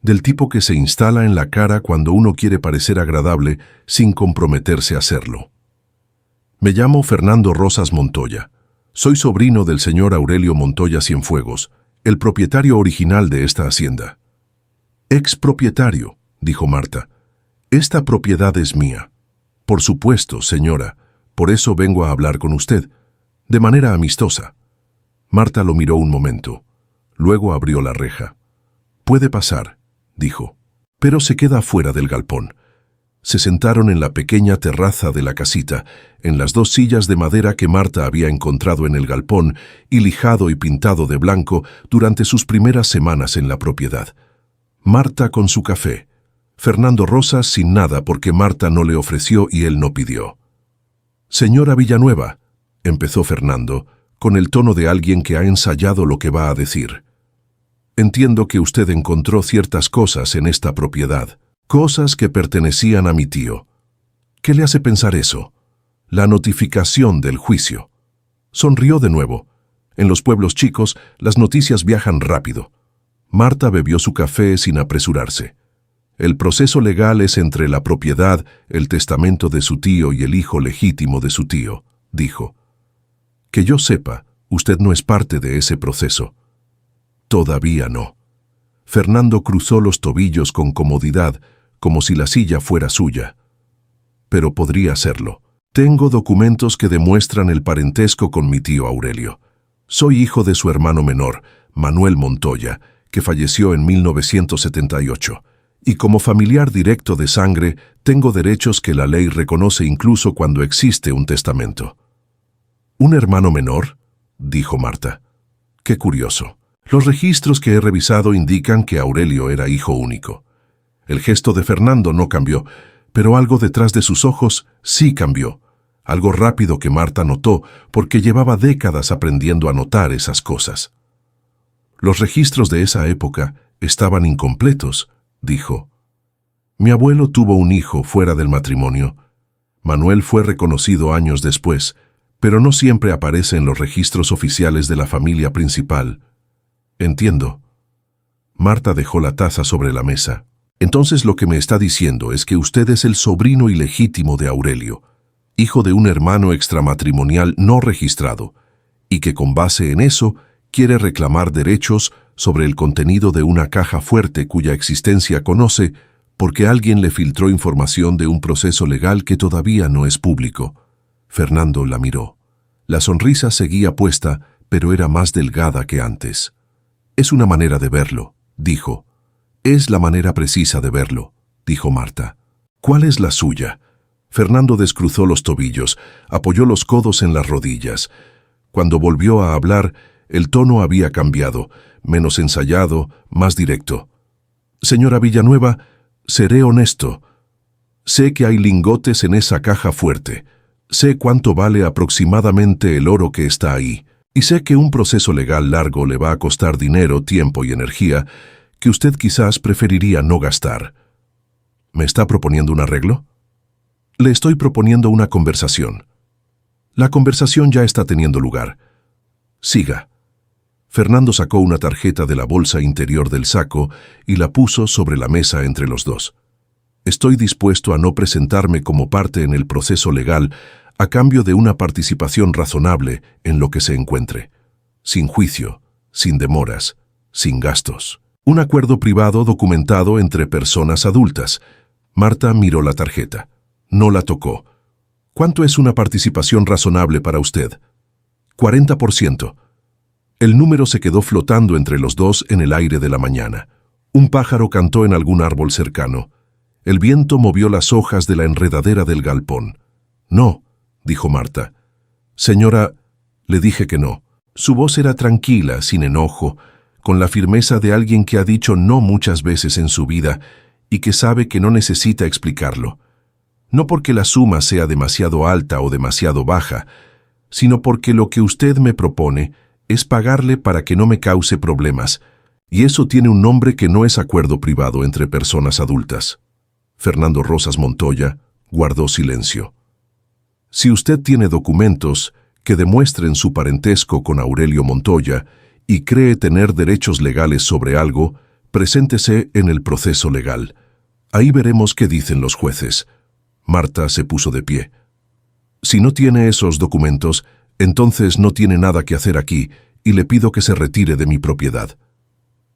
del tipo que se instala en la cara cuando uno quiere parecer agradable sin comprometerse a hacerlo. «Me llamo Fernando Rosas Montoya. Soy sobrino del señor Aurelio Montoya Cienfuegos, el propietario original de esta hacienda». «Expropietario», dijo Marta. «Esta propiedad es mía». «Por supuesto, señora. Por eso vengo a hablar con usted, de manera amistosa». Marta lo miró un momento. Luego abrió la reja. «Puede pasar», dijo, «pero se queda fuera del galpón». Se sentaron en la pequeña terraza de la casita, en las 2 sillas de madera que Marta había encontrado en el galpón y lijado y pintado de blanco durante sus primeras semanas en la propiedad. Marta con su café. Fernando Rosas sin nada porque Marta no le ofreció y él no pidió. «Señora Villanueva», empezó Fernando, con el tono de alguien que ha ensayado lo que va a decir. «Entiendo que usted encontró ciertas cosas en esta propiedad, cosas que pertenecían a mi tío. ¿Qué le hace pensar eso? La notificación del juicio». Sonrió de nuevo. En los pueblos chicos, las noticias viajan rápido. Marta bebió su café sin apresurarse. «El proceso legal es entre la propiedad, el testamento de su tío y el hijo legítimo de su tío», dijo. «Que yo sepa, usted no es parte de ese proceso». «Todavía no». Fernando cruzó los tobillos con comodidad, como si la silla fuera suya. «Pero podría serlo. Tengo documentos que demuestran el parentesco con mi tío Aurelio. Soy hijo de su hermano menor, Manuel Montoya, que falleció en 1978. Y como familiar directo de sangre, tengo derechos que la ley reconoce incluso cuando existe un testamento». «¿Un hermano menor?», dijo Marta. «Qué curioso. Los registros que he revisado indican que Aurelio era hijo único». El gesto de Fernando no cambió, pero algo detrás de sus ojos sí cambió. Algo rápido que Marta notó porque llevaba décadas aprendiendo a notar esas cosas. «Los registros de esa época estaban incompletos», dijo. «Mi abuelo tuvo un hijo fuera del matrimonio. Manuel fue reconocido años después, pero no siempre aparece en los registros oficiales de la familia principal». «Entiendo». Marta dejó la taza sobre la mesa. «Entonces lo que me está diciendo es que usted es el sobrino ilegítimo de Aurelio, hijo de un hermano extramatrimonial no registrado, y que con base en eso quiere reclamar derechos sobre el contenido de una caja fuerte cuya existencia conoce porque alguien le filtró información de un proceso legal que todavía no es público». Fernando la miró. La sonrisa seguía puesta, pero era más delgada que antes. «Es una manera de verlo», dijo. «Es la manera precisa de verlo», dijo Marta. «¿Cuál es la suya?» Fernando descruzó los tobillos, apoyó los codos en las rodillas. Cuando volvió a hablar, el tono había cambiado, menos ensayado, más directo. «Señora Villanueva, seré honesto. Sé que hay lingotes en esa caja fuerte. Sé cuánto vale aproximadamente el oro que está ahí. Y sé que un proceso legal largo le va a costar dinero, tiempo y energía que usted quizás preferiría no gastar. ¿Me está proponiendo un arreglo?» «Le estoy proponiendo una conversación». «La conversación ya está teniendo lugar. Siga». Fernando sacó una tarjeta de la bolsa interior del saco y la puso sobre la mesa entre los dos. «Estoy dispuesto a no presentarme como parte en el proceso legal a cambio de una participación razonable en lo que se encuentre, sin juicio, sin demoras, sin gastos. Un acuerdo privado documentado entre personas adultas. Marta miró la tarjeta. No la tocó. ¿Cuánto es una participación razonable para usted? 40%. El número se quedó flotando entre los dos en el aire de la mañana. Un pájaro cantó en algún árbol cercano. El viento movió las hojas de la enredadera del galpón. No, dijo Marta. Señora, le dije que no. Su voz era tranquila, sin enojo, con la firmeza de alguien que ha dicho no muchas veces en su vida y que sabe que no necesita explicarlo. No porque la suma sea demasiado alta o demasiado baja, sino porque lo que usted me propone es pagarle para que no me cause problemas, y eso tiene un nombre que no es acuerdo privado entre personas adultas. Fernando Rosas Montoya guardó silencio. Si usted tiene documentos que demuestren su parentesco con Aurelio Montoya y cree tener derechos legales sobre algo, preséntese en el proceso legal. Ahí veremos qué dicen los jueces. Marta se puso de pie. Si no tiene esos documentos, entonces no tiene nada que hacer aquí y le pido que se retire de mi propiedad.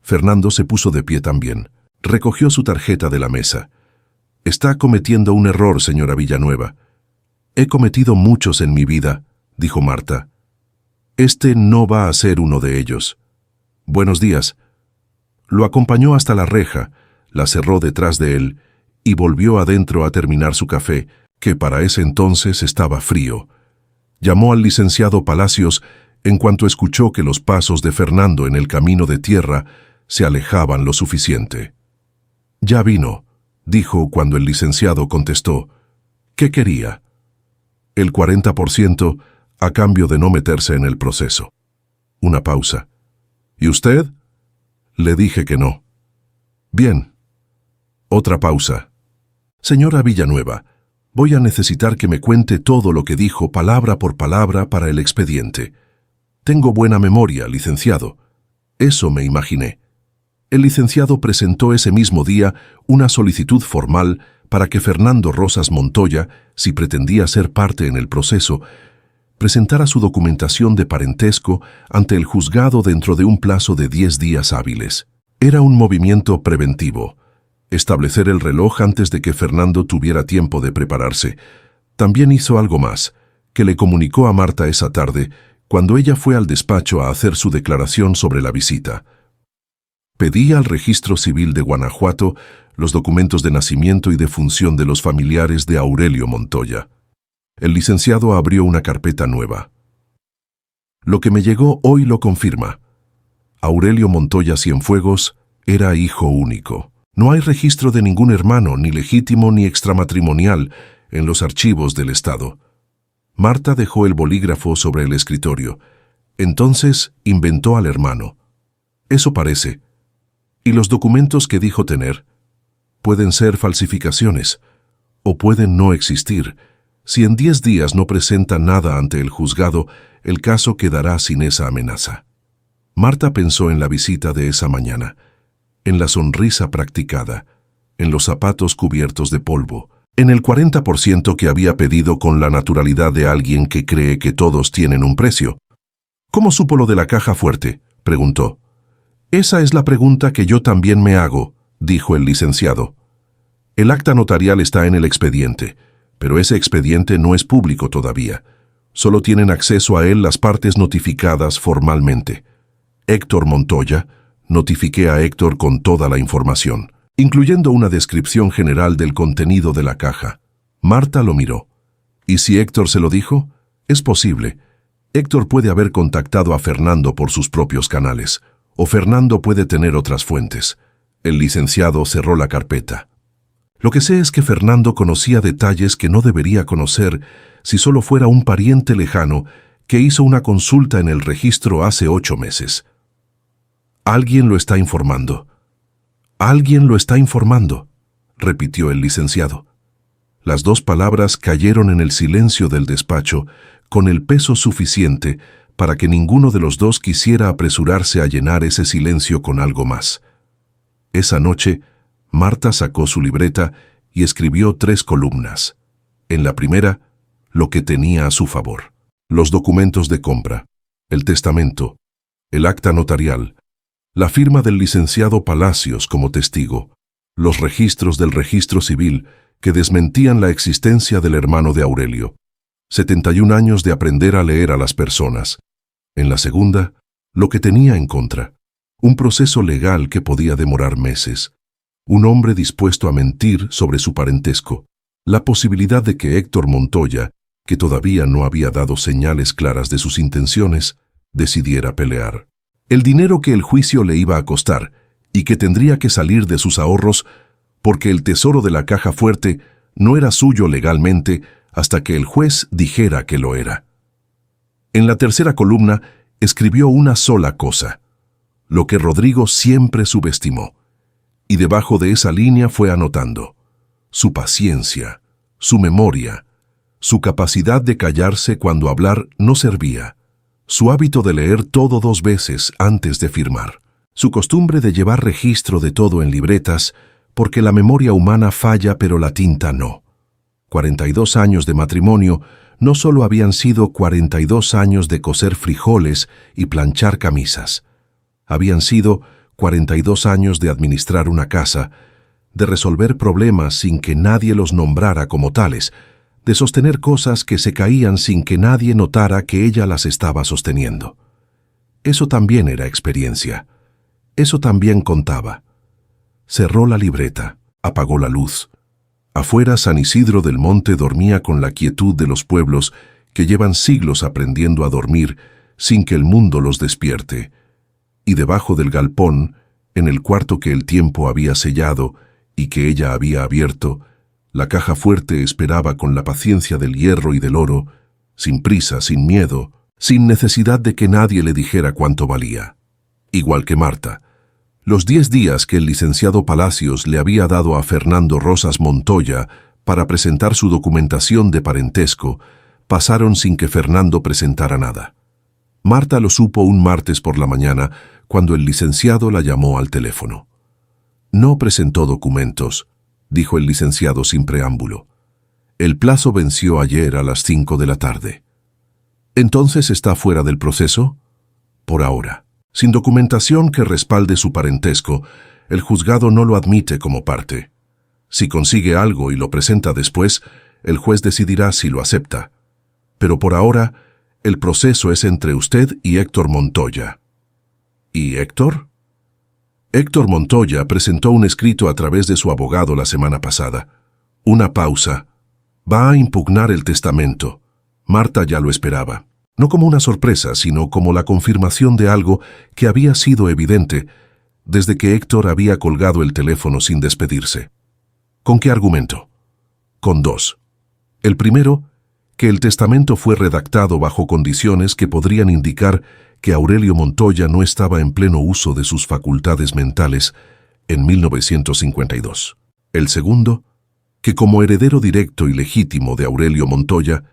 Fernando se puso de pie también. Recogió su tarjeta de la mesa. Está cometiendo un error, señora Villanueva. He cometido muchos en mi vida, dijo Marta. Este no va a ser uno de ellos. Buenos días. Lo acompañó hasta la reja, la cerró detrás de él y volvió adentro a terminar su café, que para ese entonces estaba frío. Llamó al licenciado Palacios en cuanto escuchó que los pasos de Fernando en el camino de tierra se alejaban lo suficiente. Ya vino, dijo cuando el licenciado contestó. ¿Qué quería? El 40% a cambio de no meterse en el proceso. Una pausa. ¿Y usted? Le dije que no. Bien. Otra pausa. Señora Villanueva, voy a necesitar que me cuente todo lo que dijo palabra por palabra para el expediente. Tengo buena memoria, licenciado. Eso me imaginé. El licenciado presentó ese mismo día una solicitud formal para que Fernando Rosas Montoya, si pretendía ser parte en el proceso, presentara su documentación de parentesco ante el juzgado dentro de un plazo de 10 días hábiles. Era un movimiento preventivo. Establecer el reloj antes de que Fernando tuviera tiempo de prepararse. También hizo algo más, que le comunicó a Marta esa tarde, cuando ella fue al despacho a hacer su declaración sobre la visita. Pedía al Registro Civil de Guanajuato los documentos de nacimiento y defunción de los familiares de Aurelio Montoya. El licenciado abrió una carpeta nueva. Lo que me llegó hoy lo confirma. Aurelio Montoya Cienfuegos era hijo único. No hay registro de ningún hermano, ni legítimo ni extramatrimonial, en los archivos del Estado. Marta dejó el bolígrafo sobre el escritorio. Entonces inventó al hermano. Eso parece. Y los documentos que dijo tener pueden ser falsificaciones, o pueden no existir. Si en 10 días no presenta nada ante el juzgado, el caso quedará sin esa amenaza. Marta pensó en la visita de esa mañana, en la sonrisa practicada, en los zapatos cubiertos de polvo, en el 40% que había pedido con la naturalidad de alguien que cree que todos tienen un precio. ¿Cómo supo lo de la caja fuerte?, preguntó. Esa es la pregunta que yo también me hago, dijo el licenciado. El acta notarial está en el expediente, pero ese expediente no es público todavía. Solo tienen acceso a él las partes notificadas formalmente. Héctor Montoya, notifiqué a Héctor con toda la información, incluyendo una descripción general del contenido de la caja. Marta lo miró. ¿Y si Héctor se lo dijo? Es posible. Héctor puede haber contactado a Fernando por sus propios canales, o Fernando puede tener otras fuentes. El licenciado cerró la carpeta. Lo que sé es que Fernando conocía detalles que no debería conocer si solo fuera un pariente lejano que hizo una consulta en el registro hace 8 meses. Alguien lo está informando. Alguien lo está informando, repitió el licenciado. Las 2 palabras cayeron en el silencio del despacho con el peso suficiente para que ninguno de los dos quisiera apresurarse a llenar ese silencio con algo más. Esa noche, Marta sacó su libreta y escribió 3 columnas. En la primera, lo que tenía a su favor: los documentos de compra, el testamento, el acta notarial, la firma del licenciado Palacios como testigo, los registros del registro civil que desmentían la existencia del hermano de Aurelio. 71 años de aprender a leer a las personas. En la segunda, lo que tenía en contra: un proceso legal que podía demorar meses, un hombre dispuesto a mentir sobre su parentesco, la posibilidad de que Héctor Montoya, que todavía no había dado señales claras de sus intenciones, decidiera pelear. El dinero que el juicio le iba a costar y que tendría que salir de sus ahorros, porque el tesoro de la caja fuerte no era suyo legalmente hasta que el juez dijera que lo era. En la tercera columna escribió una sola cosa: lo que Rodrigo siempre subestimó, y debajo de esa línea fue anotando: su paciencia, su memoria, su capacidad de callarse cuando hablar no servía, su hábito de leer todo 2 veces antes de firmar, su costumbre de llevar registro de todo en libretas, porque la memoria humana falla pero la tinta no. 42 años de matrimonio no solo habían sido 42 años de cocer frijoles y planchar camisas, habían sido 42 años de administrar una casa, de resolver problemas sin que nadie los nombrara como tales, de sostener cosas que se caían sin que nadie notara que ella las estaba sosteniendo. Eso también era experiencia. Eso también contaba. Cerró la libreta, apagó la luz. Afuera, San Isidro del Monte dormía con la quietud de los pueblos que llevan siglos aprendiendo a dormir sin que el mundo los despierte. Y debajo del galpón, en el cuarto que el tiempo había sellado y que ella había abierto, la caja fuerte esperaba con la paciencia del hierro y del oro, sin prisa, sin miedo, sin necesidad de que nadie le dijera cuánto valía. Igual que Marta. Los 10 días que el licenciado Palacios le había dado a Fernando Rosas Montoya para presentar su documentación de parentesco pasaron sin que Fernando presentara nada. Marta lo supo un martes por la mañana, cuando el licenciado la llamó al teléfono. No presentó documentos, dijo el licenciado sin preámbulo. El plazo venció ayer a las 5 de la tarde. ¿Entonces está fuera del proceso? Por ahora. Sin documentación que respalde su parentesco, el juzgado no lo admite como parte. Si consigue algo y lo presenta después, el juez decidirá si lo acepta. Pero por ahora, el proceso es entre usted y Héctor Montoya. ¿Y Héctor? Héctor Montoya presentó un escrito a través de su abogado la semana pasada. Una pausa. Va a impugnar el testamento. Marta ya lo esperaba. No como una sorpresa, sino como la confirmación de algo que había sido evidente desde que Héctor había colgado el teléfono sin despedirse. ¿Con qué argumento? Con 2. El primero, que el testamento fue redactado bajo condiciones que podrían indicar que Aurelio Montoya no estaba en pleno uso de sus facultades mentales en 1952. El segundo, que como heredero directo y legítimo de Aurelio Montoya,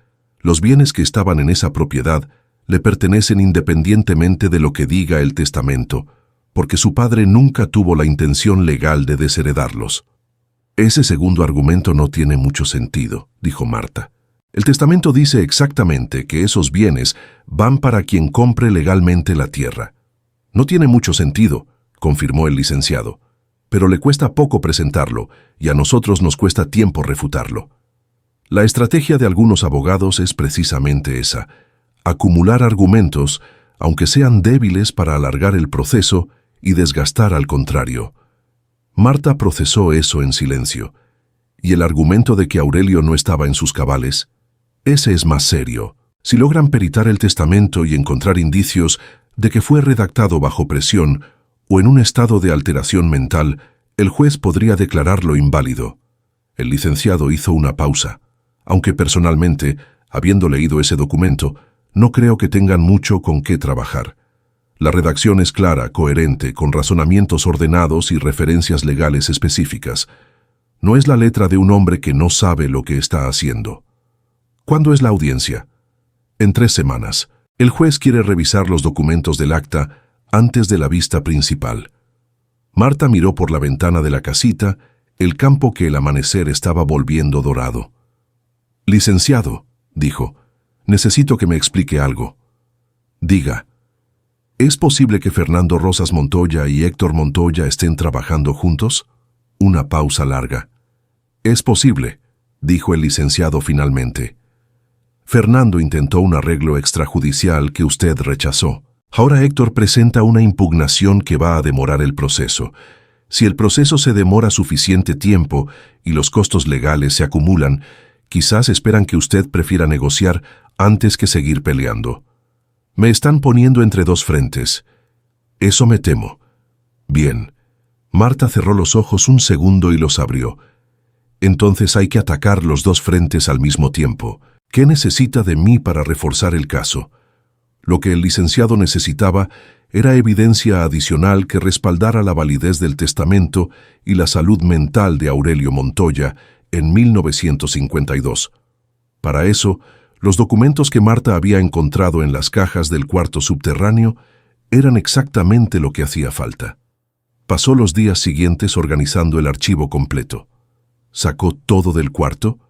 los bienes que estaban en esa propiedad le pertenecen independientemente de lo que diga el testamento, porque su padre nunca tuvo la intención legal de desheredarlos. Ese segundo argumento no tiene mucho sentido, dijo Marta. El testamento dice exactamente que esos bienes van para quien compre legalmente la tierra. No tiene mucho sentido, confirmó el licenciado, pero le cuesta poco presentarlo y a nosotros nos cuesta tiempo refutarlo. La estrategia de algunos abogados es precisamente esa: acumular argumentos, aunque sean débiles, para alargar el proceso y desgastar al contrario. Marta procesó eso en silencio. ¿Y el argumento de que Aurelio no estaba en sus cabales? Ese es más serio. Si logran peritar el testamento y encontrar indicios de que fue redactado bajo presión o en un estado de alteración mental, el juez podría declararlo inválido. El licenciado hizo una pausa. Aunque personalmente, habiendo leído ese documento, no creo que tengan mucho con qué trabajar. La redacción es clara, coherente, con razonamientos ordenados y referencias legales específicas. No es la letra de un hombre que no sabe lo que está haciendo. ¿Cuándo es la audiencia? En 3 semanas. El juez quiere revisar los documentos del acta antes de la vista principal. Marta miró por la ventana de la casita el campo que el amanecer estaba volviendo dorado. Licenciado, dijo. Necesito que me explique algo. Diga. ¿Es posible que Fernando Rosas Montoya y Héctor Montoya estén trabajando juntos? Una pausa larga. Es posible, dijo el licenciado finalmente. Fernando intentó un arreglo extrajudicial que usted rechazó. Ahora Héctor presenta una impugnación que va a demorar el proceso. Si el proceso se demora suficiente tiempo y los costos legales se acumulan, quizás esperan que usted prefiera negociar antes que seguir peleando. Me están poniendo entre dos frentes. Eso me temo. Bien. Marta cerró los ojos un segundo y los abrió. Entonces hay que atacar los dos frentes al mismo tiempo. ¿Qué necesita de mí para reforzar el caso? Lo que el licenciado necesitaba era evidencia adicional que respaldara la validez del testamento y la salud mental de Aurelio Montoya en 1952. Para eso, los documentos que Marta había encontrado en las cajas del cuarto subterráneo eran exactamente lo que hacía falta. Pasó los días siguientes organizando el archivo completo. Sacó todo del cuarto,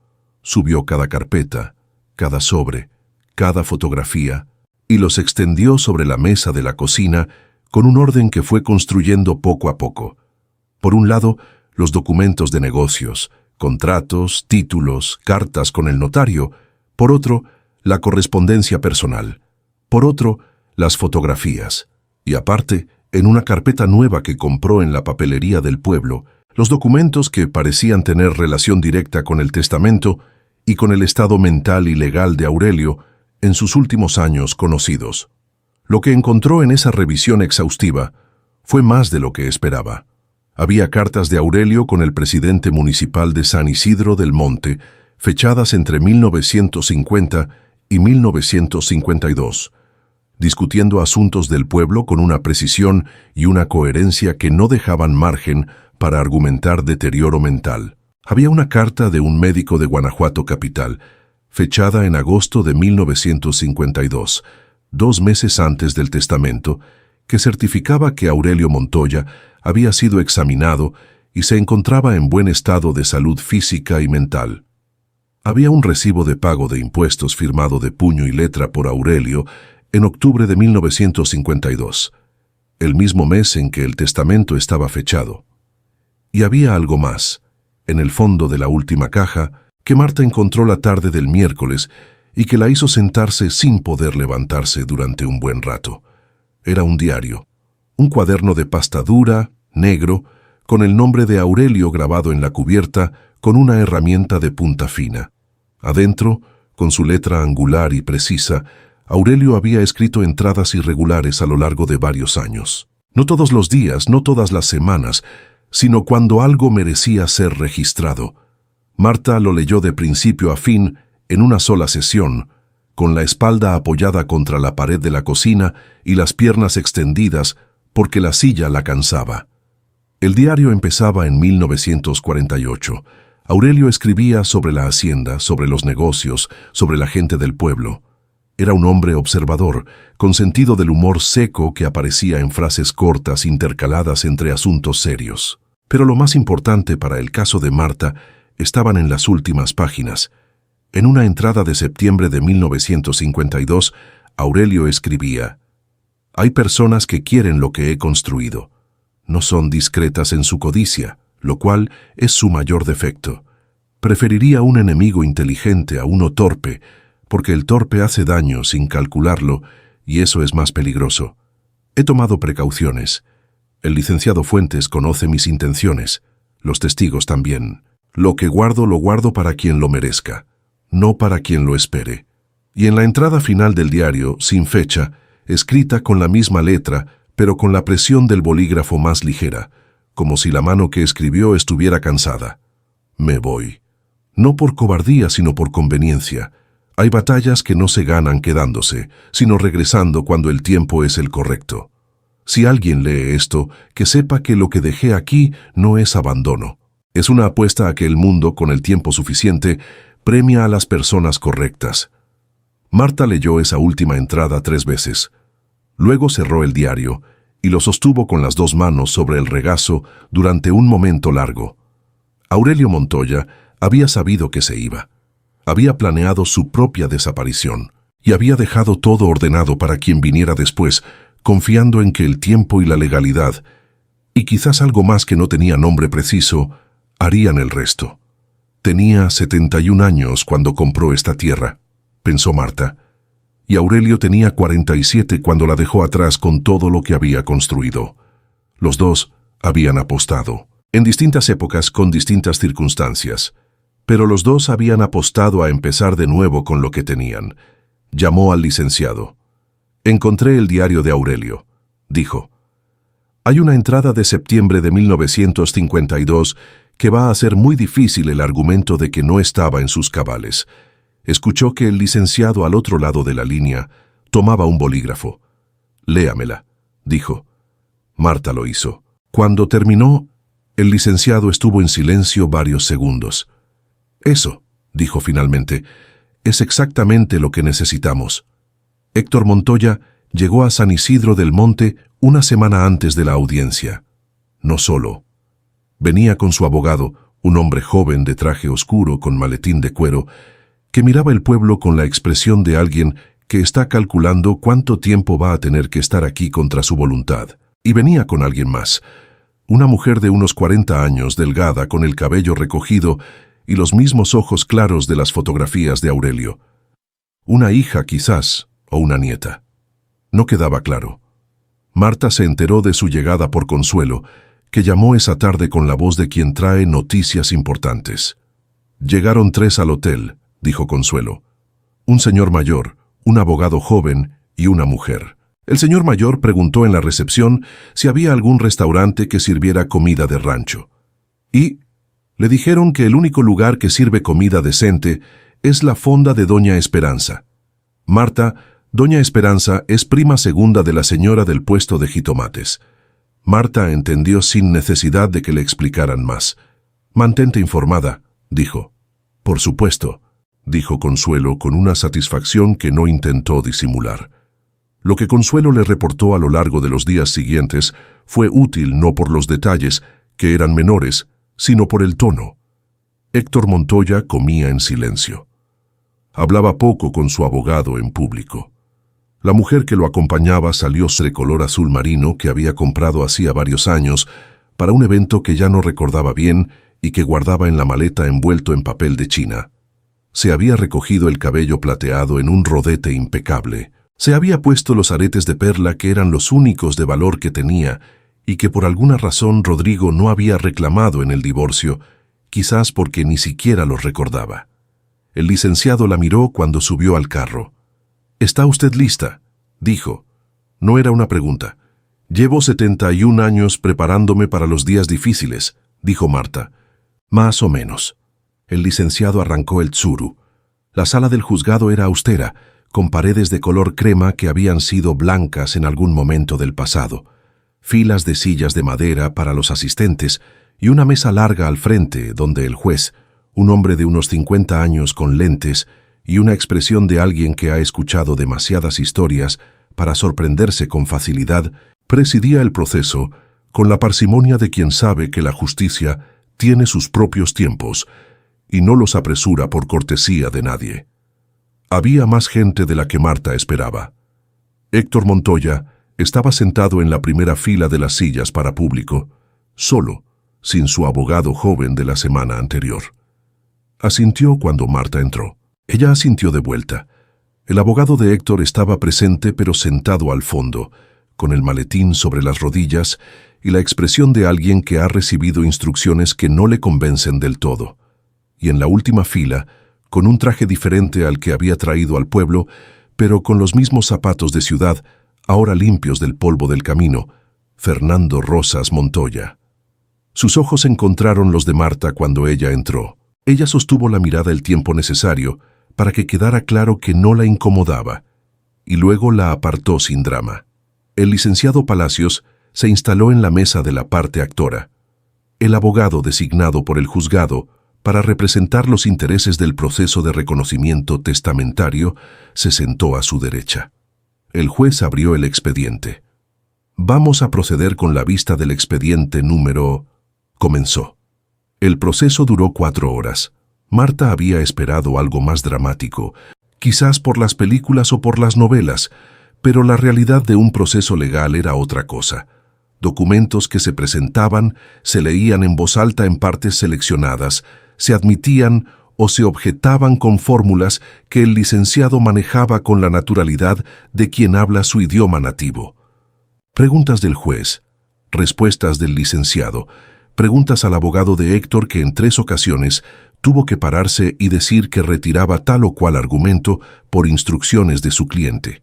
subió cada carpeta, cada sobre, cada fotografía, y los extendió sobre la mesa de la cocina con un orden que fue construyendo poco a poco. Por un lado, los documentos de negocios, contratos, títulos, cartas con el notario. Por otro, la correspondencia personal. Por otro, las fotografías. Y aparte, en una carpeta nueva que compró en la papelería del pueblo, los documentos que parecían tener relación directa con el testamento y con el estado mental y legal de Aurelio en sus últimos años conocidos. Lo que encontró en esa revisión exhaustiva fue más de lo que esperaba. Había cartas de Aurelio con el presidente municipal de San Isidro del Monte, fechadas entre 1950 y 1952, discutiendo asuntos del pueblo con una precisión y una coherencia que no dejaban margen para argumentar deterioro mental. Había una carta de un médico de Guanajuato capital, fechada en agosto de 1952, 2 meses antes del testamento, que certificaba que Aurelio Montoya había sido examinado y se encontraba en buen estado de salud física y mental. Había un recibo de pago de impuestos firmado de puño y letra por Aurelio en octubre de 1952, el mismo mes en que el testamento estaba fechado. Y había algo más, en el fondo de la última caja, que Marta encontró la tarde del miércoles y que la hizo sentarse sin poder levantarse durante un buen rato. Era un diario, un cuaderno de pasta dura, negro, con el nombre de Aurelio grabado en la cubierta con una herramienta de punta fina. Adentro, con su letra angular y precisa, Aurelio había escrito entradas irregulares a lo largo de varios años. No todos los días, no todas las semanas, sino cuando algo merecía ser registrado. Marta lo leyó de principio a fin en una sola sesión, con la espalda apoyada contra la pared de la cocina y las piernas extendidas porque la silla la cansaba. El diario empezaba en 1948. Aurelio escribía sobre la hacienda, sobre los negocios, sobre la gente del pueblo. Era un hombre observador, con sentido del humor seco que aparecía en frases cortas intercaladas entre asuntos serios. Pero lo más importante para el caso de Marta estaban en las últimas páginas. En una entrada de septiembre de 1952, Aurelio escribía: «Hay personas que quieren lo que he construido. No son discretas en su codicia, lo cual es su mayor defecto. Preferiría un enemigo inteligente a uno torpe, porque el torpe hace daño sin calcularlo, y eso es más peligroso. He tomado precauciones. El licenciado Fuentes conoce mis intenciones, los testigos también. Lo que guardo lo guardo para quien lo merezca, no para quien lo espere». Y en la entrada final del diario, sin fecha, escrita con la misma letra, pero con la presión del bolígrafo más ligera, como si la mano que escribió estuviera cansada: «Me voy. No por cobardía, sino por conveniencia. Hay batallas que no se ganan quedándose, sino regresando cuando el tiempo es el correcto. Si alguien lee esto, que sepa que lo que dejé aquí no es abandono. Es una apuesta a que el mundo, con el tiempo suficiente, premia a las personas correctas». Marta leyó esa última entrada 3 veces. Luego cerró el diario y lo sostuvo con las 2 manos sobre el regazo durante un momento largo. Aurelio Montoya había sabido que se iba. Había planeado su propia desaparición y había dejado todo ordenado para quien viniera después, confiando en que el tiempo y la legalidad, y quizás algo más que no tenía nombre preciso, harían el resto. Tenía 71 años cuando compró esta tierra, pensó Marta, y Aurelio tenía 47 cuando la dejó atrás con todo lo que había construido. Los dos habían apostado, en distintas épocas con distintas circunstancias, pero los dos habían apostado a empezar de nuevo con lo que tenían. Llamó al licenciado. «Encontré el diario de Aurelio», dijo. «Hay una entrada de septiembre de 1952 que va a hacer muy difícil el argumento de que no estaba en sus cabales». Escuchó que el licenciado al otro lado de la línea tomaba un bolígrafo. «Léamela», dijo. Marta lo hizo. Cuando terminó, el licenciado estuvo en silencio varios segundos. «Eso», dijo finalmente, «es exactamente lo que necesitamos». Héctor Montoya llegó a San Isidro del Monte una semana antes de la audiencia. No solo. Venía con su abogado, un hombre joven de traje oscuro con maletín de cuero, que miraba el pueblo con la expresión de alguien que está calculando cuánto tiempo va a tener que estar aquí contra su voluntad. Y venía con alguien más, una mujer de unos 40 años, delgada, con el cabello recogido y los mismos ojos claros de las fotografías de Aurelio. Una hija, quizás, o una nieta. No quedaba claro. Marta se enteró de su llegada por Consuelo, que llamó esa tarde con la voz de quien trae noticias importantes. «Llegaron 3 al hotel», dijo Consuelo. «Un señor mayor, un abogado joven y una mujer». El señor mayor preguntó en la recepción si había algún restaurante que sirviera comida de rancho. Y le dijeron que el único lugar que sirve comida decente es la fonda de Doña Esperanza. Marta, Doña Esperanza, es prima segunda de la señora del puesto de jitomates. Marta entendió sin necesidad de que le explicaran más. «Mantente informada», dijo. «Por supuesto», dijo Consuelo con una satisfacción que no intentó disimular. Lo que Consuelo le reportó a lo largo de los días siguientes fue útil no por los detalles, que eran menores, sino por el tono. Héctor Montoya comía en silencio. Hablaba poco con su abogado en público. La mujer que lo acompañaba salió de color azul marino que había comprado hacía varios años para un evento que ya no recordaba bien y que guardaba en la maleta envuelto en papel de China. Se había recogido el cabello plateado en un rodete impecable. Se había puesto los aretes de perla que eran los únicos de valor que tenía y que por alguna razón Rodrigo no había reclamado en el divorcio, quizás porque ni siquiera los recordaba. El licenciado la miró cuando subió al carro. «¿Está usted lista?», dijo. No era una pregunta. «Llevo 71 años preparándome para los días difíciles», dijo Marta. «Más o menos». El licenciado arrancó el tsuru. La sala del juzgado era austera, con paredes de color crema que habían sido blancas en algún momento del pasado, filas de sillas de madera para los asistentes y una mesa larga al frente donde el juez, un hombre de unos 50 años con lentes y una expresión de alguien que ha escuchado demasiadas historias para sorprenderse con facilidad, presidía el proceso con la parsimonia de quien sabe que la justicia tiene sus propios tiempos y no los apresura por cortesía de nadie. Había más gente de la que Marta esperaba. Héctor Montoya estaba sentado en la primera fila de las sillas para público, solo, sin su abogado joven de la semana anterior. Asintió cuando Marta entró. Ella asintió de vuelta. El abogado de Héctor estaba presente pero sentado al fondo, con el maletín sobre las rodillas y la expresión de alguien que ha recibido instrucciones que no le convencen del todo. Y en la última fila, con un traje diferente al que había traído al pueblo, pero con los mismos zapatos de ciudad, ahora limpios del polvo del camino, Fernando Rosas Montoya. Sus ojos encontraron los de Marta cuando ella entró. Ella sostuvo la mirada el tiempo necesario para que quedara claro que no la incomodaba, y luego la apartó sin drama. El licenciado Palacios se instaló en la mesa de la parte actora. El abogado designado por el juzgado para representar los intereses del proceso de reconocimiento testamentario se sentó a su derecha. El juez abrió el expediente. «Vamos a proceder con la vista del expediente número...», comenzó. El proceso duró 4 horas. Marta había esperado algo más dramático, quizás por las películas o por las novelas, pero la realidad de un proceso legal era otra cosa. Documentos que se presentaban, se leían en voz alta en partes seleccionadas, se admitían o se objetaban con fórmulas que el licenciado manejaba con la naturalidad de quien habla su idioma nativo. Preguntas del juez, respuestas del licenciado, preguntas al abogado de Héctor que en 3 ocasiones tuvo que pararse y decir que retiraba tal o cual argumento por instrucciones de su cliente.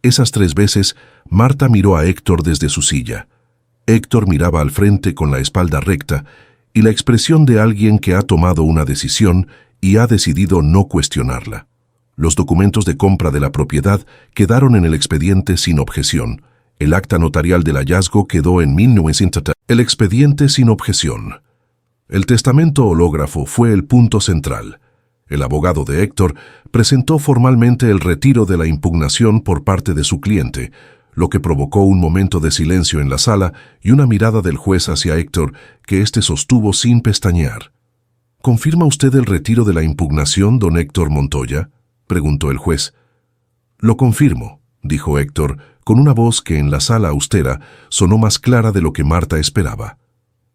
Esas 3 veces, Marta miró a Héctor desde su silla. Héctor miraba al frente con la espalda recta y la expresión de alguien que ha tomado una decisión y ha decidido no cuestionarla. Los documentos de compra de la propiedad quedaron en el expediente sin objeción. El acta notarial del hallazgo quedó en 1900. El expediente sin objeción. El testamento hológrafo fue el punto central. El abogado de Héctor presentó formalmente el retiro de la impugnación por parte de su cliente, lo que provocó un momento de silencio en la sala y una mirada del juez hacia Héctor que éste sostuvo sin pestañear. ¿Confirma usted el retiro de la impugnación, don Héctor Montoya?, preguntó el juez. Lo confirmo, dijo Héctor, con una voz que en la sala austera sonó más clara de lo que Marta esperaba.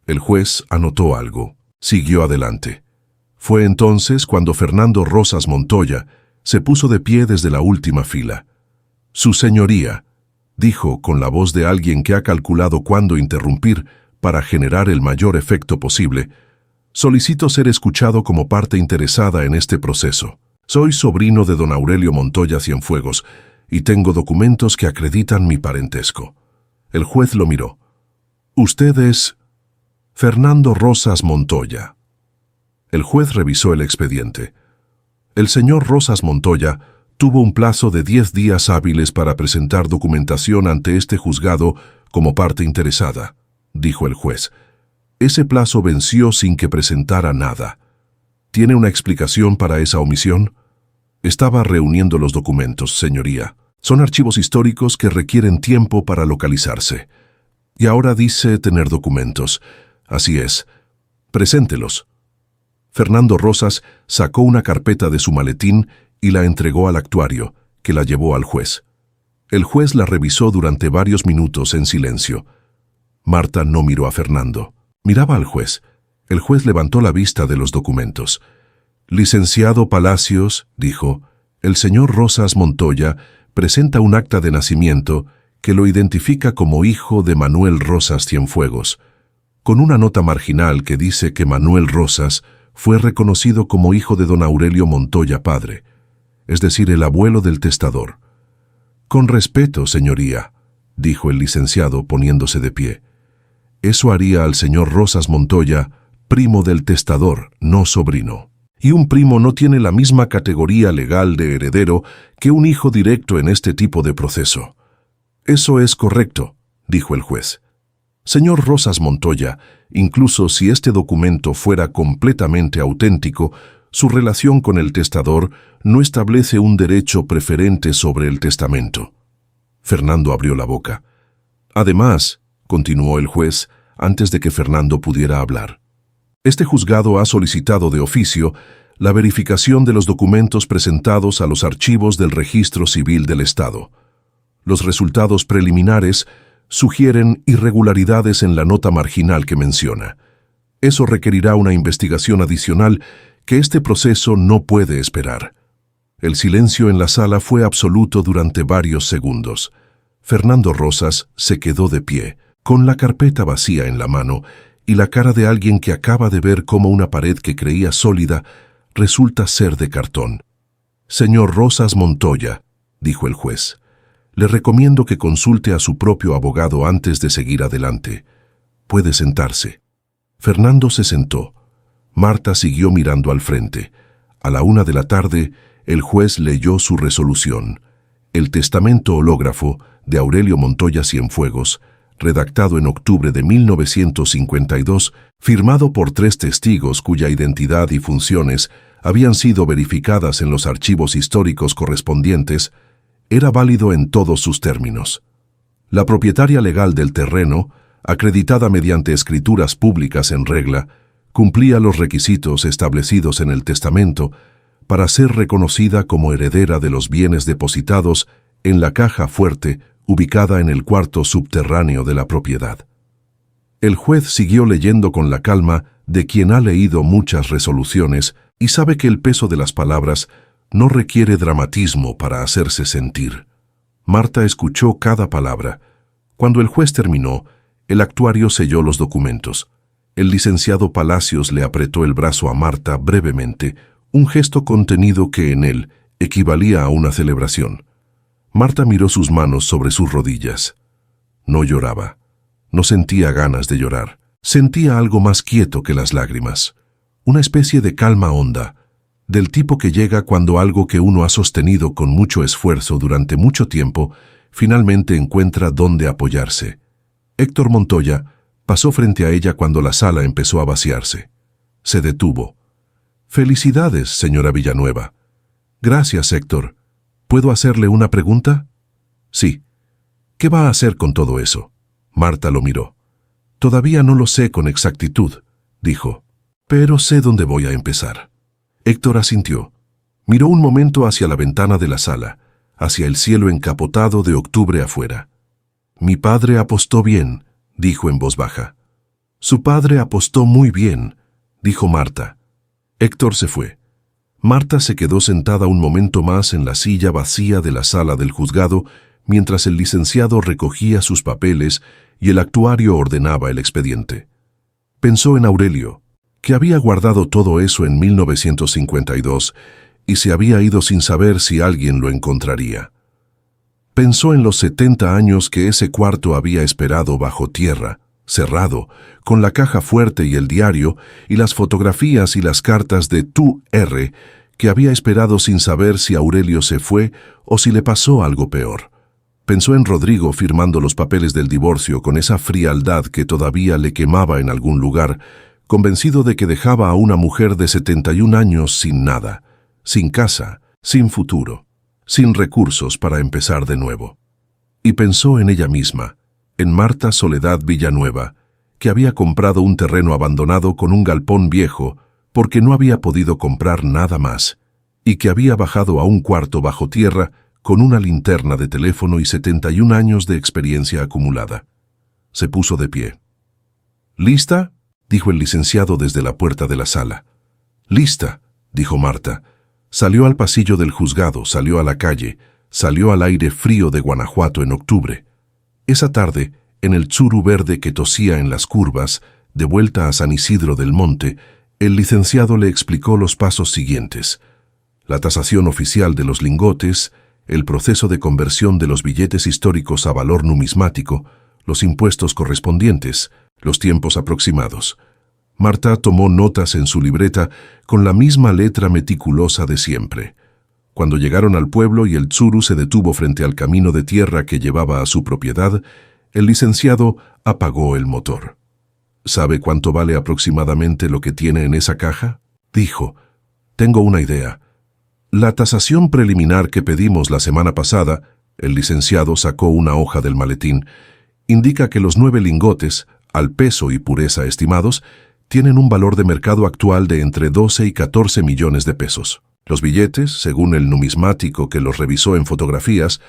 El juez anotó algo. Siguió adelante. Fue entonces cuando Fernando Rosas Montoya se puso de pie desde la última fila. Su señoría, dijo con la voz de alguien que ha calculado cuándo interrumpir para generar el mayor efecto posible, solicito ser escuchado como parte interesada en este proceso. Soy sobrino de don Aurelio Montoya Cienfuegos y tengo documentos que acreditan mi parentesco. El juez lo miró. Usted es Fernando Rosas Montoya. El juez revisó el expediente. El señor Rosas Montoya tuvo un plazo de 10 días hábiles para presentar documentación ante este juzgado como parte interesada, dijo el juez. Ese plazo venció sin que presentara nada. ¿Tiene una explicación para esa omisión? Estaba reuniendo los documentos, señoría. Son archivos históricos que requieren tiempo para localizarse. Y ahora dice tener documentos. Así es. Preséntelos. Fernando Rosas sacó una carpeta de su maletín y la entregó al actuario, que la llevó al juez. El juez la revisó durante varios minutos en silencio. Marta no miró a Fernando. Miraba al juez. El juez levantó la vista de los documentos. Licenciado Palacios, dijo, el señor Rosas Montoya presenta un acta de nacimiento que lo identifica como hijo de Manuel Rosas Cienfuegos, con una nota marginal que dice que Manuel Rosas fue reconocido como hijo de don Aurelio Montoya padre, es decir, el abuelo del testador. Con respeto, señoría, dijo el licenciado poniéndose de pie. Eso haría al señor Rosas Montoya primo del testador, no sobrino. Y un primo no tiene la misma categoría legal de heredero que un hijo directo en este tipo de proceso. Eso es correcto, dijo el juez. Señor Rosas Montoya, incluso si este documento fuera completamente auténtico, su relación con el testador no establece un derecho preferente sobre el testamento. Fernando abrió la boca. Además, continuó el juez, antes de que Fernando pudiera hablar, este juzgado ha solicitado de oficio la verificación de los documentos presentados a los archivos del Registro Civil del Estado. Los resultados preliminares sugieren irregularidades en la nota marginal que menciona. Eso requerirá una investigación adicional que este proceso no puede esperar. El silencio en la sala fue absoluto durante varios segundos. Fernando Rosas se quedó de pie, con la carpeta vacía en la mano, y la cara de alguien que acaba de ver cómo una pared que creía sólida resulta ser de cartón. Señor Rosas Montoya, dijo el juez, le recomiendo que consulte a su propio abogado antes de seguir adelante. Puede sentarse. Fernando se sentó. Marta siguió mirando al frente. A la 1 de la tarde, el juez leyó su resolución. El testamento hológrafo de Aurelio Montoya Cienfuegos, redactado en octubre de 1952, firmado por 3 testigos cuya identidad y funciones habían sido verificadas en los archivos históricos correspondientes, era válido en todos sus términos. La propietaria legal del terreno, acreditada mediante escrituras públicas en regla, Cumplía los requisitos establecidos en el testamento para ser reconocida como heredera de los bienes depositados en la caja fuerte ubicada en el cuarto subterráneo de la propiedad. El juez siguió leyendo con la calma de quien ha leído muchas resoluciones y sabe que el peso de las palabras no requiere dramatismo para hacerse sentir. Marta escuchó cada palabra. Cuando el juez terminó, el actuario selló los documentos. El licenciado Palacios le apretó el brazo a Marta brevemente, un gesto contenido que en él equivalía a una celebración. Marta miró sus manos sobre sus rodillas. No lloraba. No sentía ganas de llorar. Sentía algo más quieto que las lágrimas. Una especie de calma honda, del tipo que llega cuando algo que uno ha sostenido con mucho esfuerzo durante mucho tiempo finalmente encuentra dónde apoyarse. Héctor Montoya pasó frente a ella cuando la sala empezó a vaciarse. Se detuvo. «Felicidades, señora Villanueva». «Gracias, Héctor. ¿Puedo hacerle una pregunta?» «Sí». «¿Qué va a hacer con todo eso?» Marta lo miró. «Todavía no lo sé con exactitud», dijo. «Pero sé dónde voy a empezar». Héctor asintió. Miró un momento hacia la ventana de la sala, hacia el cielo encapotado de octubre afuera. «Mi padre apostó bien», dijo en voz baja. «Su padre apostó muy bien», dijo Marta. Héctor se fue. Marta se quedó sentada un momento más en la silla vacía de la sala del juzgado mientras el licenciado recogía sus papeles y el actuario ordenaba el expediente. Pensó en Aurelio, que había guardado todo eso en 1952 y se había ido sin saber si alguien lo encontraría. Pensó en los 70 años que ese cuarto había esperado bajo tierra, cerrado, con la caja fuerte y el diario, y las fotografías y las cartas de Tu R, que había esperado sin saber si Aurelio se fue o si le pasó algo peor. Pensó en Rodrigo firmando los papeles del divorcio con esa frialdad que todavía le quemaba en algún lugar, convencido de que dejaba a una mujer de 71 años sin nada, sin casa, sin futuro, sin recursos para empezar de nuevo. Y pensó en ella misma, en Marta Soledad Villanueva, que había comprado un terreno abandonado con un galpón viejo porque no había podido comprar nada más, y que había bajado a un cuarto bajo tierra con una linterna de teléfono y 71 años de experiencia acumulada. Se puso de pie. «¿Lista?», dijo el licenciado desde la puerta de la sala. «Lista», dijo Marta. Salió al pasillo del juzgado, salió a la calle, salió al aire frío de Guanajuato en octubre. Esa tarde, en el tsuru verde que tosía en las curvas, de vuelta a San Isidro del Monte, el licenciado le explicó los pasos siguientes: la tasación oficial de los lingotes, el proceso de conversión de los billetes históricos a valor numismático, los impuestos correspondientes, los tiempos aproximados. Marta tomó notas en su libreta con la misma letra meticulosa de siempre. Cuando llegaron al pueblo y el tsuru se detuvo frente al camino de tierra que llevaba a su propiedad, el licenciado apagó el motor. «¿Sabe cuánto vale aproximadamente lo que tiene en esa caja?», dijo. «Tengo una idea. La tasación preliminar que pedimos la semana pasada», el licenciado sacó una hoja del maletín, «indica que los 9 lingotes, al peso y pureza estimados, tienen un valor de mercado actual de entre 12 y 14 millones de pesos. Los billetes, según el numismático que los revisó en fotografías,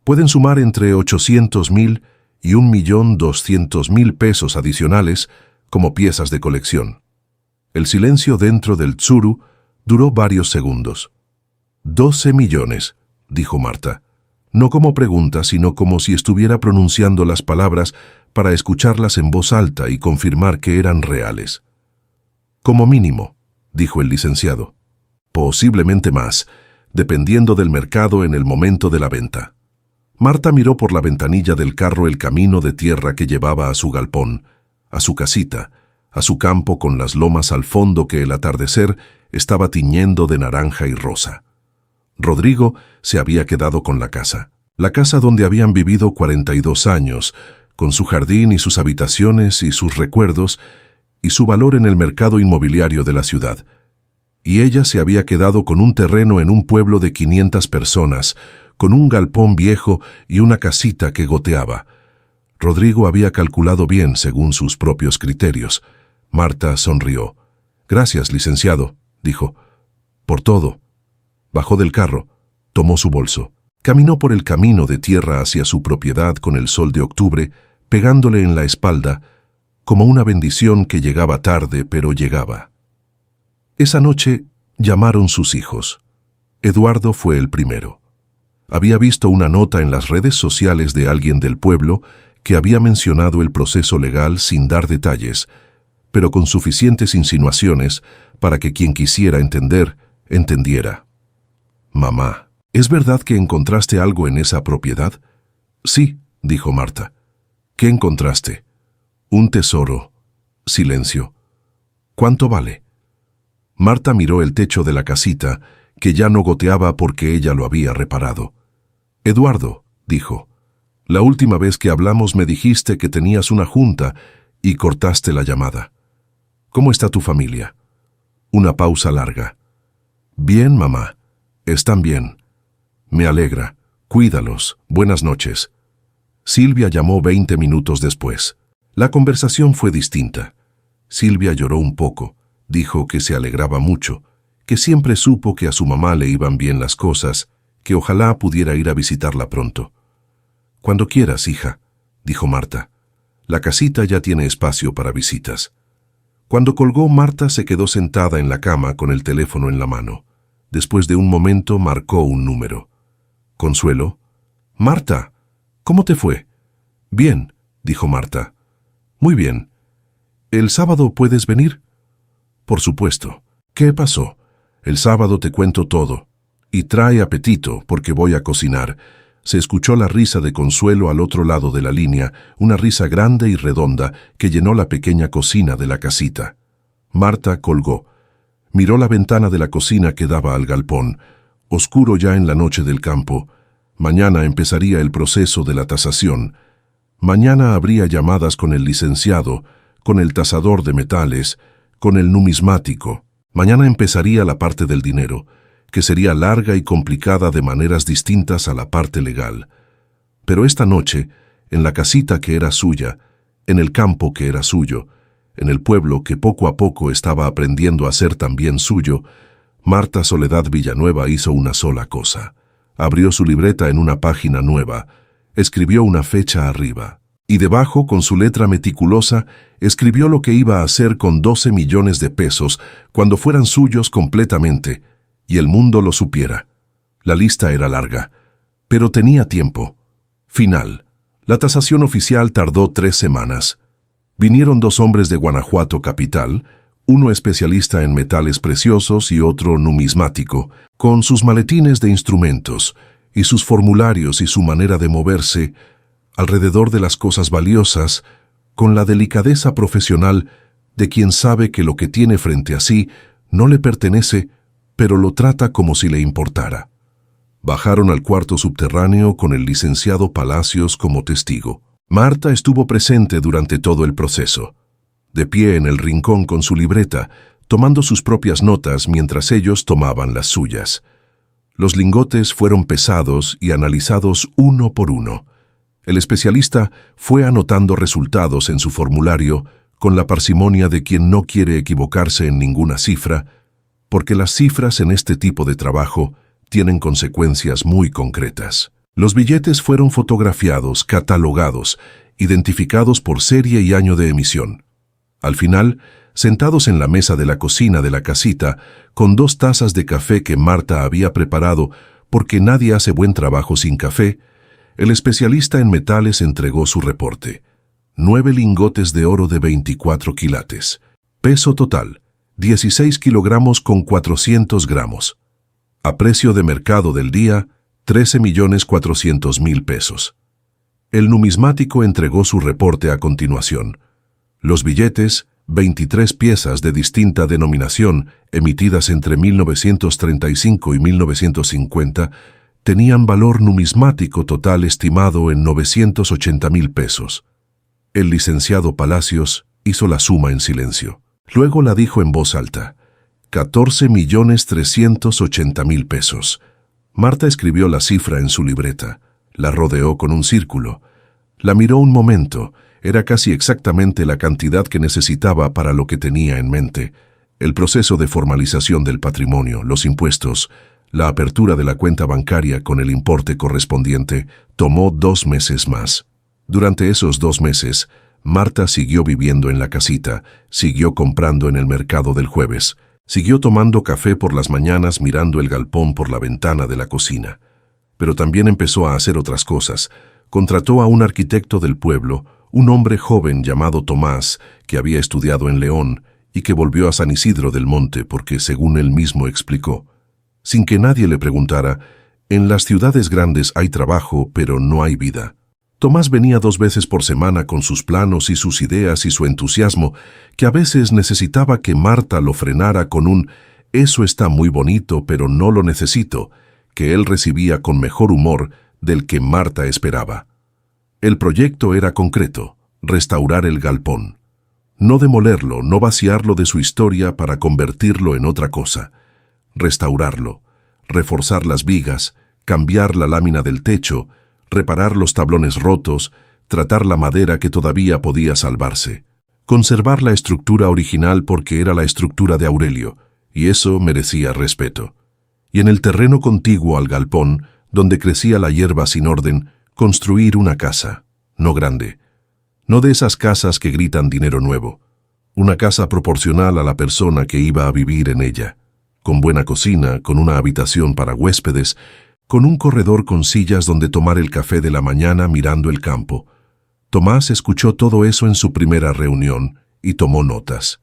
pueden sumar entre 800,000 y 1.200.000 pesos adicionales como piezas de colección». El silencio dentro del tsuru duró varios segundos. «12 millones», dijo Marta, no como pregunta, sino como si estuviera pronunciando las palabras para escucharlas en voz alta y confirmar que eran reales. «Como mínimo», dijo el licenciado. «Posiblemente más, dependiendo del mercado en el momento de la venta». Marta miró por la ventanilla del carro el camino de tierra que llevaba a su galpón, a su casita, a su campo con las lomas al fondo que el atardecer estaba tiñendo de naranja y rosa. Rodrigo se había quedado con la casa donde habían vivido 42 años, con su jardín y sus habitaciones y sus recuerdos y su valor en el mercado inmobiliario de la ciudad. Y ella se había quedado con un terreno en un pueblo de 500 personas, con un galpón viejo y una casita que goteaba. Rodrigo había calculado bien según sus propios criterios. Marta sonrió. Gracias, licenciado, dijo. Por todo. Bajó del carro, tomó su bolso. Caminó por el camino de tierra hacia su propiedad con el sol de octubre pegándole en la espalda, como una bendición que llegaba tarde, pero llegaba. Esa noche llamaron sus hijos. Eduardo fue el primero. Había visto una nota en las redes sociales de alguien del pueblo que había mencionado el proceso legal sin dar detalles, pero con suficientes insinuaciones para que quien quisiera entender, entendiera. Mamá, ¿es verdad que encontraste algo en esa propiedad? Sí, dijo Marta. ¿Qué encontraste? Un tesoro. Silencio. ¿Cuánto vale? Marta miró el techo de la casita, que ya no goteaba porque ella lo había reparado. Eduardo, dijo, la última vez que hablamos me dijiste que tenías una junta y cortaste la llamada. ¿Cómo está tu familia? Una pausa larga. Bien, mamá. Están bien. Me alegra. Cuídalos. Buenas noches. Silvia llamó 20 minutos después. La conversación fue distinta. Silvia lloró un poco. Dijo que se alegraba mucho, que siempre supo que a su mamá le iban bien las cosas, que ojalá pudiera ir a visitarla pronto. Cuando quieras, hija, dijo Marta. La casita ya tiene espacio para visitas. Cuando colgó, Marta se quedó sentada en la cama con el teléfono en la mano. Después de un momento marcó un número. Consuelo. Marta, ¿cómo te fue? Bien, dijo Marta. Muy bien. ¿El sábado puedes venir? Por supuesto. ¿Qué pasó? El sábado te cuento todo. Y trae apetito, porque voy a cocinar. Se escuchó la risa de Consuelo al otro lado de la línea, una risa grande y redonda que llenó la pequeña cocina de la casita. Marta colgó. Miró la ventana de la cocina que daba al galpón. Oscuro ya en la noche del campo. Mañana empezaría el proceso de la tasación. Mañana habría llamadas con el licenciado, con el tasador de metales, con el numismático. Mañana empezaría la parte del dinero, que sería larga y complicada de maneras distintas a la parte legal. Pero esta noche, en la casita que era suya, en el campo que era suyo, en el pueblo que poco a poco estaba aprendiendo a ser también suyo, Marta Soledad Villanueva hizo una sola cosa. Abrió su libreta en una página nueva, escribió una fecha arriba, y debajo, con su letra meticulosa, escribió lo que iba a hacer con 12 millones de pesos cuando fueran suyos completamente, y el mundo lo supiera. La lista era larga, pero tenía tiempo. Final. La tasación oficial tardó 3 semanas. Vinieron 2 hombres de Guanajuato capital, uno especialista en metales preciosos y otro numismático, con sus maletines de instrumentos y sus formularios y su manera de moverse alrededor de las cosas valiosas, con la delicadeza profesional de quien sabe que lo que tiene frente a sí no le pertenece, pero lo trata como si le importara. Bajaron al cuarto subterráneo con el licenciado Palacios como testigo. Marta estuvo presente durante todo el proceso, de pie en el rincón con su libreta, tomando sus propias notas mientras ellos tomaban las suyas. Los lingotes fueron pesados y analizados uno por uno. El especialista fue anotando resultados en su formulario con la parsimonia de quien no quiere equivocarse en ninguna cifra, porque las cifras en este tipo de trabajo tienen consecuencias muy concretas. Los billetes fueron fotografiados, catalogados, identificados por serie y año de emisión. Al final, sentados en la mesa de la cocina de la casita, con 2 tazas de café que Marta había preparado porque nadie hace buen trabajo sin café, el especialista en metales entregó su reporte. 9 lingotes de oro de 24 quilates. Peso total, 16 kilogramos con 400 gramos. A precio de mercado del día, 13.400.000 pesos. El numismático entregó su reporte a continuación. Los billetes, 23 piezas de distinta denominación, emitidas entre 1935 y 1950, tenían valor numismático total estimado en 980.000 pesos. El licenciado Palacios hizo la suma en silencio. Luego la dijo en voz alta. 14.380.000 pesos. Marta escribió la cifra en su libreta. La rodeó con un círculo. La miró un momento. Era casi exactamente la cantidad que necesitaba para lo que tenía en mente. El proceso de formalización del patrimonio, los impuestos, la apertura de la cuenta bancaria con el importe correspondiente tomó 2 meses más. Durante esos 2 meses, Marta siguió viviendo en la casita, siguió comprando en el mercado del jueves, siguió tomando café por las mañanas mirando el galpón por la ventana de la cocina. Pero también empezó a hacer otras cosas. Contrató a un arquitecto del pueblo, un hombre joven llamado Tomás, que había estudiado en León y que volvió a San Isidro del Monte porque, según él mismo explicó, sin que nadie le preguntara, en las ciudades grandes hay trabajo, pero no hay vida. Tomás venía 2 veces por semana con sus planos y sus ideas y su entusiasmo, que a veces necesitaba que Marta lo frenara con un «eso está muy bonito, pero no lo necesito», que él recibía con mejor humor del que Marta esperaba. El proyecto era concreto: restaurar el galpón. No demolerlo, no vaciarlo de su historia para convertirlo en otra cosa. Restaurarlo, reforzar las vigas, cambiar la lámina del techo, reparar los tablones rotos, tratar la madera que todavía podía salvarse. Conservar la estructura original porque era la estructura de Aurelio, y eso merecía respeto. Y en el terreno contiguo al galpón, donde crecía la hierba sin orden, construir una casa, no grande. No de esas casas que gritan dinero nuevo. Una casa proporcional a la persona que iba a vivir en ella, con buena cocina, con una habitación para huéspedes, con un corredor con sillas donde tomar el café de la mañana mirando el campo. Tomás escuchó todo eso en su primera reunión y tomó notas.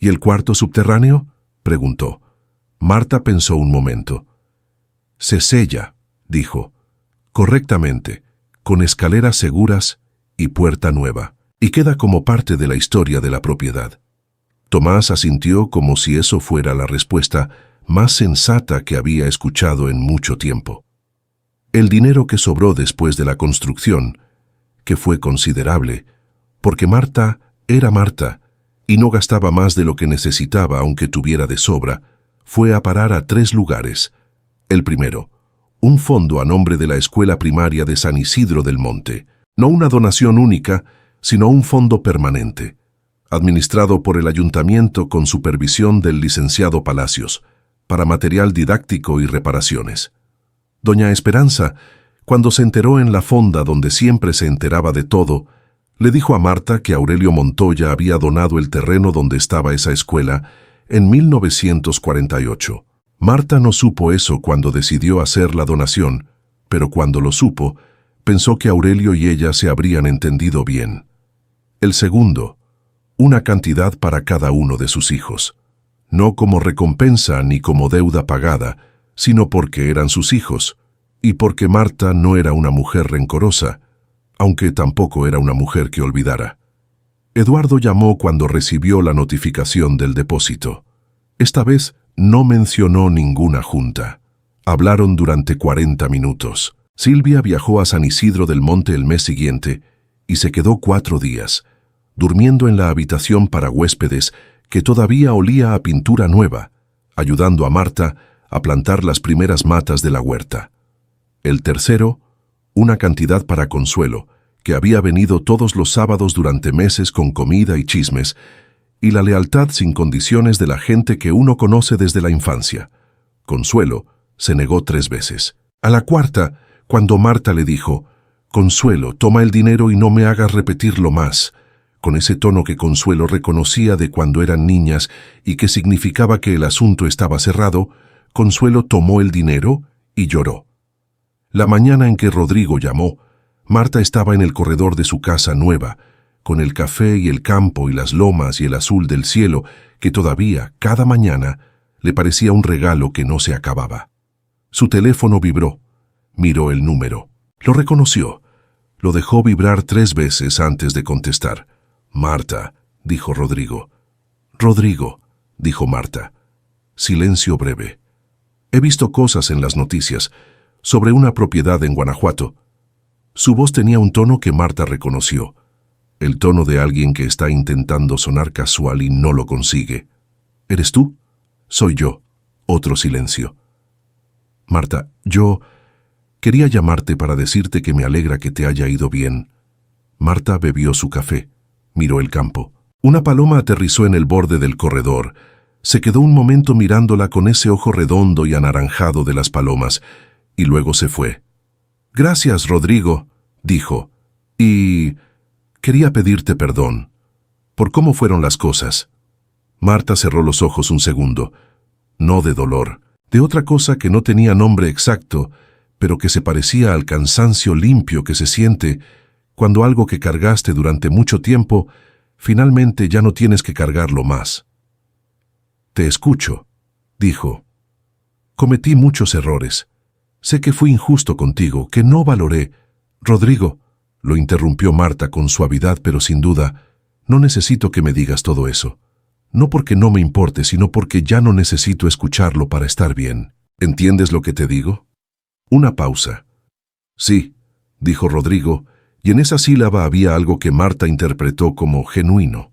¿Y el cuarto subterráneo?, preguntó. Marta pensó un momento. Se sella, dijo, correctamente, con escaleras seguras y puerta nueva, y queda como parte de la historia de la propiedad. Tomás asintió como si eso fuera la respuesta más sensata que había escuchado en mucho tiempo. El dinero que sobró después de la construcción, que fue considerable, porque Marta era Marta y no gastaba más de lo que necesitaba aunque tuviera de sobra, fue a parar a 3 lugares. El primero, un fondo a nombre de la Escuela Primaria de San Isidro del Monte, no una donación única, sino un fondo permanente, administrado por el ayuntamiento con supervisión del licenciado Palacios, para material didáctico y reparaciones. Doña Esperanza, cuando se enteró en la fonda donde siempre se enteraba de todo, le dijo a Marta que Aurelio Montoya había donado el terreno donde estaba esa escuela en 1948. Marta no supo eso cuando decidió hacer la donación, pero cuando lo supo, pensó que Aurelio y ella se habrían entendido bien. El segundo, una cantidad para cada uno de sus hijos. No como recompensa ni como deuda pagada, sino porque eran sus hijos, y porque Marta no era una mujer rencorosa, aunque tampoco era una mujer que olvidara. Eduardo llamó cuando recibió la notificación del depósito. Esta vez no mencionó ninguna junta. Hablaron durante 40 minutos. Silvia viajó a San Isidro del Monte el mes siguiente y se quedó 4 días, durmiendo en la habitación para huéspedes que todavía olía a pintura nueva, ayudando a Marta a plantar las primeras matas de la huerta. El tercero, una cantidad para Consuelo, que había venido todos los sábados durante meses con comida y chismes, y la lealtad sin condiciones de la gente que uno conoce desde la infancia. Consuelo se negó 3 veces. A la cuarta, cuando Marta le dijo, «Consuelo, toma el dinero y no me hagas repetirlo más», con ese tono que Consuelo reconocía de cuando eran niñas y que significaba que el asunto estaba cerrado, Consuelo tomó el dinero y lloró. La mañana en que Rodrigo llamó, Marta estaba en el corredor de su casa nueva, con el café y el campo y las lomas y el azul del cielo, que todavía, cada mañana, le parecía un regalo que no se acababa. Su teléfono vibró. Miró el número. Lo reconoció. Lo dejó vibrar 3 veces antes de contestar. «Marta», dijo Rodrigo. «Rodrigo», dijo Marta. Silencio breve. «He visto cosas en las noticias sobre una propiedad en Guanajuato». Su voz tenía un tono que Marta reconoció. El tono de alguien que está intentando sonar casual y no lo consigue. «¿Eres tú?» «Soy yo». Otro silencio. «Marta, yo quería llamarte para decirte que me alegra que te haya ido bien». Marta bebió su café. Miró el campo. Una paloma aterrizó en el borde del corredor. Se quedó un momento mirándola con ese ojo redondo y anaranjado de las palomas, y luego se fue. «Gracias, Rodrigo», dijo, «y quería pedirte perdón por cómo fueron las cosas». Marta cerró los ojos un segundo, no de dolor, de otra cosa que no tenía nombre exacto, pero que se parecía al cansancio limpio que se siente cuando algo que cargaste durante mucho tiempo, finalmente ya no tienes que cargarlo más. «Te escucho», dijo. «Cometí muchos errores. Sé que fui injusto contigo, que no valoré». «Rodrigo», lo interrumpió Marta con suavidad, pero sin duda, «no necesito que me digas todo eso. No porque no me importe, sino porque ya no necesito escucharlo para estar bien. ¿Entiendes lo que te digo?» Una pausa. «Sí», dijo Rodrigo, y en esa sílaba había algo que Marta interpretó como genuino.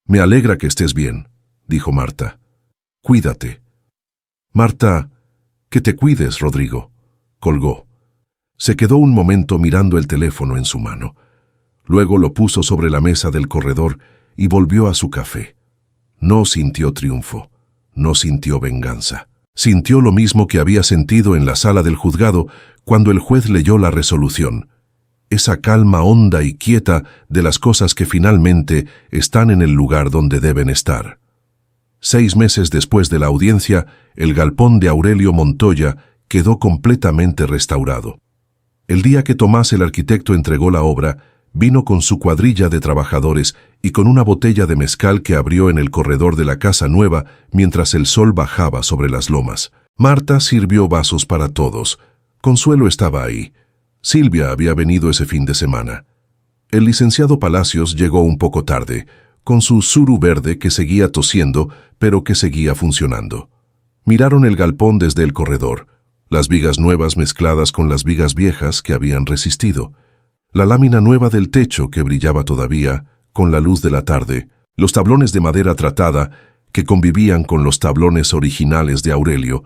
«Me alegra que estés bien», dijo Marta. «Cuídate». «Marta, que te cuides, Rodrigo», colgó. Se quedó un momento mirando el teléfono en su mano. Luego lo puso sobre la mesa del corredor y volvió a su café. No sintió triunfo, no sintió venganza. Sintió lo mismo que había sentido en la sala del juzgado cuando el juez leyó la resolución. Esa calma honda y quieta de las cosas que finalmente están en el lugar donde deben estar. 6 meses después de la audiencia, el galpón de Aurelio Montoya quedó completamente restaurado. El día que Tomás el arquitecto entregó la obra, vino con su cuadrilla de trabajadores y con una botella de mezcal que abrió en el corredor de la casa nueva mientras el sol bajaba sobre las lomas. Marta sirvió vasos para todos. Consuelo estaba ahí. Silvia había venido ese fin de semana. El licenciado Palacios llegó un poco tarde, con su suru verde que seguía tosiendo, pero que seguía funcionando. Miraron el galpón desde el corredor, las vigas nuevas mezcladas con las vigas viejas que habían resistido, la lámina nueva del techo que brillaba todavía con la luz de la tarde, los tablones de madera tratada que convivían con los tablones originales de Aurelio,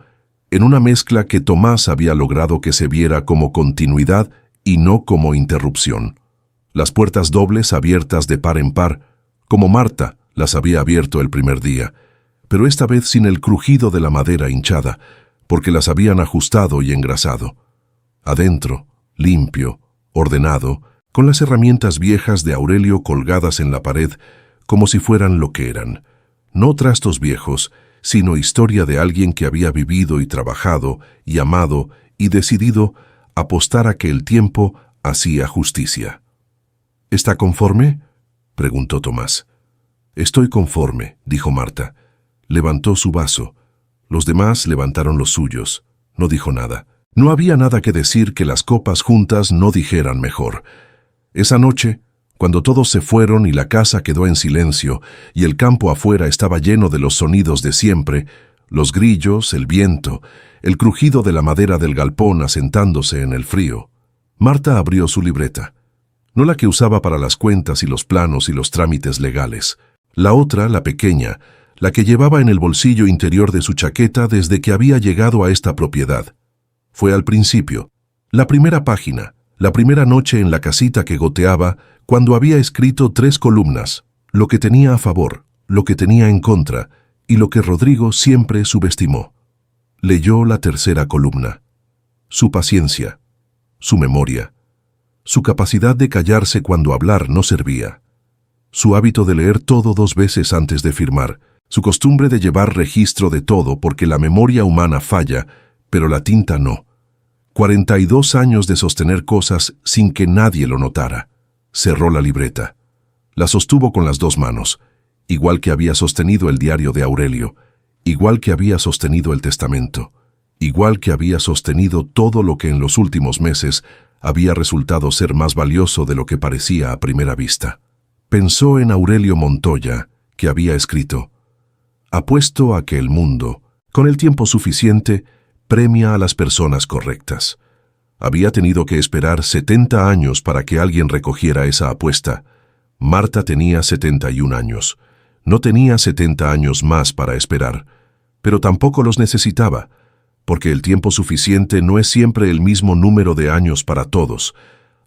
en una mezcla que Tomás había logrado que se viera como continuidad y no como interrupción. Las puertas dobles abiertas de par en par, como Marta las había abierto el primer día, pero esta vez sin el crujido de la madera hinchada, porque las habían ajustado y engrasado. Adentro, limpio, ordenado, con las herramientas viejas de Aurelio colgadas en la pared, como si fueran lo que eran. No trastos viejos, sino historia de alguien que había vivido y trabajado y amado y decidido apostar a que el tiempo hacía justicia. ¿Está conforme?, preguntó Tomás. «Estoy conforme», dijo Marta. Levantó su vaso. Los demás levantaron los suyos. No dijo nada. No había nada que decir que las copas juntas no dijeran mejor. Esa noche, cuando todos se fueron y la casa quedó en silencio y el campo afuera estaba lleno de los sonidos de siempre, los grillos, el viento, el crujido de la madera del galpón asentándose en el frío, Marta abrió su libreta. No la que usaba para las cuentas y los planos y los trámites legales. La otra, la pequeña, la que llevaba en el bolsillo interior de su chaqueta desde que había llegado a esta propiedad. Fue al principio, la primera página, la primera noche en la casita que goteaba, cuando había escrito 3 columnas, lo que tenía a favor, lo que tenía en contra, y lo que Rodrigo siempre subestimó. Leyó la tercera columna. Su paciencia, su memoria, su capacidad de callarse cuando hablar no servía, su hábito de leer todo 2 veces antes de firmar, su costumbre de llevar registro de todo porque la memoria humana falla, pero la tinta no. 42 años de sostener cosas sin que nadie lo notara. Cerró la libreta. La sostuvo con las 2 manos, igual que había sostenido el diario de Aurelio, igual que había sostenido el testamento, igual que había sostenido todo lo que en los últimos meses había resultado ser más valioso de lo que parecía a primera vista. Pensó en Aurelio Montoya, que había escrito: «Apuesto a que el mundo, con el tiempo suficiente, premia a las personas correctas». Había tenido que esperar 70 años para que alguien recogiera esa apuesta. Marta tenía 71 años. No tenía 70 años más para esperar, pero tampoco los necesitaba, porque el tiempo suficiente no es siempre el mismo número de años para todos.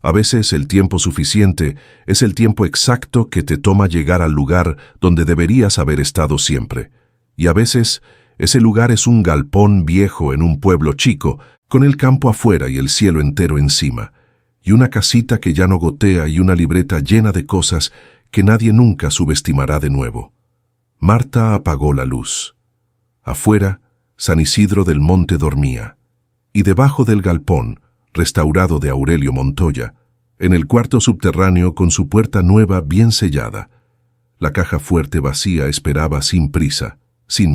A veces el tiempo suficiente es el tiempo exacto que te toma llegar al lugar donde deberías haber estado siempre. Y a veces, ese lugar es un galpón viejo en un pueblo chico, con el campo afuera y el cielo entero encima, y una casita que ya no gotea y una libreta llena de cosas que nadie nunca subestimará de nuevo. Marta apagó la luz. Afuera, San Isidro del Monte dormía, y debajo del galpón, restaurado de Aurelio Montoya, en el cuarto subterráneo con su puerta nueva bien sellada, la caja fuerte vacía esperaba sin prisa, sin